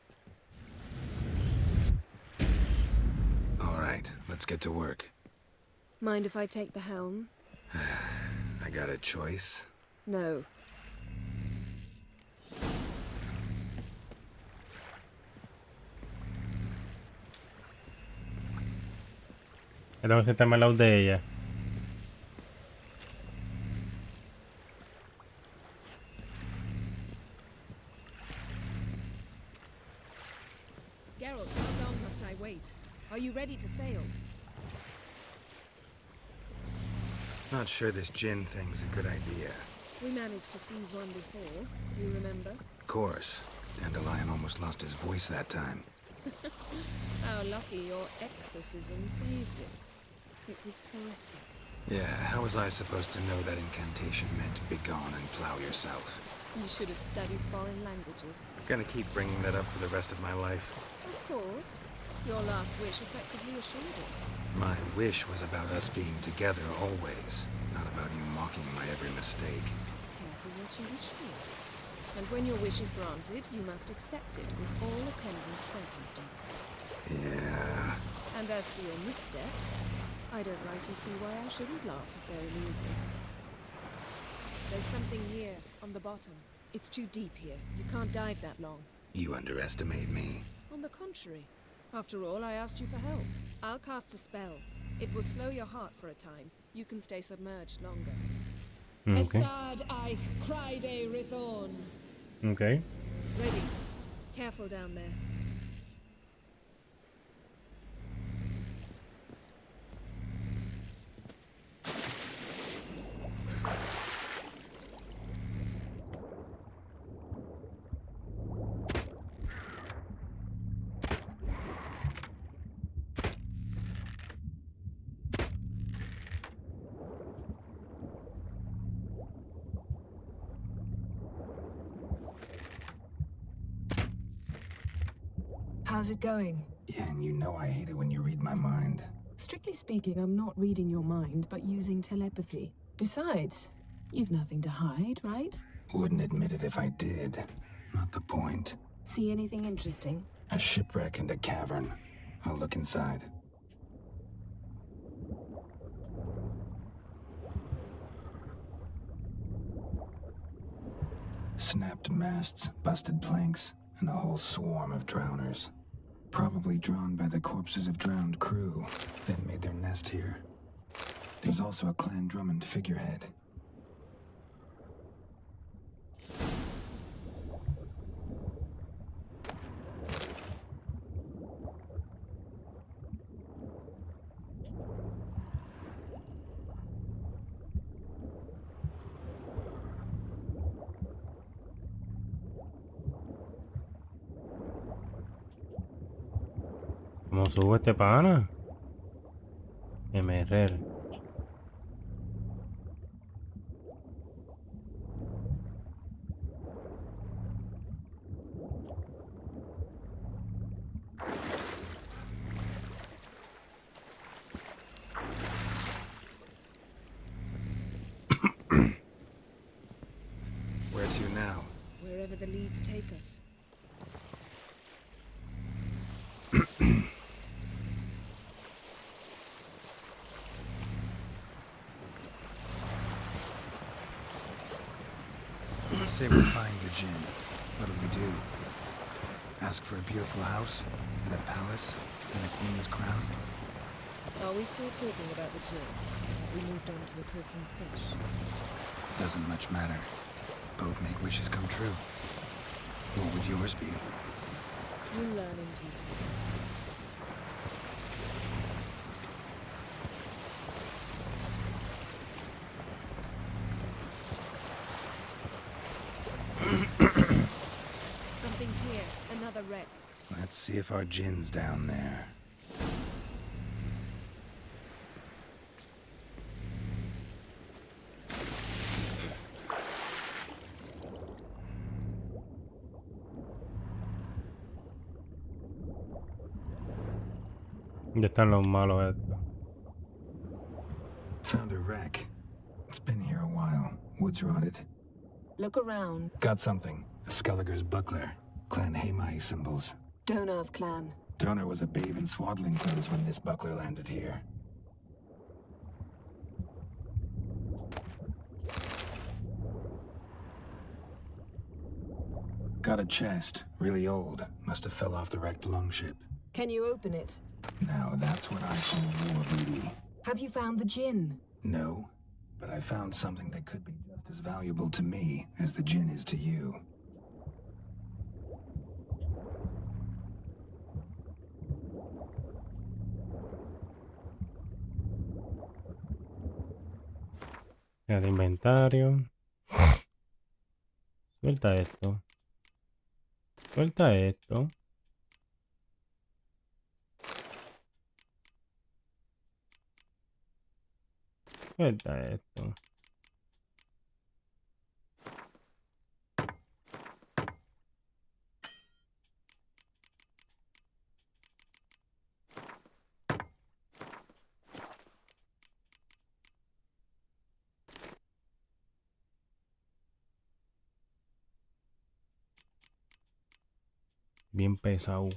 All right, let's get to work. Mind if I take the helm? I got a choice. No. Tengo que sentarme al lado de ella. Geralt, how long must I wait? Are you ready to sail? Not sure this gin thing's a good idea. We managed to seize one before. Do you remember? Of course. Dandelion almost lost his voice that time. How lucky your exorcism saved it. It was poetic. Yeah, how was I supposed to know that incantation meant begone and plow yourself? You should have studied foreign languages. Gonna keep bringing that up for the rest of my life. Of course. Your last wish effectively assured it. My wish was about us being together always, not about you mocking my every mistake. Careful what you wish for. And when your wish is granted, you must accept it with all attendant circumstances. Yeah. And as for your missteps, I don't rightly see why I shouldn't laugh if they're amusing. There's something here, on the bottom. It's too deep here. You can't dive that long. You underestimate me. On the contrary. After all, I asked you for help. I'll cast a spell. It will slow your heart for a time. You can stay submerged longer. Okay. Esad Eich Cryde Rithorn. Okay. Ready. Careful down there. How's it going? Yeah, and you know I hate it when you read my mind. Strictly speaking, I'm not reading your mind, but using telepathy. Besides, you've nothing to hide, right? Wouldn't admit it if I did. Not the point. See anything interesting? A shipwreck and a cavern. I'll look inside. Snapped masts, busted planks, and a whole swarm of drowners. Probably drawn by the corpses of drowned crew, then made their nest here. There's also a Clan Drummond figurehead. ¿Cómo subo este pana? MRR. Where to now? Wherever the leads take us. Say we find the Jinn. What do we do? Ask for a beautiful house, and a palace, and a queen's crown? Are we still talking about the Jinn? Have we moved on to a talking fish? Doesn't much matter. Both make wishes come true. What would yours be? You learn in due course. Something's here. Another wreck. Let's see if our Jinn's down there. Ya están los malos estos. Found a wreck. It's been here a while. Wood's rotted. Look around. Got something. A Skelliger's buckler. Clan Hamai symbols. Donar's clan. Donar was a babe in swaddling clothes when this buckler landed here. Got a chest. Really old. Must have fell off the wrecked longship. Can you open it? Now that's what I call war booty. Have you found the Jinn? No, but I found something that could be just as valuable to me as the Jinn is to you. El inventario. Suelta esto. Suelta esto. Suelta esto. Bien pesado.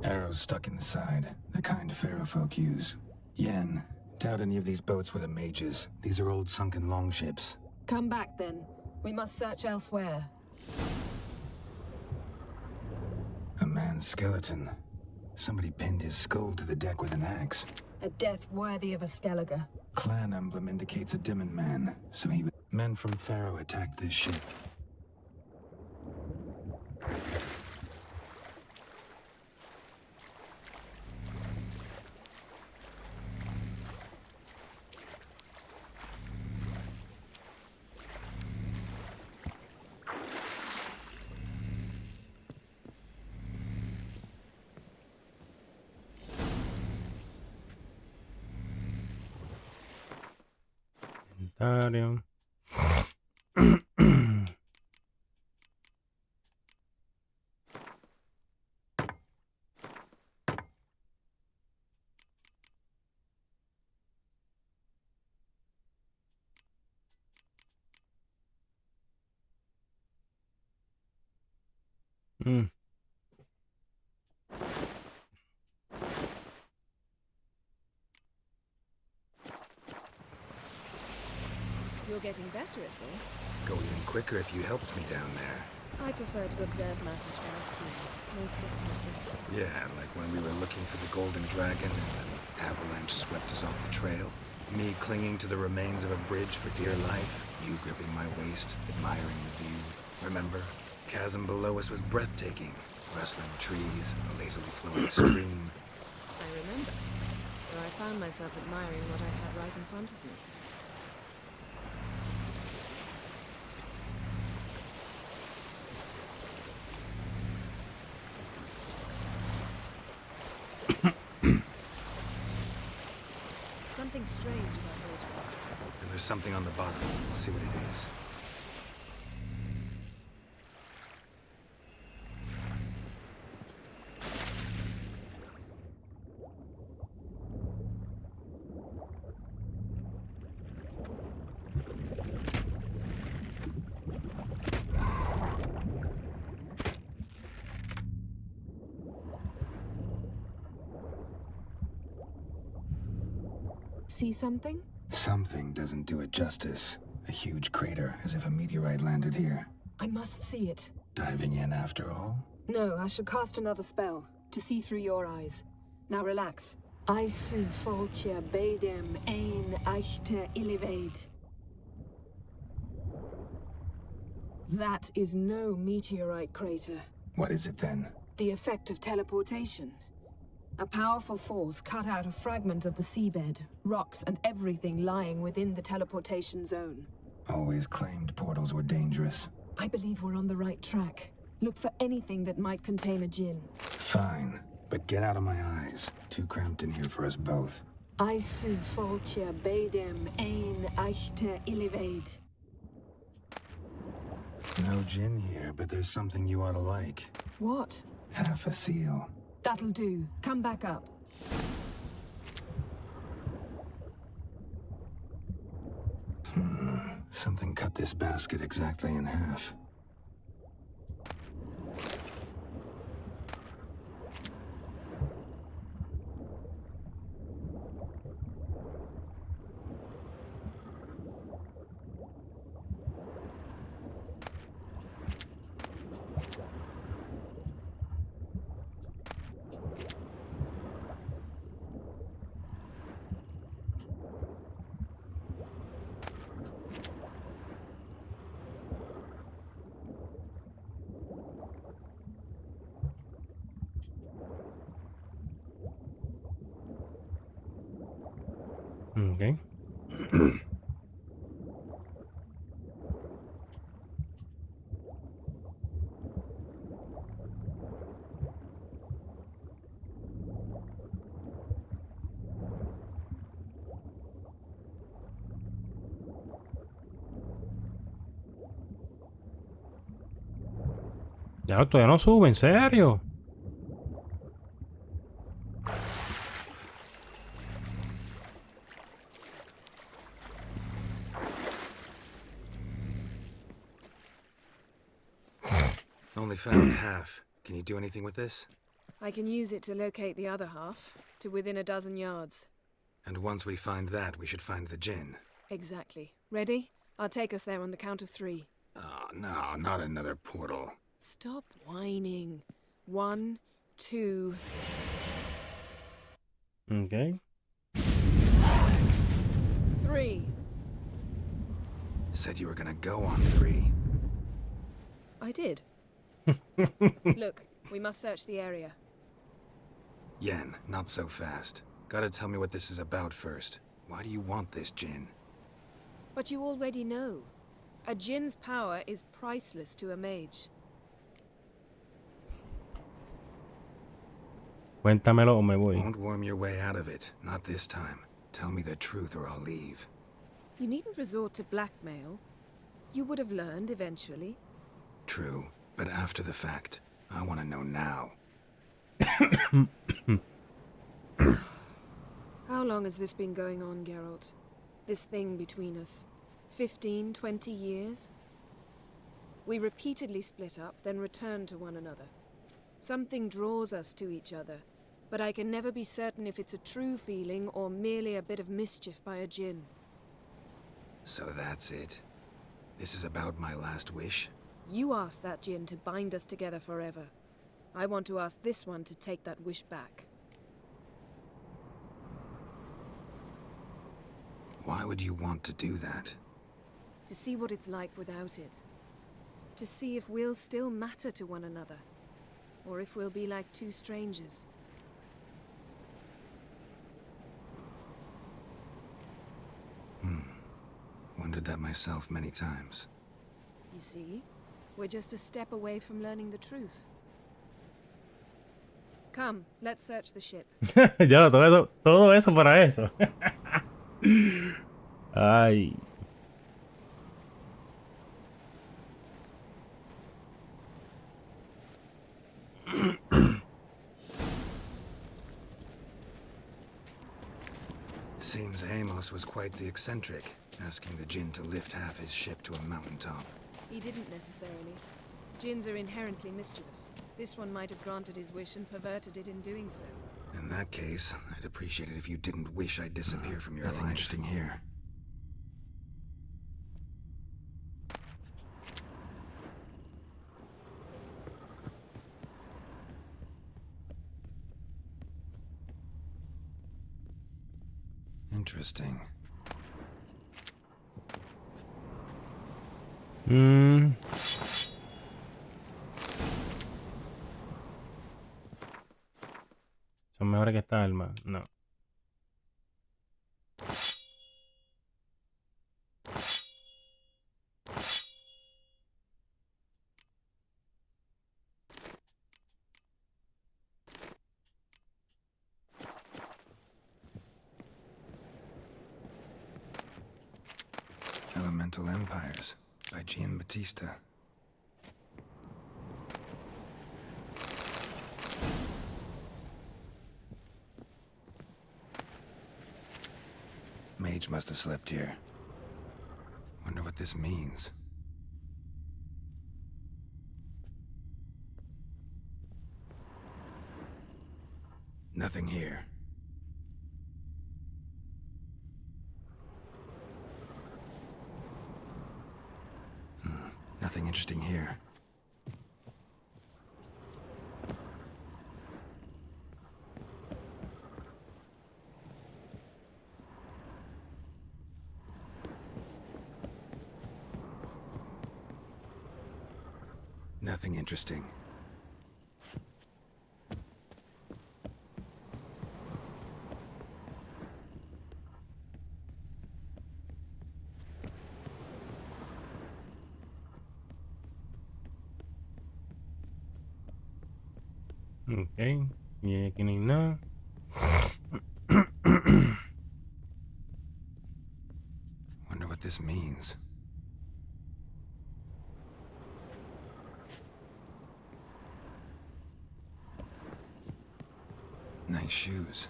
Arrows stuck in the side, the kind Pharaoh folk use. Yen, doubt any of these boats were the mages. These are old sunken longships. Come back then. We must search elsewhere. A man's skeleton. Somebody pinned his skull to the deck with an axe. A death worthy of a Skelliger. Clan emblem indicates a Dimon man, so he was... Men from Pharaoh attacked this ship. Inventario. You're getting better at this. Go even quicker if you helped me down there. I prefer to observe matters from up here, most definitely. Yeah, like when we were looking for the Golden Dragon and an avalanche swept us off the trail. Me clinging to the remains of a bridge for dear life. You gripping my waist, admiring the view. Remember? Chasm below us was breathtaking. Rustling trees, a lazily flowing stream. I remember. Though I found myself admiring what I had right in front of me. Something strange about those rocks. And there's something on the bottom. I'll see what it is. See something? Something doesn't do it justice. A huge crater, as if a meteorite landed here. I must see it. Diving in after all? No, I shall cast another spell, to see through your eyes. Now relax. I su foltia bedem ein eichte illivaid. That is no meteorite crater. What is it then? The effect of teleportation. A powerful force cut out a fragment of the seabed, rocks and everything lying within the teleportation zone. Always claimed portals were dangerous. I believe we're on the right track. Look for anything that might contain a djinn. Fine, but get out of my eyes. Too cramped in here for us both. I su foltia bedem ein eichte illivaid. No gin here, but there's something you ought to like. What? Half a seal. That'll do. Come back up. Something cut this basket exactly in half. Okay. Ya, todavía no sube, ¿en serio? Only found half. Can you do anything with this? I can use it to locate the other half, to within a dozen yards. And once we find that, we should find the gin. Exactly. Ready? I'll take us there on the count of 3. Oh, no, not another portal. Stop whining. 1, 2... Okay. 3. Said you were gonna go on 3. I did. Look, we must search the area. Yen, not so fast. Gotta tell me what this is about first. Why do you want this gin? But you already know. A djinn's power is priceless to a mage. Cuéntamelo o me voy. Won't worm your way out of it. Not this time. Tell me the truth or I'll leave. You needn't resort to blackmail. You would have learned eventually. True, but after the fact. I want to know now. How long has this been going on, Geralt? This thing between us? 15, 20 years? We repeatedly split up, then returned to one another. Something draws us to each other, but I can never be certain if it's a true feeling or merely a bit of mischief by a djinn. So that's it. This is about my last wish? You asked that djinn to bind us together forever. I want to ask this one to take that wish back. Why would you want to do that? To see what it's like without it. To see if we'll still matter to one another. Or if we'll be like two strangers. Wondered that myself many times. You see? We're just a step away from learning the truth. Come, let's search the ship. Ya, todo eso para eso. Ay. Seems Amos was quite the eccentric, asking the djinn to lift half his ship to a mountaintop. He didn't necessarily. Djinns are inherently mischievous. This one might have granted his wish and perverted it in doing so. In that case, I'd appreciate it if you didn't wish I'd disappear from your life. Nothing interesting here. Interesting. Son mejores que esta arma. No. Elemental Empires by Giambattista. Mage must have slept here. Wonder what this means. Nothing here. Nothing interesting here. Nothing interesting. Okay, y aquí no hay nada. Wonder what this means. Nice shoes.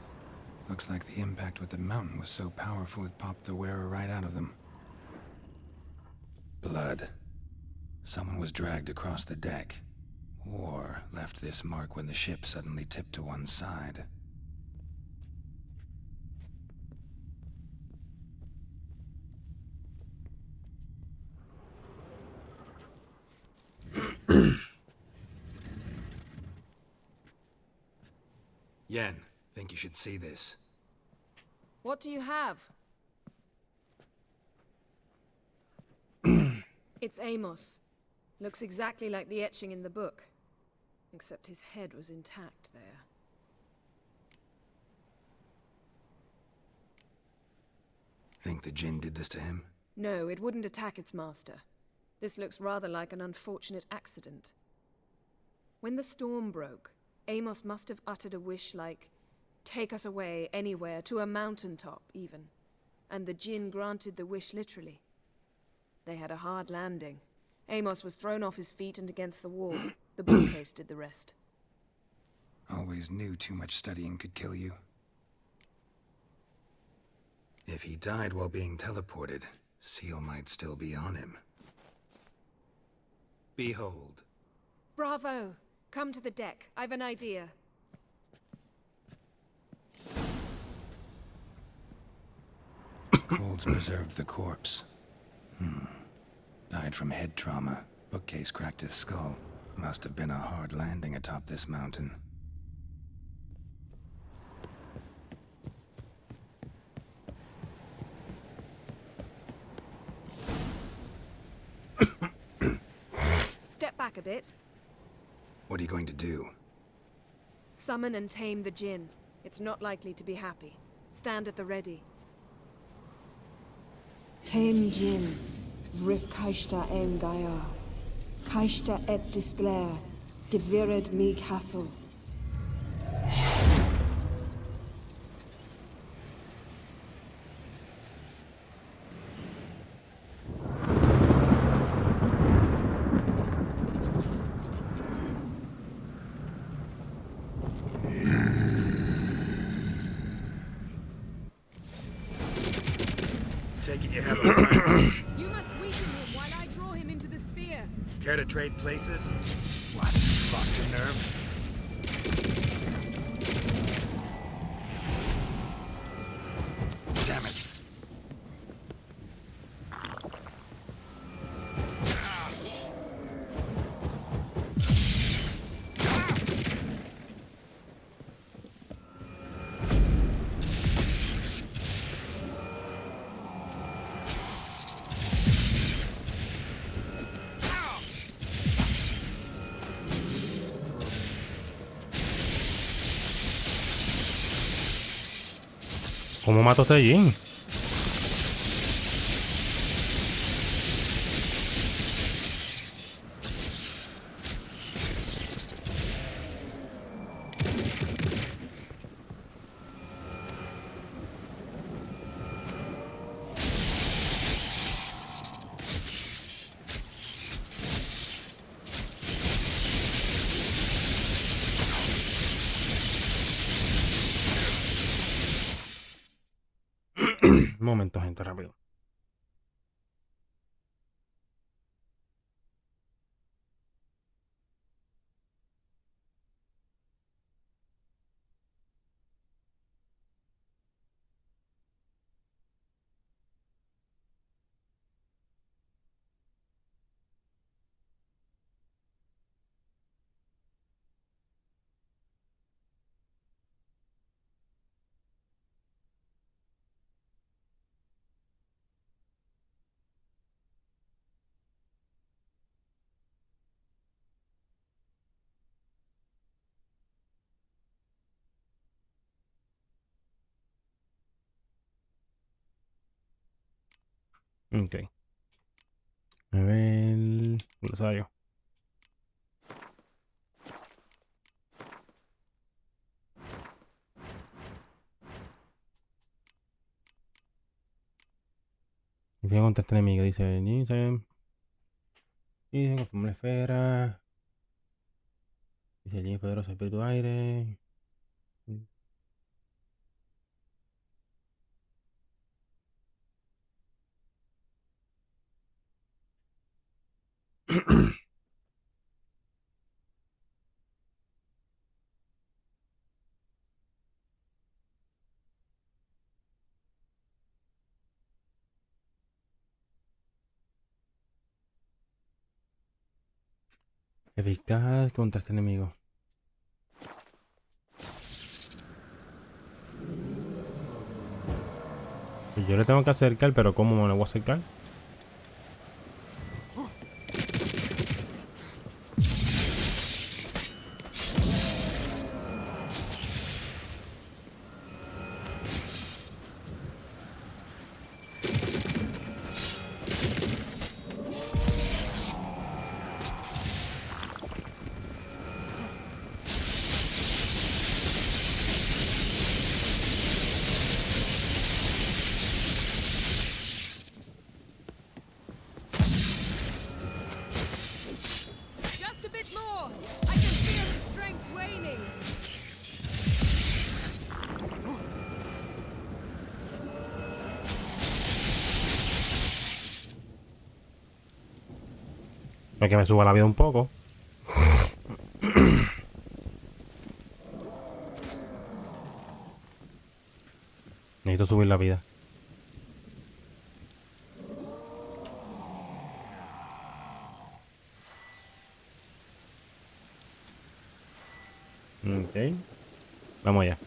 Looks like the impact with the mountain was so powerful it popped the wearer right out of them. Blood. Someone was dragged across the deck. Or left this mark when the ship suddenly tipped to one side. Yen, think you should see this. What do you have? It's Amos. Looks exactly like the etching in the book. Except his head was intact there. Think the Jinn did this to him? No, it wouldn't attack its master. This looks rather like an unfortunate accident. When the storm broke, Amos must have uttered a wish like, "Take us away, anywhere, to a mountaintop, even." And the Jinn granted the wish literally. They had a hard landing. Amos was thrown off his feet and against the wall. The bookcase did the rest. Always knew too much studying could kill you. If he died while being teleported, Seal might still be on him. Behold. Bravo! Come to the deck. I've an idea. Colds preserved the corpse. Died from head trauma. Bookcase cracked his skull. Must have been a hard landing atop this mountain. Step back a bit. What are you going to do? Summon and tame the Jinn. It's not likely to be happy. Stand at the ready. Tame Jinn, Vrif Kaishta en Gaia, Kaishta et Disclair, Devired me castle. Take it you have a plan. You must weaken him while I draw him into the sphere. Care to trade places? What? Lost your nerve? ¿Cómo mató a este Jin? Un momento, gente, rápido. Ok. A ver. Glosario. Confía contra este enemigo, dice. Dice, conforme la esfera. Dice el poderoso espíritu aire. Eficaz contra este enemigo. Pues yo le tengo que acercar, pero ¿cómo me lo voy a acercar? Just a bit more. I can feel his strength waning. Hay que me suba la vida un poco. Necesito subir la vida. Ok. Vamos allá.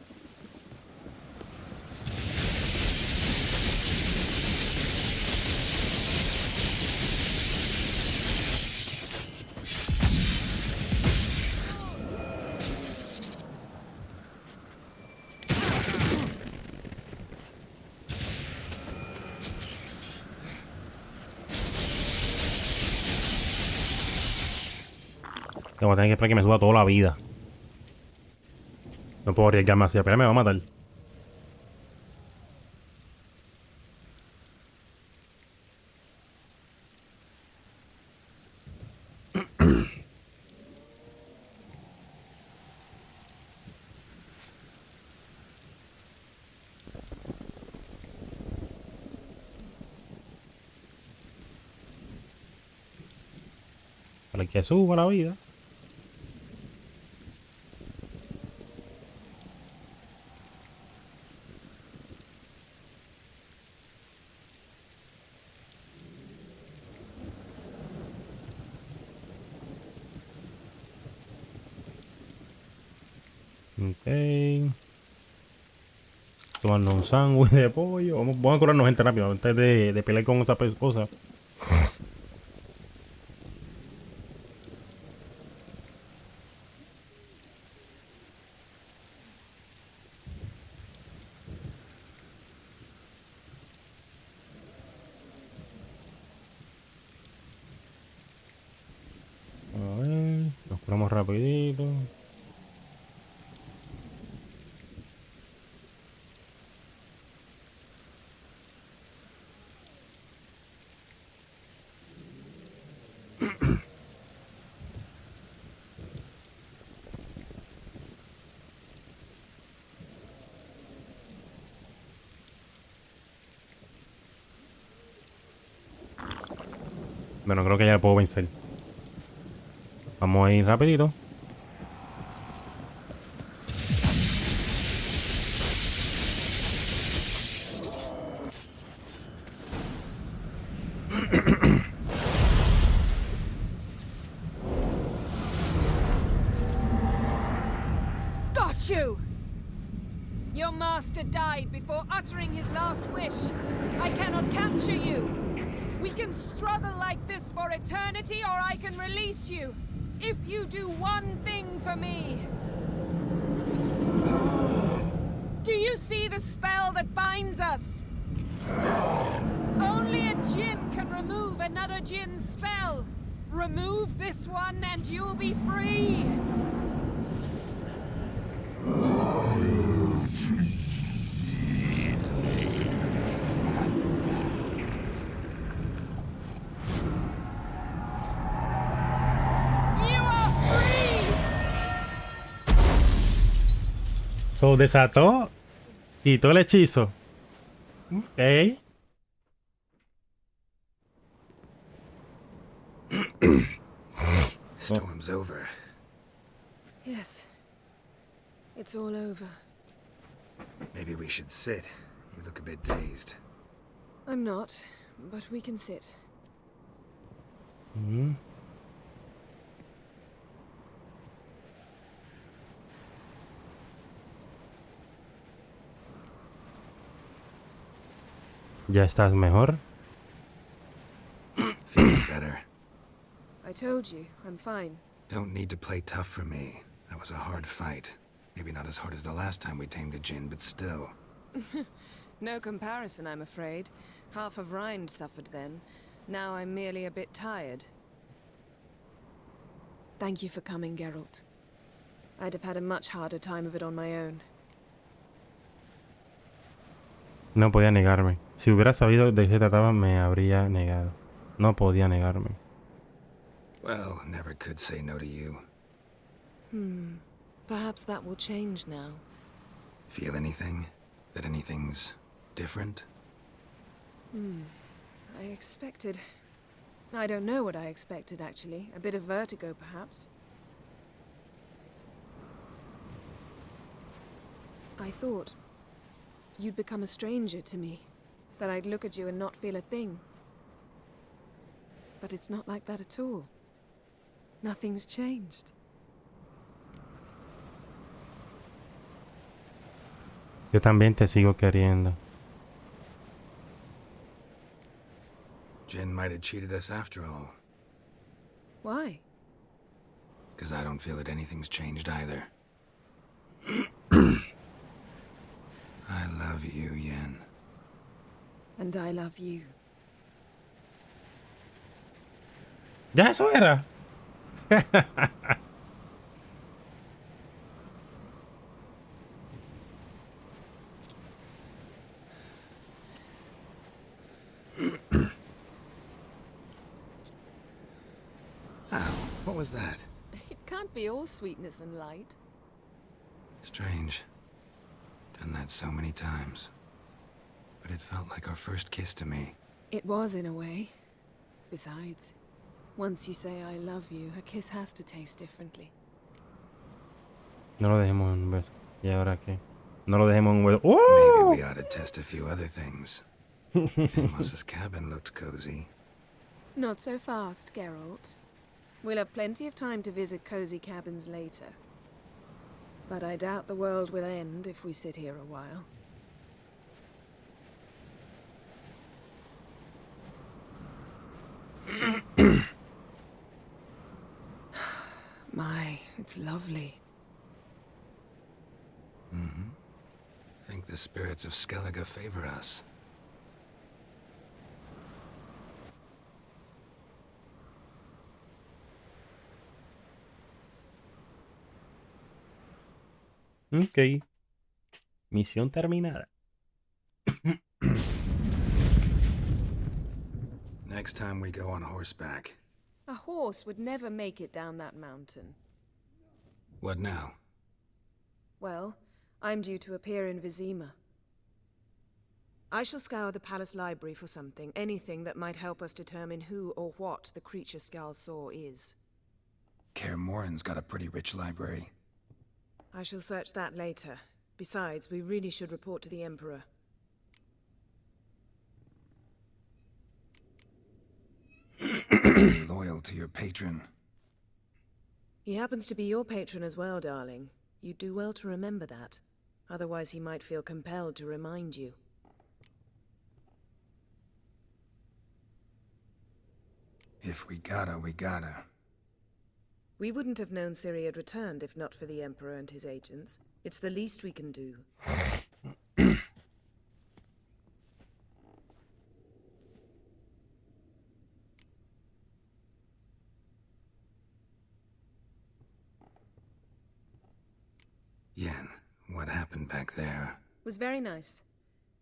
Voy a tener que esperar que me suba toda la vida. No puedo arriesgarme así. Espera, me va a matar. Para que suba la vida. Ok. Tomarnos un sándwich de pollo. Vamos a curarnos gente rápido antes de pelear con esa cosa. Vamos rapidito. Bueno, creo que ya lo puedo vencer. Vamos a ir rapidito. Got you! Your master died before uttering his last wish. I cannot capture you. We can struggle like this for eternity, or I can release you. If you do one thing for me. Do you see the spell that binds us? Only a djinn can remove another djinn's spell. Remove this one and you'll be free. So, desató. Quitó el hechizo. Ok. Storm's over. Yes. It's all over. Maybe we should sit. You look a bit dazed. I'm not, but we can sit. ¿Ya estás mejor? Feeling better. I told you, I'm fine. Don't need to play tough for me. That was a hard fight. Maybe not as hard as the last time we tamed a djinn, but still. No comparison, I'm afraid. Half of Rind suffered then. Now I'm merely a bit tired. Thank you for coming, Geralt. I'd have had a much harder time of it on my own. No podía negarme. Si hubiera sabido de qué se trataba, me habría negado. No podía negarme. Well, never could say no to you. Perhaps that will change now. Feel anything? That anything's different? I expected... I don't know what I expected, actually. A bit of vertigo, perhaps. I thought you'd become a stranger to me. That I'd look at you and not feel a thing. But it's not like that at all. Nothing's changed. Yo también te sigo queriendo. Jinn might have cheated us after all. Why? Because I don't feel that anything's changed either. I love you, Yen. And I love you. Ya eso era. Ow, what was that? It can't be all sweetness and light. Strange. Done that so many times. But it felt like our first kiss to me. It was, in a way. Besides, once you say I love you, a kiss has to taste differently. No lo dejemos en un beso. ¿Y ahora qué? No lo dejemos en un beso. ¡Oh! Maybe we ought to test a few other things. Amos's cabin looked cozy. Not so fast, Geralt. We'll have plenty of time to visit cozy cabins later. But I doubt the world will end if we sit here a while. My, it's lovely. Think the spirits of Skellige favor us. Ok. Misión terminada. Next time we go on horseback. A horse would never make it down that mountain. What now? Well, I'm due to appear in Vizima. I shall scour the palace library for something, anything that might help us determine who or what the creature Skjal saw is. Kaer Morhen's got a pretty rich library. I shall search that later. Besides, we really should report to the Emperor. Loyal to your patron. He happens to be your patron as well, darling. You'd do well to remember that. Otherwise, he might feel compelled to remind you. If we gotta, we gotta. We wouldn't have known Ciri had returned if not for the Emperor and his agents. It's the least we can do. Yen, what happened back there? Was very nice.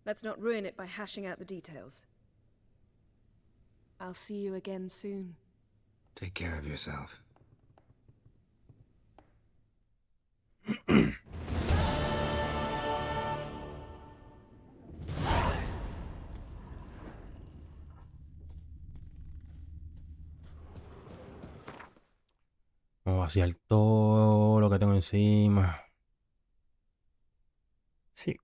Let's not ruin it by hashing out the details. I'll see you again soon. Take care of yourself. Vamos a vaciar todo lo que tengo encima. Sí.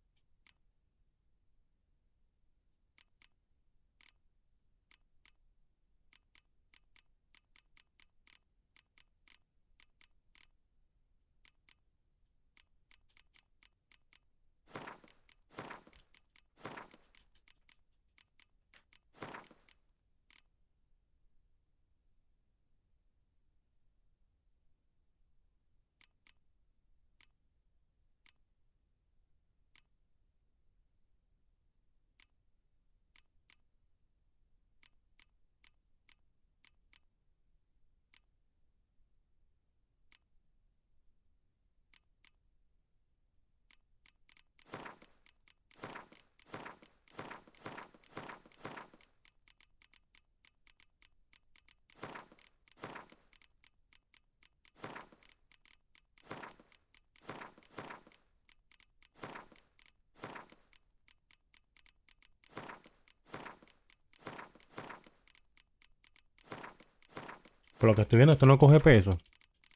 Por lo que estoy viendo, esto no coge peso.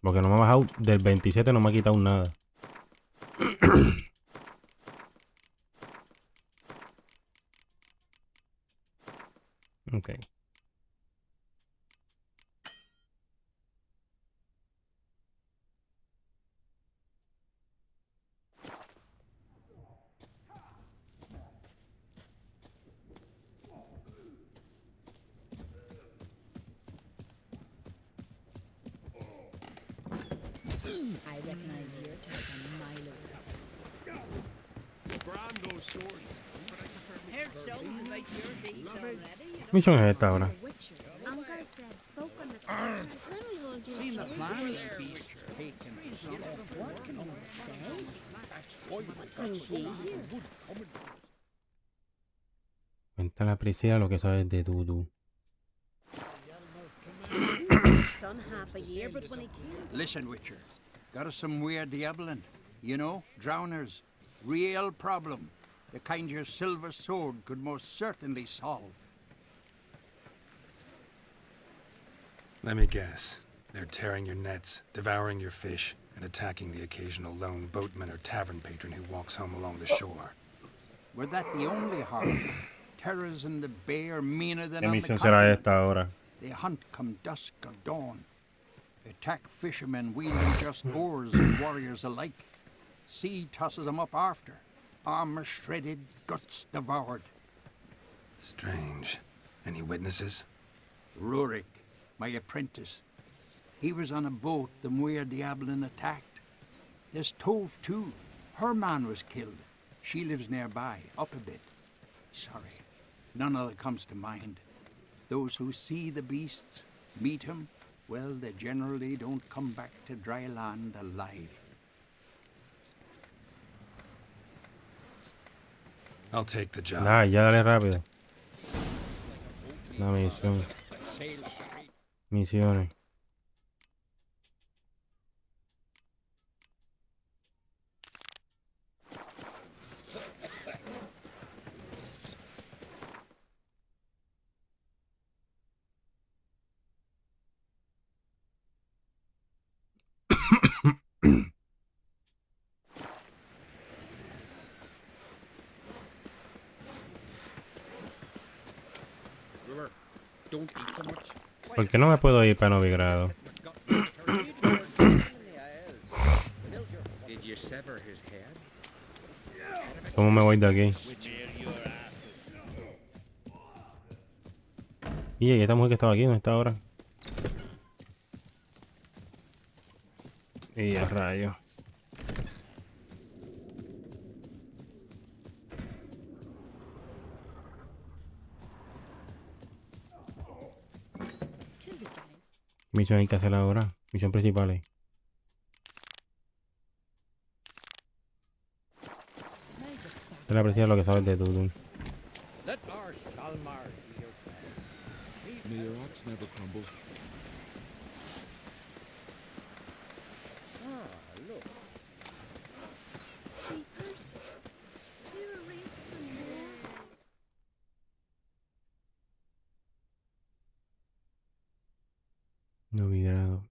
Porque no me ha bajado del 27, no me ha quitado nada. Ok. I recognize your type a mile away. Brand those swords. Heard songs about your deeds already. Misión es esta ahora. Uncle said folk on the town. Then we won't do Seen the so. plan of the beast taken. What can one say? Brings ye here. Cuenta la Priscila lo que sabes de Dudu. Son half a year, but when he came, Listen, Witcher. Got us some weird diabling. You know, drowners. Real problem. The kind your silver sword could most certainly solve. Let me guess. They're tearing your nets, devouring your fish, and attacking the occasional lone boatman or tavern patron who walks home along the shore. Were that the only harm? Terrors in the bay are meaner than ¿Qué on the misión será continent. esta ahora? They hunt come dusk or dawn. Attack fishermen wielding just oars and warriors alike. Sea tosses them up after. Armor shredded, guts devoured. Strange. Any witnesses? Rurik, my apprentice. He was on a boat the Muir Diablin attacked. There's Tove, too. Her man was killed. She lives nearby, up a bit. Sorry, none other comes to mind. Those who see the beasts, meet him, well, they generally don't come back to dry land alive. I'll take the job. Ah, ya dale rápido. La misión. Misiones. ¿Por qué no me puedo ir para Novigrado? ¿Cómo me voy de aquí? Y esta mujer que estaba aquí, ¿dónde está ahora? Y a rayo. Misión hay que hacer ahora. Misión principal. Te la aprecia lo que sabes de tú. May your ox never crumble. Look. Jeepers. You're a wreath from there. Novigrado.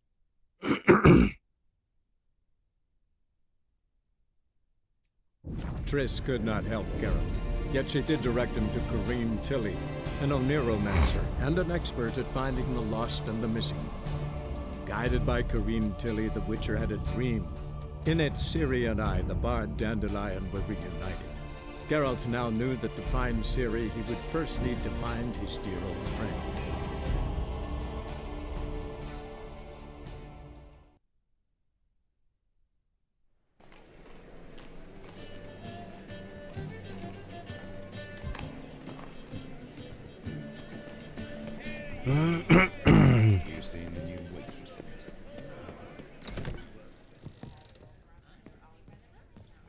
Triss could not help Geralt, yet she did direct him to Corrine Tilly, an Oneromancer and an expert at finding the lost and the missing. Guided by Corrine Tilly, the Witcher had a dream. In it, Ciri and I, the bard Dandelion, were reunited. Geralt now knew that to find Ciri, he would first need to find his dear old friend. You've seen the new waitresses.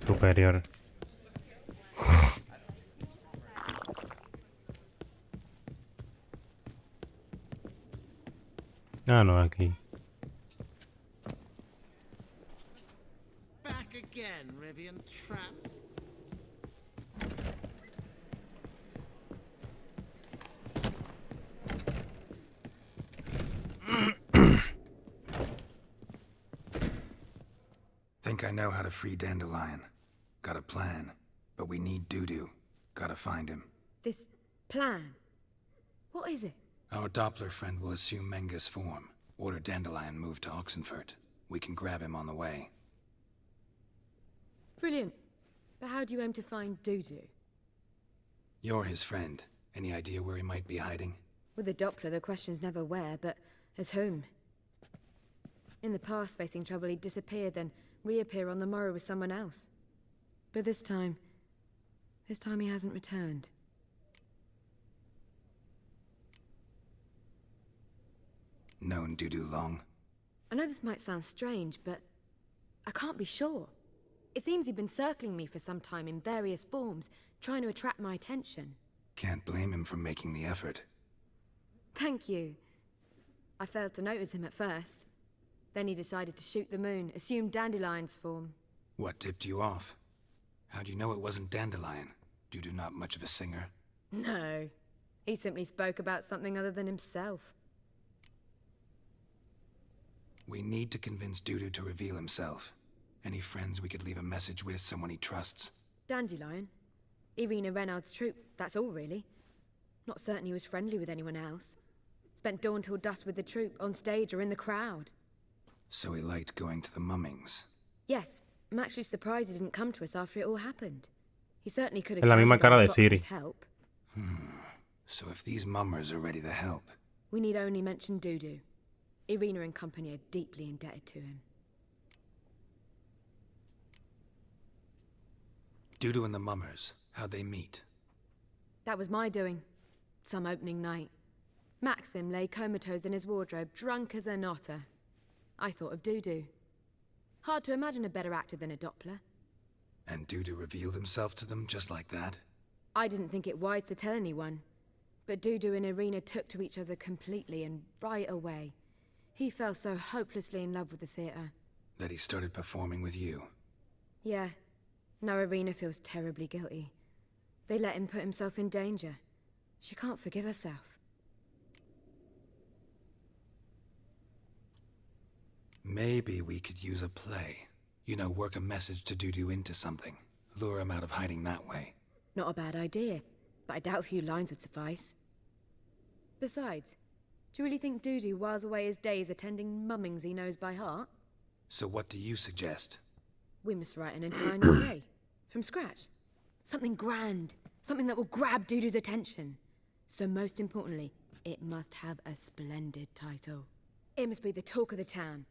Superior. Ah, no, aquí. Back again, Rivian Trap. Think I know how to free Dandelion. Got a plan, but we need Dudu. Gotta find him. This plan? What is it? Our Doppler friend will assume Menga's form. Order Dandelion moved to Oxenfurt. We can grab him on the way. Brilliant. But how do you aim to find Dudu? You're his friend. Any idea where he might be hiding? With the Doppler, the question's never where, but as whom. In the past, facing trouble, he'd disappear, then reappear on the morrow with someone else. But this time he hasn't returned. Known Dudu long? I know this might sound strange, but I can't be sure. It seems he'd been circling me for some time in various forms, trying to attract my attention. Can't blame him for making the effort. Thank you. I failed to notice him at first. Then he decided to shoot the moon, assume Dandelion's form. What tipped you off? How do you know it wasn't Dandelion? Dudu not much of a singer? No. He simply spoke about something other than himself. We need to convince Dudu to reveal himself. Any friends we could leave a message with, someone he trusts? Dandelion? Irina Reynard's troupe, that's all really. Not certain he was friendly with anyone else. Spent dawn till dusk with the troupe, on stage or in the crowd. So he liked going to the mummings. Yes, I'm actually surprised he didn't come to us after it all happened. He certainly could have Es la misma cara de Ciri. help. So if these mummers are ready to help... We need only mention Dudu. Irina and company are deeply indebted to him. Dudu and the mummers, how'd they meet? That was my doing. Some opening night. Maxim lay comatose in his wardrobe, drunk as an otter. I thought of Dudu. Hard to imagine a better actor than a Doppler. And Dudu revealed himself to them just like that? I didn't think it wise to tell anyone, but Dudu and Irina took to each other completely and right away. He fell so hopelessly in love with the theatre. That he started performing with you. Yeah. Now Irina feels terribly guilty. They let him put himself in danger. She can't forgive herself. Maybe we could use a play. You know, work a message to Dudu into something. Lure him out of hiding that way. Not a bad idea, but I doubt a few lines would suffice. Besides, do you really think Dudu whiles away his days attending mummings he knows by heart? So what do you suggest? We must write an entire new play. From scratch. Something grand. Something that will grab Dudu's attention. So most importantly, it must have a splendid title. It must be the talk of the town.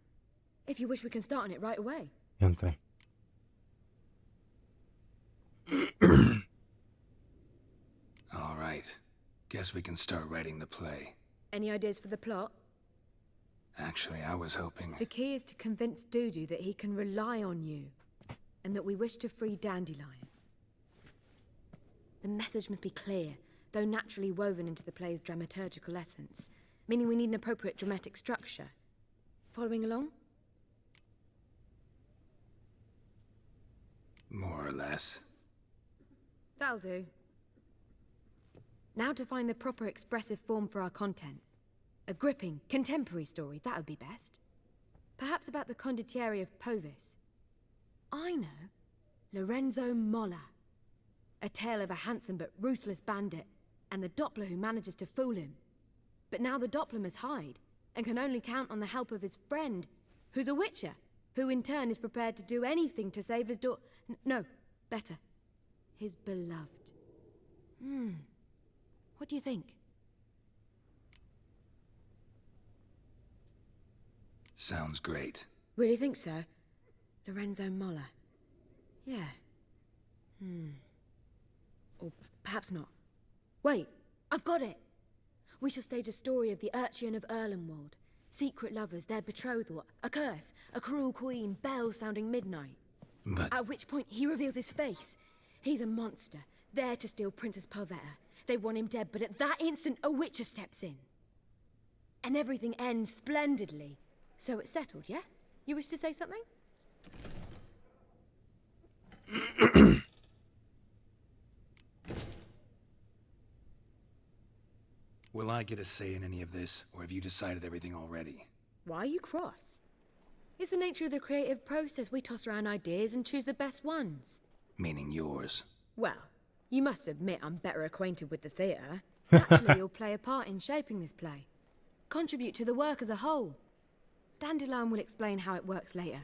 If you wish, we can start on it right away. Entre. All right. Guess we can start writing the play. Any ideas for the plot? Actually, I was hoping... The key is to convince Dudu that he can rely on you, and that we wish to free Dandelion. The message must be clear, though naturally woven into the play's dramaturgical essence, meaning we need an appropriate dramatic structure. Following along? More or less. That'll do. Now to find the proper expressive form for our content. A gripping, contemporary story, that would be best. Perhaps about the condottieri of Povis. I know. Lorenzo Molla. A tale of a handsome but ruthless bandit, and the Doppler who manages to fool him. But now the Doppler must hide, and can only count on the help of his friend, who's a witcher, who in turn is prepared to do anything to save his no, better. His beloved. What do you think? Sounds great. Really think so? Lorenzo Molla. Yeah. Or perhaps not. Wait, I've got it! We shall stage a story of the Urchin of Erlenwald. Secret lovers, their betrothal, a curse, a cruel queen, bells sounding midnight. But... At which point he reveals his face. He's a monster, there to steal Princess Palvetta. They want him dead, but at that instant a witcher steps in. And everything ends splendidly. So it's settled, yeah? You wish to say something? Will I get a say in any of this, or have you decided everything already? Why are you cross? It's the nature of the creative process. We toss around ideas and choose the best ones. Meaning yours. Well, you must admit I'm better acquainted with the theatre. Naturally, you'll play a part in shaping this play. Contribute to the work as a whole. Dandelion will explain how it works later.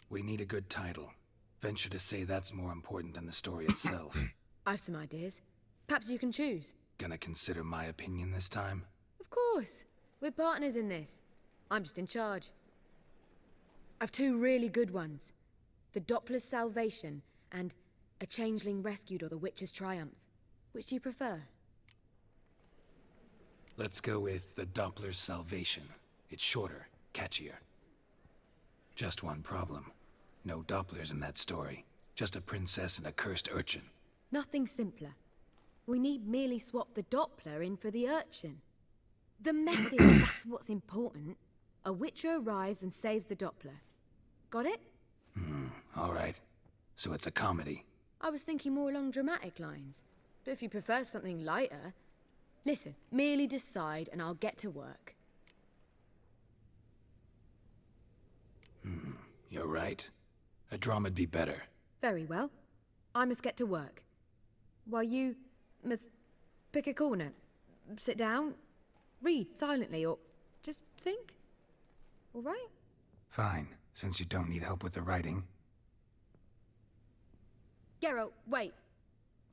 We need a good title. Venture to say that's more important than the story itself. I've some ideas. Perhaps you can choose. Gonna consider my opinion this time? Of course. We're partners in this. I'm just in charge. I've two really good ones. The Doppler's Salvation and A Changeling Rescued or The Witcher's Triumph. Which do you prefer? Let's go with The Doppler's Salvation. It's shorter, catchier. Just one problem. No Dopplers in that story. Just a princess and a cursed urchin. Nothing simpler. We need merely swap the Doppler in for the urchin. The message, that's what's important. A witcher arrives and saves the Doppler. Got it? All right. So it's a comedy. I was thinking more along dramatic lines. But if you prefer something lighter... Listen, merely decide and I'll get to work. You're right. A drama'd be better. Very well. I must get to work. While you must pick a corner. Sit down, read silently, or just think. All right? Fine, since you don't need help with the writing. Geralt, wait.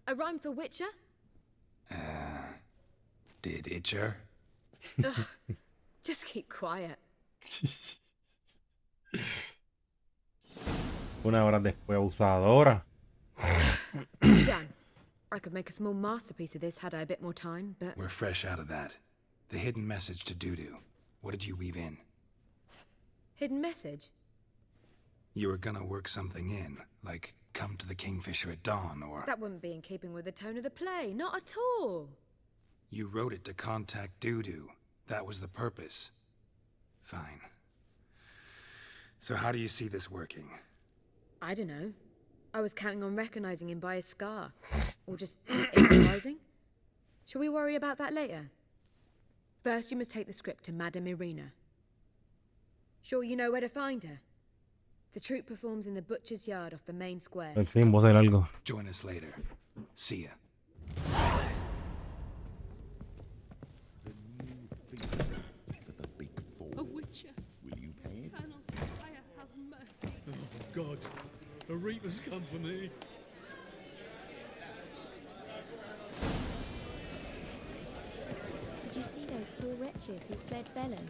A rhyme for Witcher? Did Itcher? Ugh, just keep quiet. Una hora después, abusadora. Done. I could make a small masterpiece of this had I a bit more time, but... We're fresh out of that. The hidden message to Dudu. What did you weave in? Hidden message? You were gonna work something in, like come to the Kingfisher at dawn, or... That wouldn't be in keeping with the tone of the play, not at all. You wrote it to contact Dudu. That was the purpose. Fine. So how do you see this working? I don't know. I was counting on recognizing him by his scar. Or just improvising. Shall we worry about that later? First, you must take the script to Madame Irina. Sure you know where to find her? The troupe performs in the butcher's yard off the main square. Al fin, voy a hacer algo. Join us later. See ya. A witcher. Will you pay it? Colonel, fire, have mercy. Oh, God. A reaper's come for me. Did you see those poor wretches who fled Velen?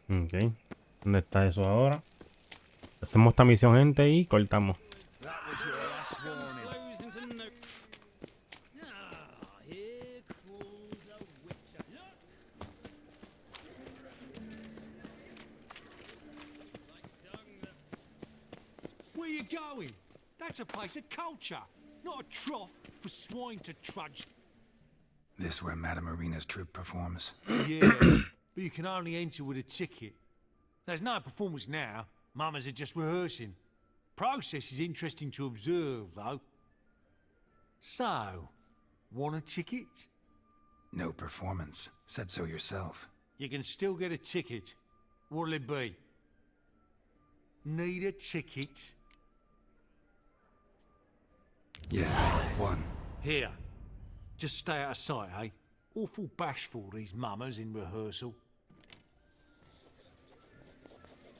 Ok. ¿Dónde está eso ahora? Hacemos esta misión, gente, y cortamos. Where you going? That's a place of culture, not a trough for swine to trudge. This where Madame Irina's troupe performs? Yeah, but you can only enter with a ticket. There's no performance now. Mamas are just rehearsing. Process is interesting to observe, though. So, want a ticket? No performance. Said so yourself. You can still get a ticket. What'll it be? Need a ticket? Yeah, one. Here. Just stay out of sight, eh? Awful bashful, these mamas in rehearsal.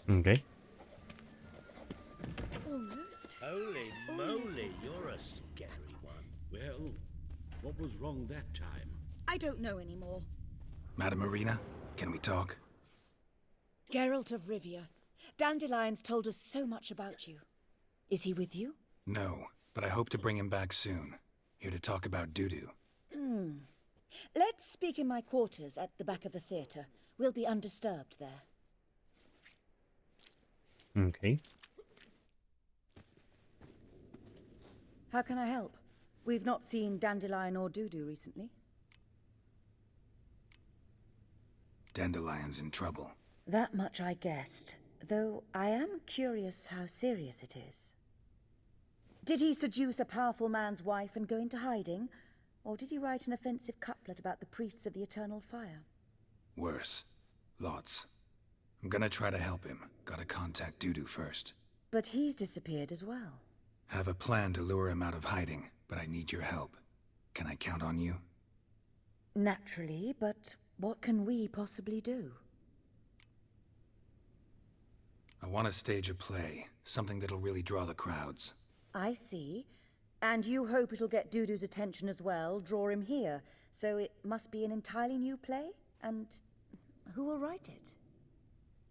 Okay. Almost. Holy moly, you're a scary one. Well, what was wrong that time? I don't know anymore. Madame Irina, can we talk? Geralt of Rivia. Dandelion's told us so much about you. Is he with you? No, but I hope to bring him back soon. Here to talk about Dudu. Let's speak in my quarters at the back of the theatre. We'll be undisturbed there. Okay. How can I help? We've not seen Dandelion or Dudu recently. Dandelion's in trouble. That much I guessed, though I am curious how serious it is. Did he seduce a powerful man's wife and go into hiding? Or did he write an offensive couplet about the priests of the eternal fire? Worse. Lots. I'm gonna try to help him. Gotta contact Dudu first. But he's disappeared as well. Have a plan to lure him out of hiding, but I need your help. Can I count on you? Naturally, but what can we possibly do? I want to stage a play. Something that'll really draw the crowds. I see. And you hope it'll get Dudu's attention as well, draw him here. So it must be an entirely new play? And who will write it?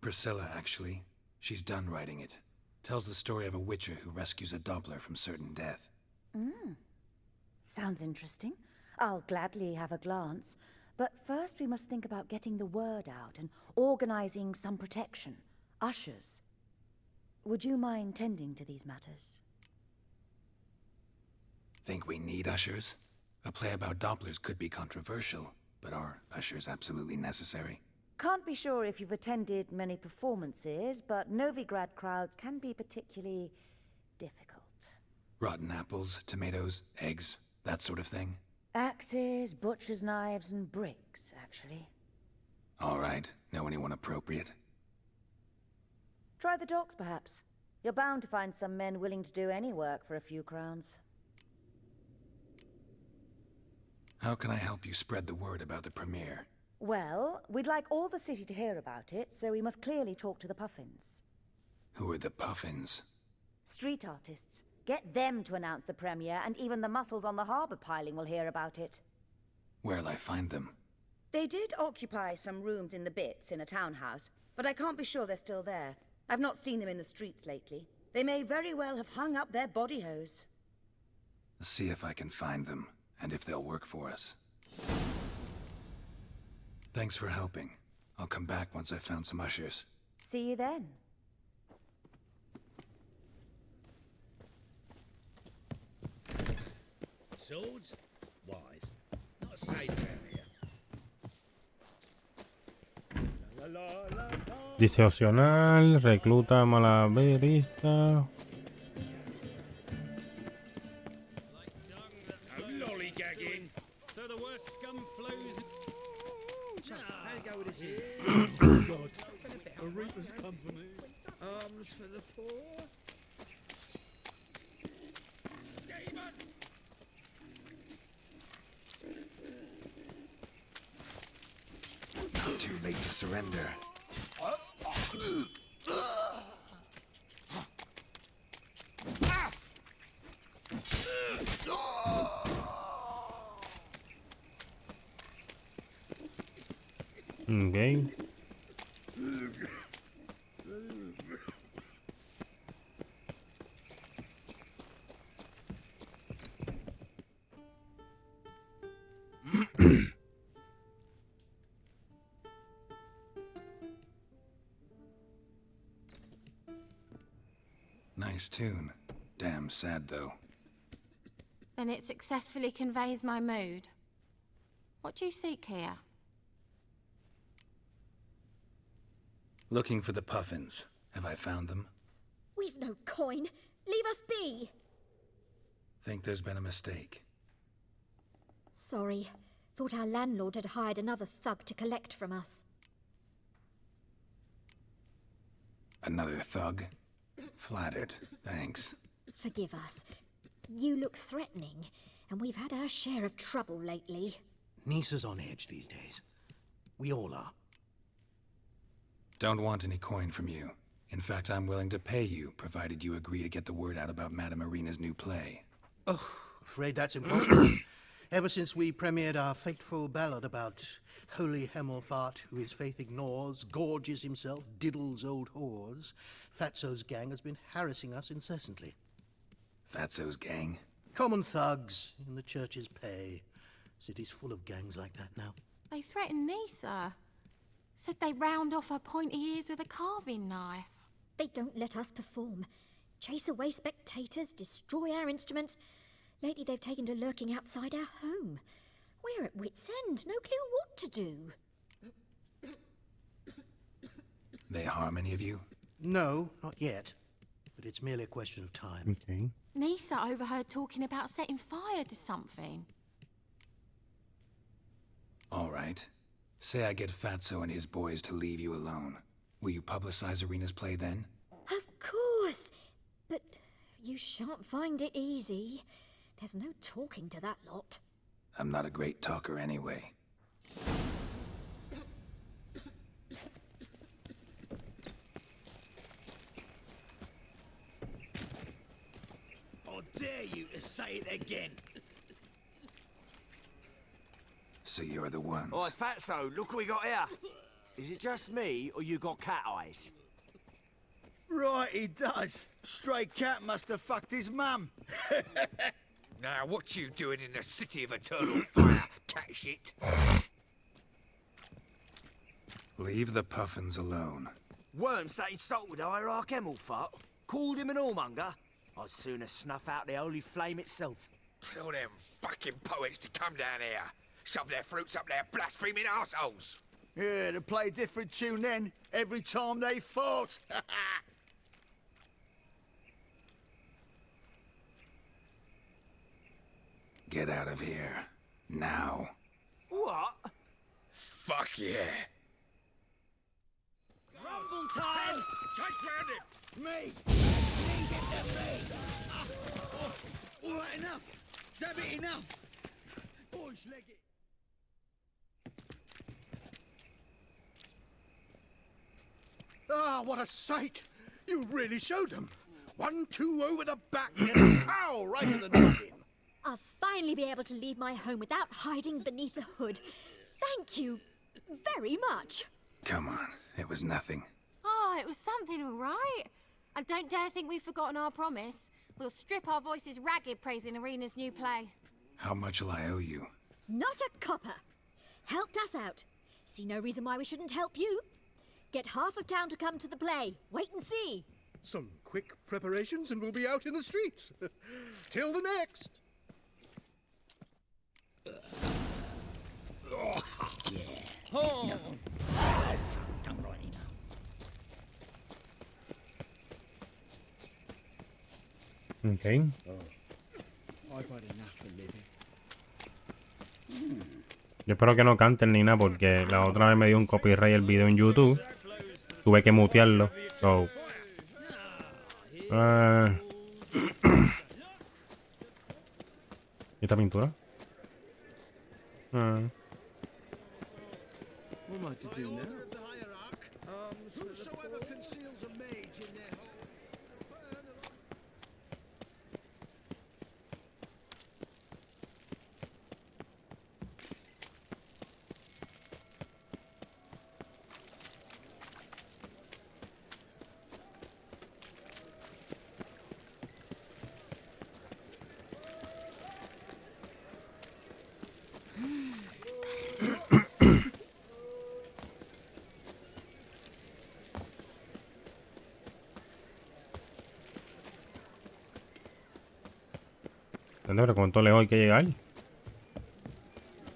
Priscilla, actually. She's done writing it. Tells the story of a witcher who rescues a Doppler from certain death. Sounds interesting. I'll gladly have a glance. But first we must think about getting the word out and organizing some protection. Ushers. Would you mind tending to these matters? Think we need ushers? A play about Dopplers could be controversial, but are ushers absolutely necessary? Can't be sure if you've attended many performances, but Novigrad crowds can be particularly difficult. Rotten apples, tomatoes, eggs, that sort of thing? Axes, butcher's knives, and bricks, actually. All right. Know anyone appropriate? Try the docks, perhaps. You're bound to find some men willing to do any work for a few crowns. How can I help you spread the word about the premiere? Well, we'd like all the city to hear about it, so we must clearly talk to the Puffins. Who are the Puffins? Street artists. Get them to announce the premiere, and even the mussels on the harbour piling will hear about it. Where'll I find them? They did occupy some rooms in the Bits in a townhouse, but I can't be sure they're still there. I've not seen them in the streets lately. They may very well have hung up their body hose. See if I can find them, and if they'll work for us. Thanks for helping. I'll come back once I've found some ushers. See you then. Swords? Wise. Not safe around here. La, la, la, la. Dice opcional, recluta malabarista. Lollygagging. So the worst scum flows. How you go with this here? God, the Reapers come for me. Arms for the poor. Not too late to surrender. Okay. Nice tune. Damn sad, though. Then it successfully conveys my mood. What do you seek here? Looking for the puffins. Have I found them? We've no coin. Leave us be. Think there's been a mistake. Sorry. Thought our landlord had hired another thug to collect from us. Another thug? Flattered. Thanks. Forgive us. You look threatening, and we've had our share of trouble lately. Nisa's on edge these days. We all are. Don't want any coin from you. In fact, I'm willing to pay you, provided you agree to get the word out about Madame Irina's new play. Oh, afraid that's impossible. Ever since we premiered our fateful ballad about holy Hemelfart, who his faith ignores, gorges himself, diddles old whores, Fatso's gang has been harassing us incessantly. Fatso's gang? Common thugs in the church's pay. City's full of gangs like that now. They threatened Nisa. Said they round off her pointy ears with a carving knife. They don't let us perform. Chase away spectators, destroy our instruments. Lately they've taken to lurking outside our home. We're at wit's end, no clue what to do. They harm any of you? No, not yet. But it's merely a question of time. Okay. Nisa overheard talking about setting fire to something. All right. Say I get Fatso and his boys to leave you alone. Will you publicize Irina's play then? Of course. But you shan't find it easy. There's no talking to that lot. I'm not a great talker anyway. I dare you to say it again. So you're the ones. Oi, Fatso, look what we got here. Is it just me, or you got cat eyes? Right, he does. Stray cat must have fucked his mum. Now, what you doing in the city of eternal fire, cat shit? Leave the puffins alone. Worms that insulted Hierarch Hemelfart, called him an whoremonger. I'd sooner snuff out the holy flame itself. Tell them fucking poets to come down here. Shove their fruits up their blaspheming arseholes. Yeah, to play a different tune then, every time they fought. Get out of here. Now. What? Fuck yeah. Rumble time! Chase round him! Me! Leave it to me! All right, enough! Damn it, enough! Boys, leg it! Ah, what a sight! You really showed them. 1-2 over the back and pow right in the noggin. I'll finally be able to leave my home without hiding beneath a hood. Thank you very much. Come on, it was nothing. Oh, it was something, all right. And don't dare think we've forgotten our promise. We'll strip our voices ragged praising Irina's new play. How much will I owe you? Not a copper. Helped us out. See no reason why we shouldn't help you. Get half of town to come to the play. Wait and see. Some quick preparations and we'll be out in the streets. Till the next. Oh. No. That's done right now. Ok. I've had enough of living. Yo espero que no canten ni nada porque la otra vez me dio un copyright el video en YouTube. Tuve que mutearlo. So. ¿Y esta pintura? What am I to do now? Whosoever conceals a mage in their home. Pero ¿cuánto lejos hay que llegar?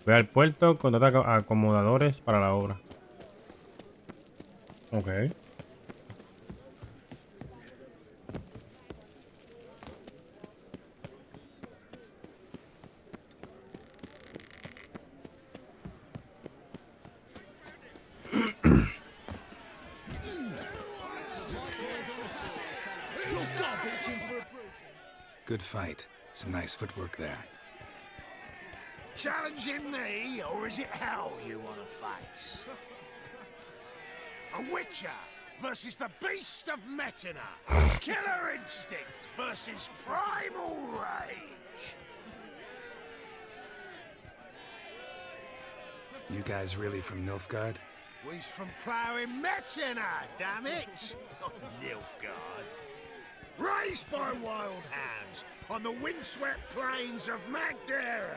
Ve al puerto, contrata acomodadores para la obra. Ok. Good fight. Some nice footwork there. Challenging me, or is it hell you want to face? A witcher versus the beast of Metina. Killer instinct versus primal rage. You guys really from Nilfgaard? We's from ploughing Metina, damn it! Not Nilfgaard. Raised by wild hands on the windswept plains of Magdera.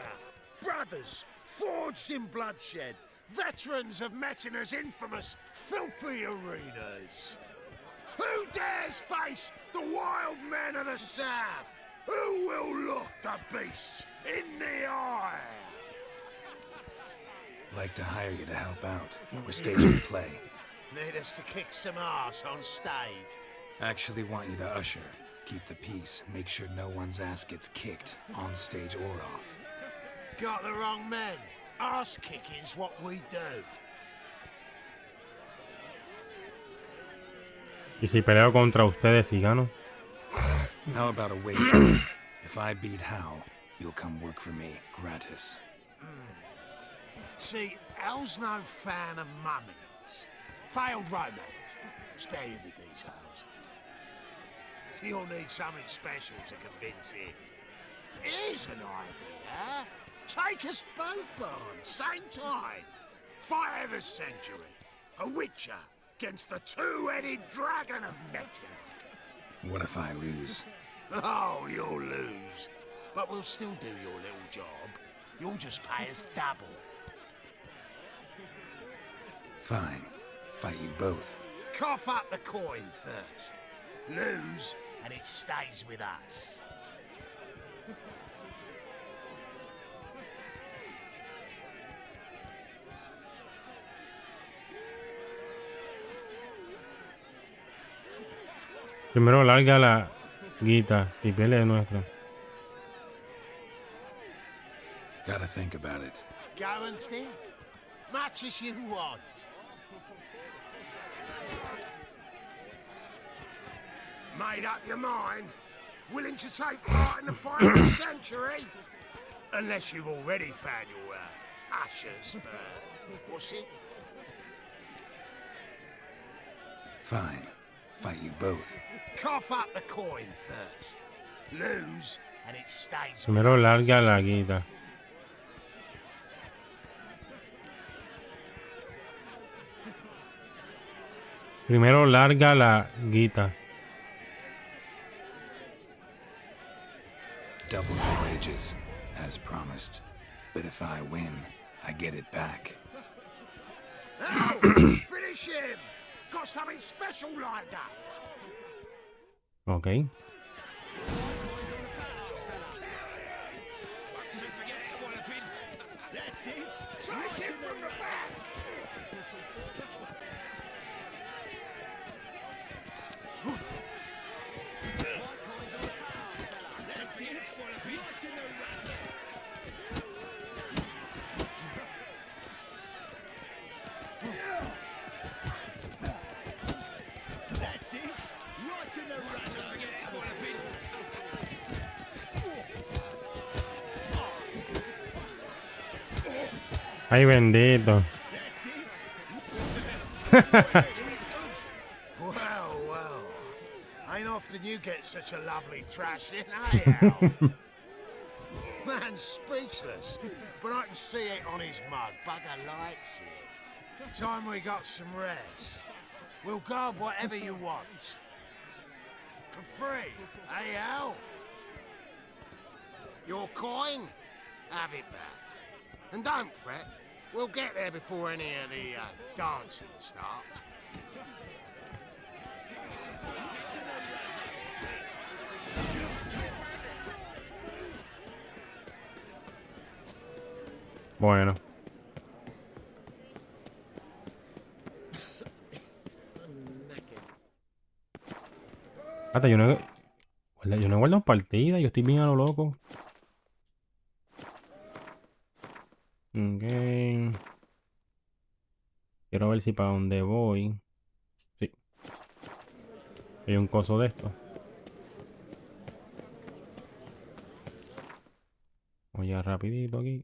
Brothers forged in bloodshed. Veterans of Metina's infamous filthy arenas. Who dares face the wild men of the south? Who will look the beasts in the eye? Like to hire you to help out. We're staging a play. Need us to kick some ass on stage. Actually want you to usher. Keep the peace. Make sure no one's ass gets kicked, on stage or off. Got the wrong men. Ass kicking's what we do. ¿Y si peleo contra ustedes y gano? How about a wager? If I beat Hal, you'll come work for me, gratis. See, Hal's no fan of mummies. Failed romance. Spare you the details. You'll need something special to convince him. Here's an idea. Take us both on, same time. Fight of the century. A witcher against the two-headed dragon of Metina. What if I lose? Oh, you'll lose. But we'll still do your little job. You'll just pay us double. Fine. Fight you both. Cough up the coin first. Lose, and it stays with us. Primero larga la guita y pelea nuestra. Gotta think about it. Go and think. Much as you want. Made up your mind? Willing to take part in the fight of the century? Unless you've already found your ashes for... what's it? Fine. Fight you both. Cough up the coin first. Lose, and it stays with Primero us. larga la guita. Primero larga la guita. Double the wages, as promised. But if I win, I get it back. Now, finish him! Got something special lined up. Ok. That's it. Take him from the back. That's it. Right in the razor. That's it. Right in the razor. Ay, bendito. Well, well. Ain't often you get such a lovely thrashing, eh, Al? Man's speechless, but I can see it on his mug. Bugger likes it. Time we got some rest. We'll guard whatever you want. For free, eh, Al? Your coin? Have it back. And don't fret, we'll get there before any of the dancing starts. Bueno. Hasta yo no he guardado partida, yo estoy bien a lo loco. Ok. Quiero ver si para dónde voy. Sí. Hay un coso de esto. Voy ya rapidito aquí.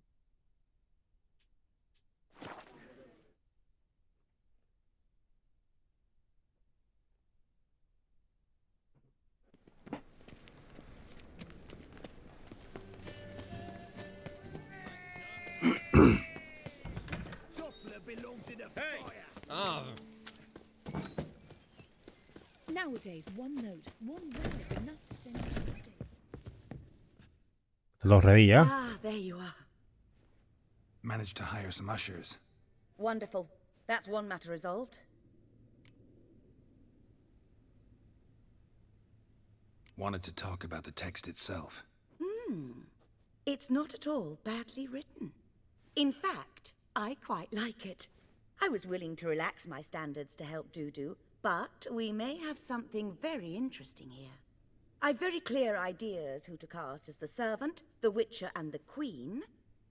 Nowadays, one note, one word's enough to send you to the state. Te lo ready ya. Ah, there you are. Managed to hire some ushers. Wonderful. That's one matter resolved. Wanted to talk about the text itself. It's not at all badly written. In fact, I quite like it. I was willing to relax my standards to help Dudu, but we may have something very interesting here. I've very clear ideas who to cast as the servant, the witcher, and the queen,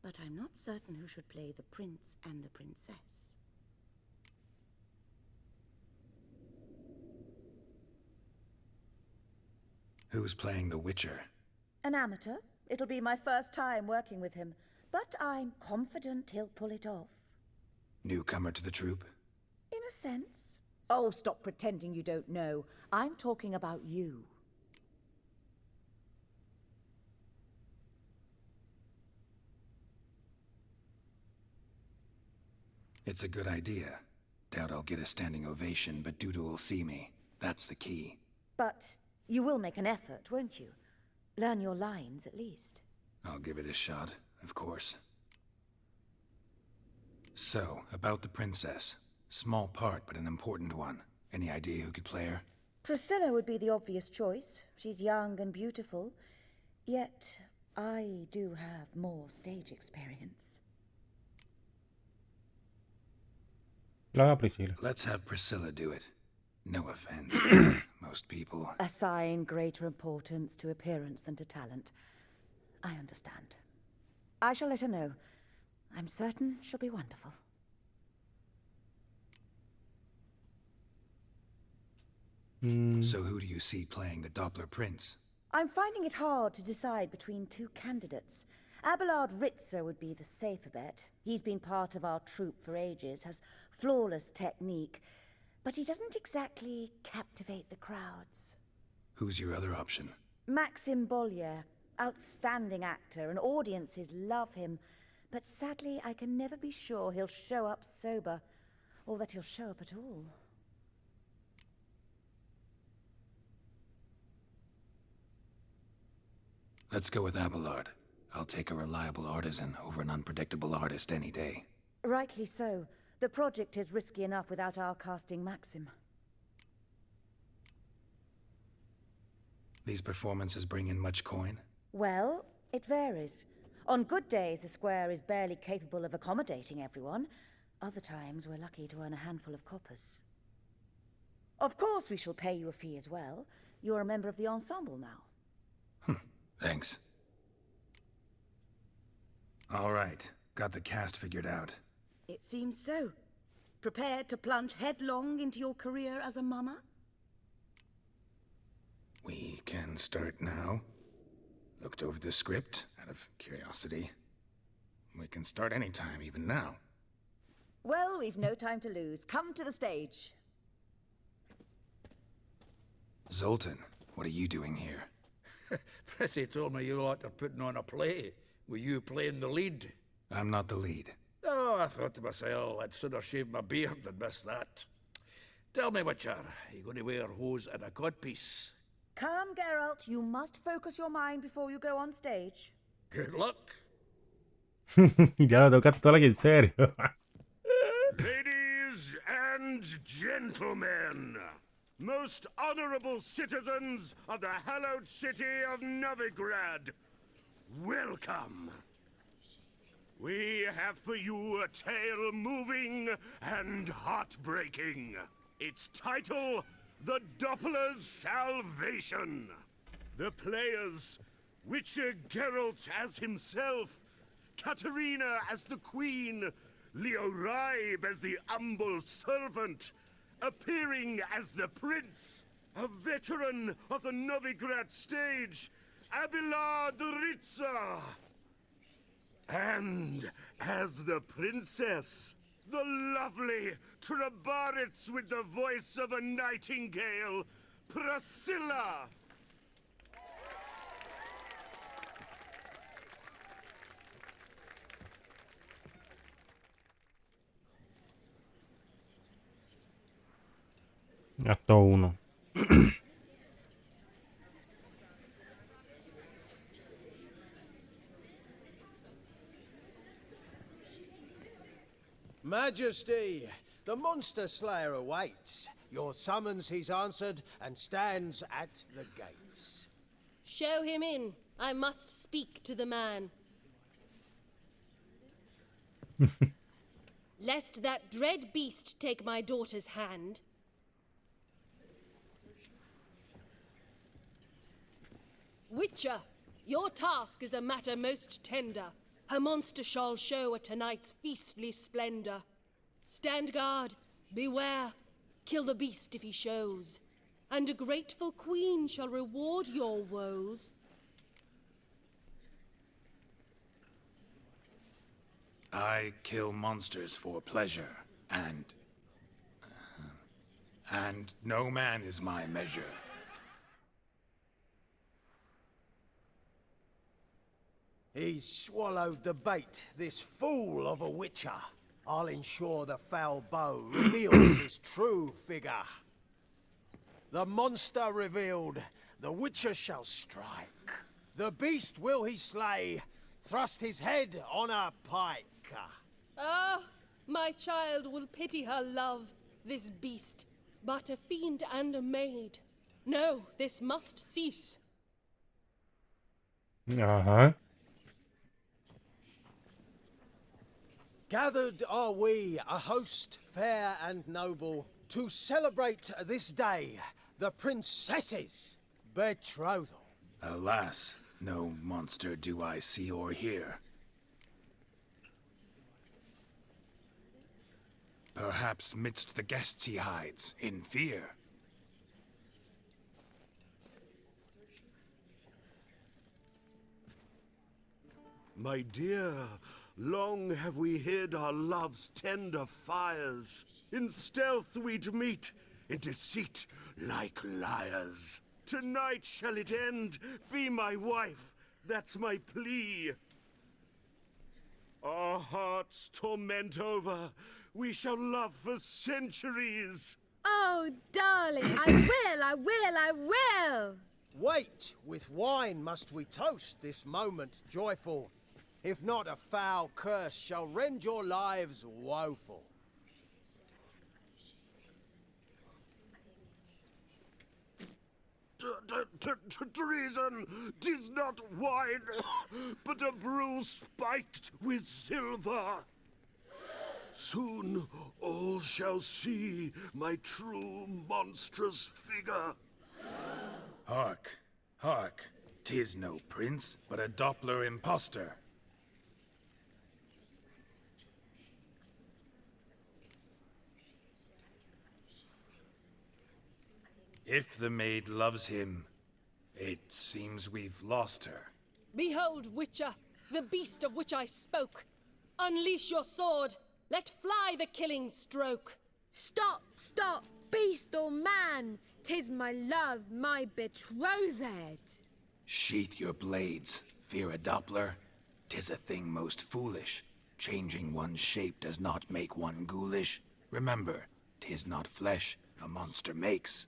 but I'm not certain who should play the prince and the princess. Who's playing the Witcher? An amateur. It'll be my first time working with him, but I'm confident he'll pull it off. Newcomer to the troupe? In a sense. Oh, stop pretending you don't know. I'm talking about you. It's a good idea. Doubt I'll get a standing ovation, but Dudu will see me. That's the key. But you will make an effort, won't you? Learn your lines, at least. I'll give it a shot, of course. So, about the princess. Small part, but an important one. Any idea who could play her? Priscilla would be the obvious choice. She's young and beautiful. Yet, I do have more stage experience. Let's have Priscilla do it. No offense. Most people. Assign greater importance to appearance than to talent. I understand. I shall let her know. I'm certain she'll be wonderful. So who do you see playing the Doppler Prince? I'm finding it hard to decide between two candidates. Abelard Ritzer would be the safer bet. He's been part of our troupe for ages, has flawless technique, but he doesn't exactly captivate the crowds. Who's your other option? Maxim Bollier, outstanding actor, and audiences love him, but sadly I can never be sure he'll show up sober, or that he'll show up at all. Let's go with Abelard. I'll take a reliable artisan over an unpredictable artist any day. Rightly so. The project is risky enough without our casting Maxim. These performances bring in much coin? Well, it varies. On good days, the square is barely capable of accommodating everyone. Other times, we're lucky to earn a handful of coppers. Of course, we shall pay you a fee as well. You're a member of the ensemble now. Thanks. All right, got the cast figured out. It seems so. Prepared to plunge headlong into your career as a mama? We can start now. Looked over the script out of curiosity. We can start anytime, even now. Well, we've no time to lose. Come to the stage. Zoltan, what are you doing here? Prissy told me you lot are putting on a play. Were you playing the lead? I'm not the lead. Oh, I thought to myself, I'd sooner shave my beard than miss that. Tell me, Witcher, are you going to wear hose and a codpiece? Come, Geralt. You must focus your mind before you go on stage. Good luck. Ya lo tocaste toda la que en serio. Ladies and gentlemen, most honorable citizens of the hallowed city of Novigrad, welcome. We have for you a tale moving and heartbreaking. Its title, The Doppler's Salvation. The players, Witcher Geralt as himself, Katerina as the Queen, Leo Raib as the humble servant, appearing as the Prince, a veteran of the Novigrad stage, Abelard Ritza. And as the Princess, the lovely Trabaritz with the voice of a nightingale, Priscilla. Acto 1. Majesty, the monster slayer awaits. Your summons he's answered and stands at the gates. Show him in. I must speak to the man. Lest that dread beast take my daughter's hand. Witcher, your task is a matter most tender. Her monster shall show at tonight's feastly splendor. Stand guard, beware, kill the beast if he shows, and a grateful queen shall reward your woes. I kill monsters for pleasure, and no man is my measure. He's swallowed the bait, this fool of a witcher. I'll ensure the foul bow reveals his true figure. The monster revealed, the witcher shall strike. The beast will he slay, thrust his head on a pike. Ah, my child will pity her love, this beast, but a fiend and a maid. No, this must cease. Uh-huh. Gathered are we, a host fair and noble, to celebrate this day, the princess's betrothal. Alas, no monster do I see or hear. Perhaps midst the guests he hides, in fear. My dear, long have we hid our love's tender fires. In stealth we'd meet, in deceit like liars. Tonight shall it end, be my wife, that's my plea. Our hearts torment over, we shall love for centuries. Oh, darling, I will! Wait, with wine must we toast this moment joyful. If not, a foul curse shall rend your lives woeful. Treason! 'Tis not wine, but a brew spiked with silver. Soon all shall see my true monstrous figure. Hark, hark. 'Tis no prince, but a Doppler impostor. If the maid loves him, it seems we've lost her. Behold, Witcher, the beast of which I spoke. Unleash your sword. Let fly the killing stroke. Stop, stop, beast or man! 'Tis my love, my betrothed. Sheath your blades, fear a Doppler. 'Tis a thing most foolish. Changing one's shape does not make one ghoulish. Remember, 'tis not flesh a monster makes,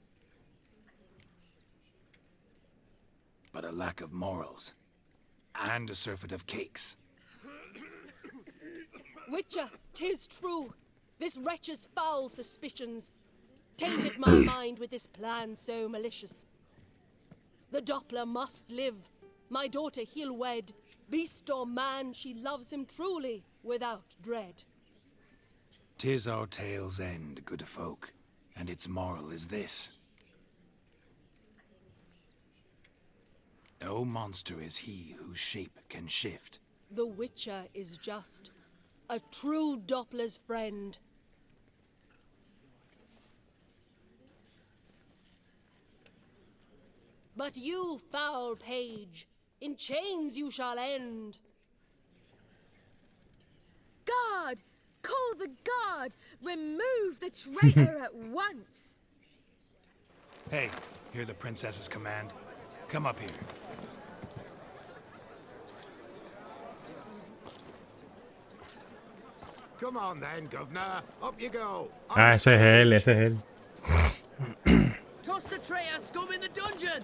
but a lack of morals, and a surfeit of cakes. Witcher, 'tis true. This wretch's foul suspicions tainted my mind with this plan so malicious. The Doppler must live. My daughter he'll wed. Beast or man, she loves him truly, without dread. 'Tis our tale's end, good folk, and its moral is this. No monster is he whose shape can shift. The Witcher is just a true Doppler's friend. But you, foul page, in chains you shall end. Guard! Call the guard! Remove the traitor at once! Hey, hear the princess's command? Come up here. Come on then, governor. Up you go. Ah, ese es él, ese es él. Toss the traitor scum in the dungeon!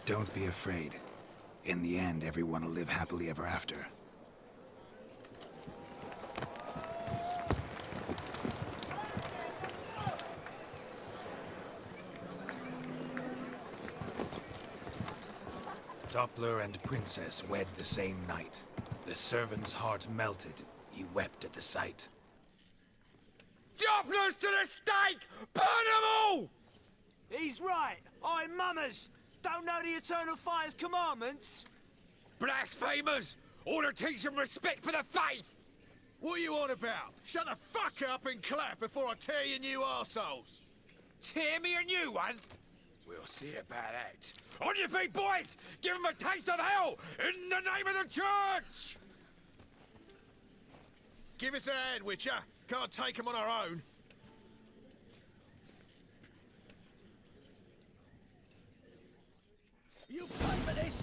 Don't be afraid. In the end, everyone will live happily ever after. Doppler and princess wed the same night. The servant's heart melted. He wept at the sight. Dopplers to the stake! Burn them all! He's right. I'm mummers. Don't know the Eternal Fire's commandments? Blasphemers! Order teach them respect for the faith! What are you on about? Shut the fuck up and clap before I tear your new arseholes! Tear me a new one? We'll see about that. On your feet, boys! Give them a taste of hell in the name of the church! Give us a hand, Witcher. Can't take them on our own. You pay for this!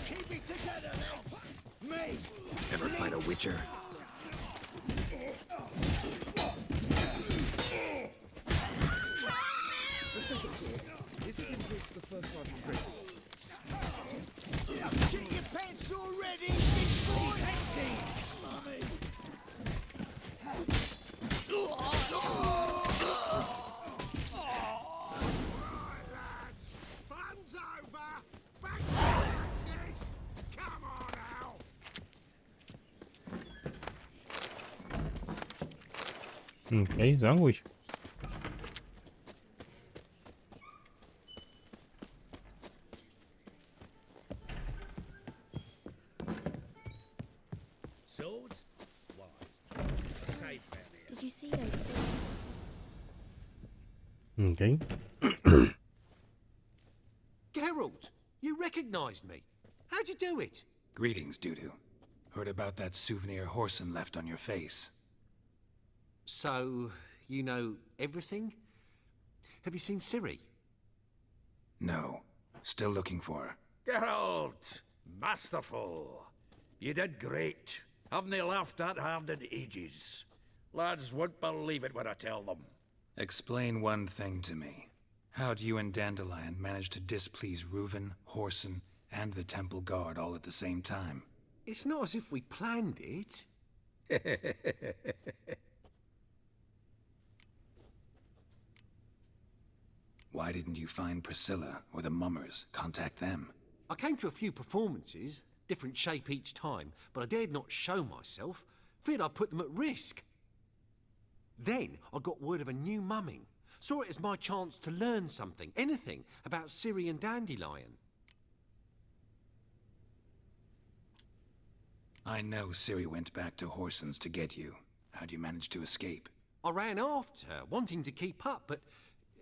Keep it together, lads! Me! Ever fight a witcher? The second sword. Is it in place for the first part of the grade? Shit your pants already, big boy! Hexy! Mummy! Lads, fun's over. Back to Texas. Come on now. Ok, sándwich. Swords? Wise. A safe round here. Did you see those? Ok. Geralt, you recognized me. How'd you do it? Greetings, Dudu. Heard about that souvenir Horson left on your face. So, you know everything? Have you seen Ciri? No. Still looking for her. Geralt, masterful. You did great. Haven't they laughed that hard in ages? Lads won't believe it when I tell them. Explain one thing to me. How'd you and Dandelion manage to displease Reuven, Horson, and the Temple Guard all at the same time? It's not as if we planned it. Why didn't you find Priscilla or the Mummers? Contact them. I came to a few performances, different shape each time, but I dared not show myself, feared I'd put them at risk. Then I got word of a new mumming. Saw it as my chance to learn something, anything, about Ciri and Dandelion. I know Ciri went back to Horson's to get you. How'd you manage to escape? I ran after her, wanting to keep up, but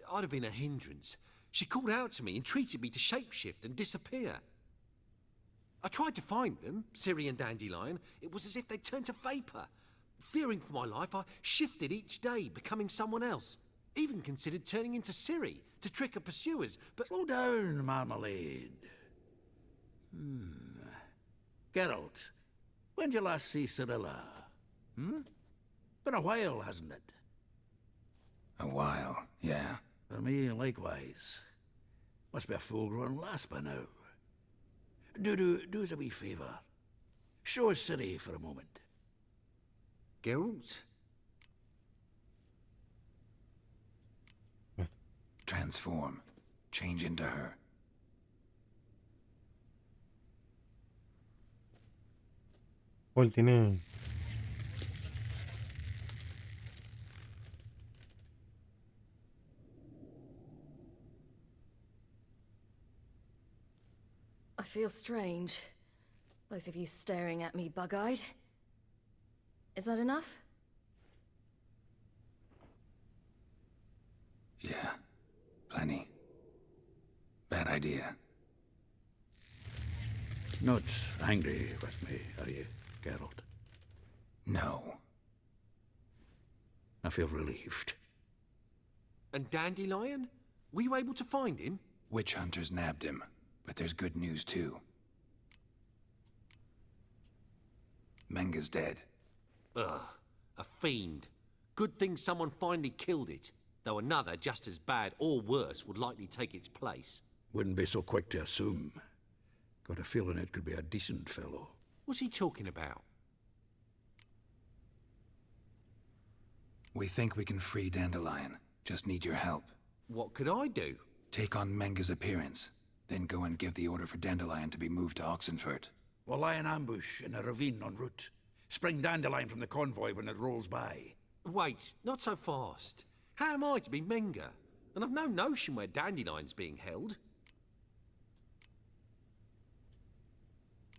I'd have been a hindrance. She called out to me, entreated me to shapeshift and disappear. I tried to find them, Ciri and Dandelion. It was as if they'd turned to vapour. Fearing for my life, I shifted each day, becoming someone else. Even considered turning into Ciri to trick her pursuers, but... Slow down, Marmalade. Geralt, when did you last see Cirilla? Been a while, hasn't it? A while, yeah. For me, likewise. Must be a full-grown lass by now. Do us a wee favour. Show us Ciri for a moment. Geralt? Transform. Change into her. Último. I feel strange. Both of you staring at me bug-eyed. Is that enough? Yeah. Plenty. Bad idea. Not angry with me, are you, Geralt? No. I feel relieved. And Dandelion? Were you able to find him? Witch hunters nabbed him, but there's good news too. Menga's dead. Ugh, a fiend. Good thing someone finally killed it, though another just as bad or worse would likely take its place. Wouldn't be so quick to assume. Got a feeling it could be a decent fellow. What's he talking about? We think we can free Dandelion. Just need your help. What could I do? Take on Menga's appearance, then go and give the order for Dandelion to be moved to Oxenfurt. We'll lie in ambush in a ravine en route. Spring Dandelion from the convoy when it rolls by. Wait, not so fast. How am I to be Menga? And I've no notion where Dandelion's being held.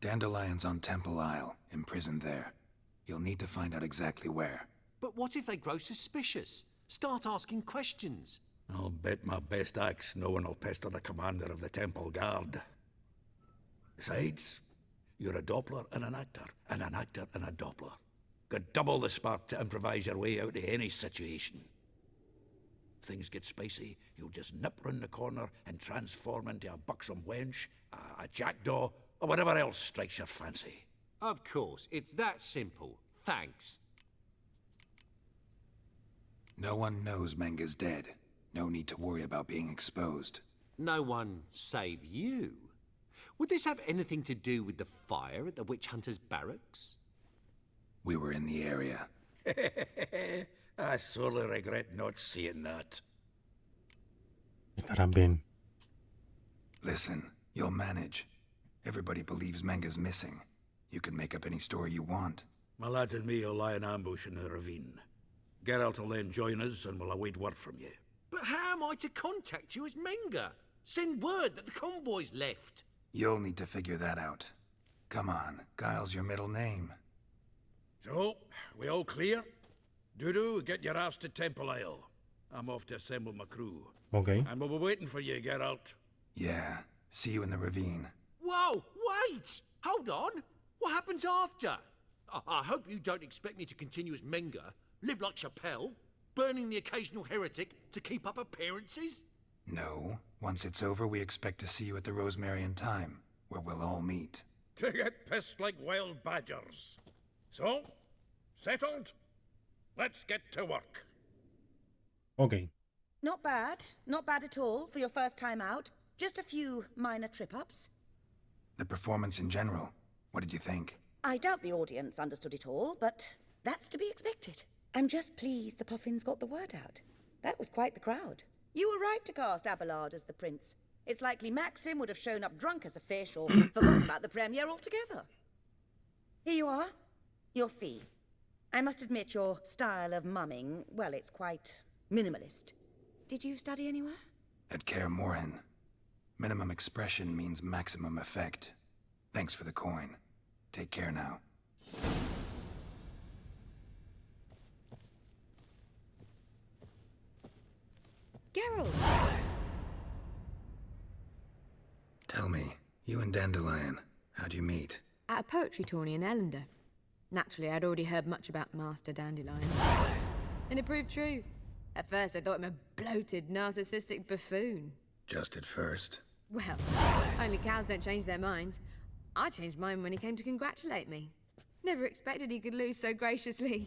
Dandelion's on Temple Isle, imprisoned there. You'll need to find out exactly where. But what if they grow suspicious? Start asking questions? I'll bet my best axe no one will pester the commander of the Temple Guard. Besides, you're a Doppler and an actor and a Doppler. Got double the spark to improvise your way out of any situation. If things get spicy, you'll just nip round the corner and transform into a buxom wench, a jackdaw, or whatever else strikes your fancy. Of course, it's that simple. Thanks. No one knows Menga's dead. No need to worry about being exposed. No one save you. Would this have anything to do with the fire at the witch hunter's barracks? We were in the area. I sorely regret not seeing that. Estarán bien. Listen, you'll manage. Everybody believes Menga's missing. You can make up any story you want. My lads and me will lie in ambush in the ravine. Geralt will then join us and we'll await word from you. But how am I to contact you as Menga? Send word that the convoy's left. You'll need to figure that out. Come on, Guile's your middle name. So, we all clear? Dudu, get your ass to Temple Isle. I'm off to assemble my crew. Okay. And we'll be waiting for you, Geralt. Yeah, see you in the ravine. Whoa, wait! Hold on! What happens after? I hope you don't expect me to continue as Menga, live like Chappelle, burning the occasional heretic to keep up appearances? No. Once it's over, we expect to see you at the Rosemary in Time, where we'll all meet. To get pissed like wild badgers. So, settled? Let's get to work. Okay. Not bad. Not bad at all for your first time out. Just a few minor trip-ups. The performance in general, what did you think? I doubt the audience understood it all, but that's to be expected. I'm just pleased the Puffins got the word out. That was quite the crowd. You were right to cast Abelard as the prince. It's likely Maxim would have shown up drunk as a fish or forgotten about the premiere altogether. Here you are. Your fee. I must admit your style of mumming, well, it's quite minimalist. Did you study anywhere? At Kaer Morhen, minimum expression means maximum effect. Thanks for the coin. Take care now. Geralt! Tell me, you and Dandelion, how'd you meet? At a poetry tourney in Ellender. Naturally, I'd already heard much about Master Dandelion. And it proved true. At first, I thought him a bloated, narcissistic buffoon. Just at first. Well, only cows don't change their minds. I changed mine when he came to congratulate me. Never expected he could lose so graciously.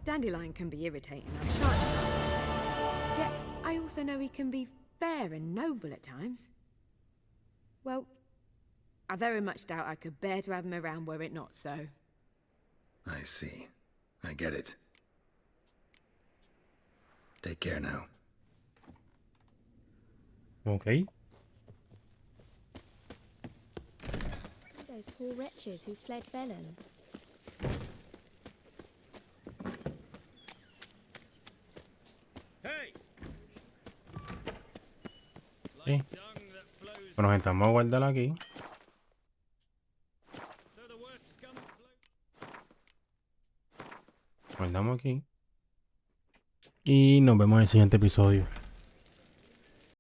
Dandelion can be irritating, I'm sure. Yet, I also know he can be fair and noble at times. Well, I very much doubt I could bear to have him around were it not so. I see. I get it. Take care now. Okay. Those poor wretches who fled Velen. Sí. Bueno, gente, vamos a guardarla aquí. Guardamos aquí. Y nos vemos en el siguiente episodio.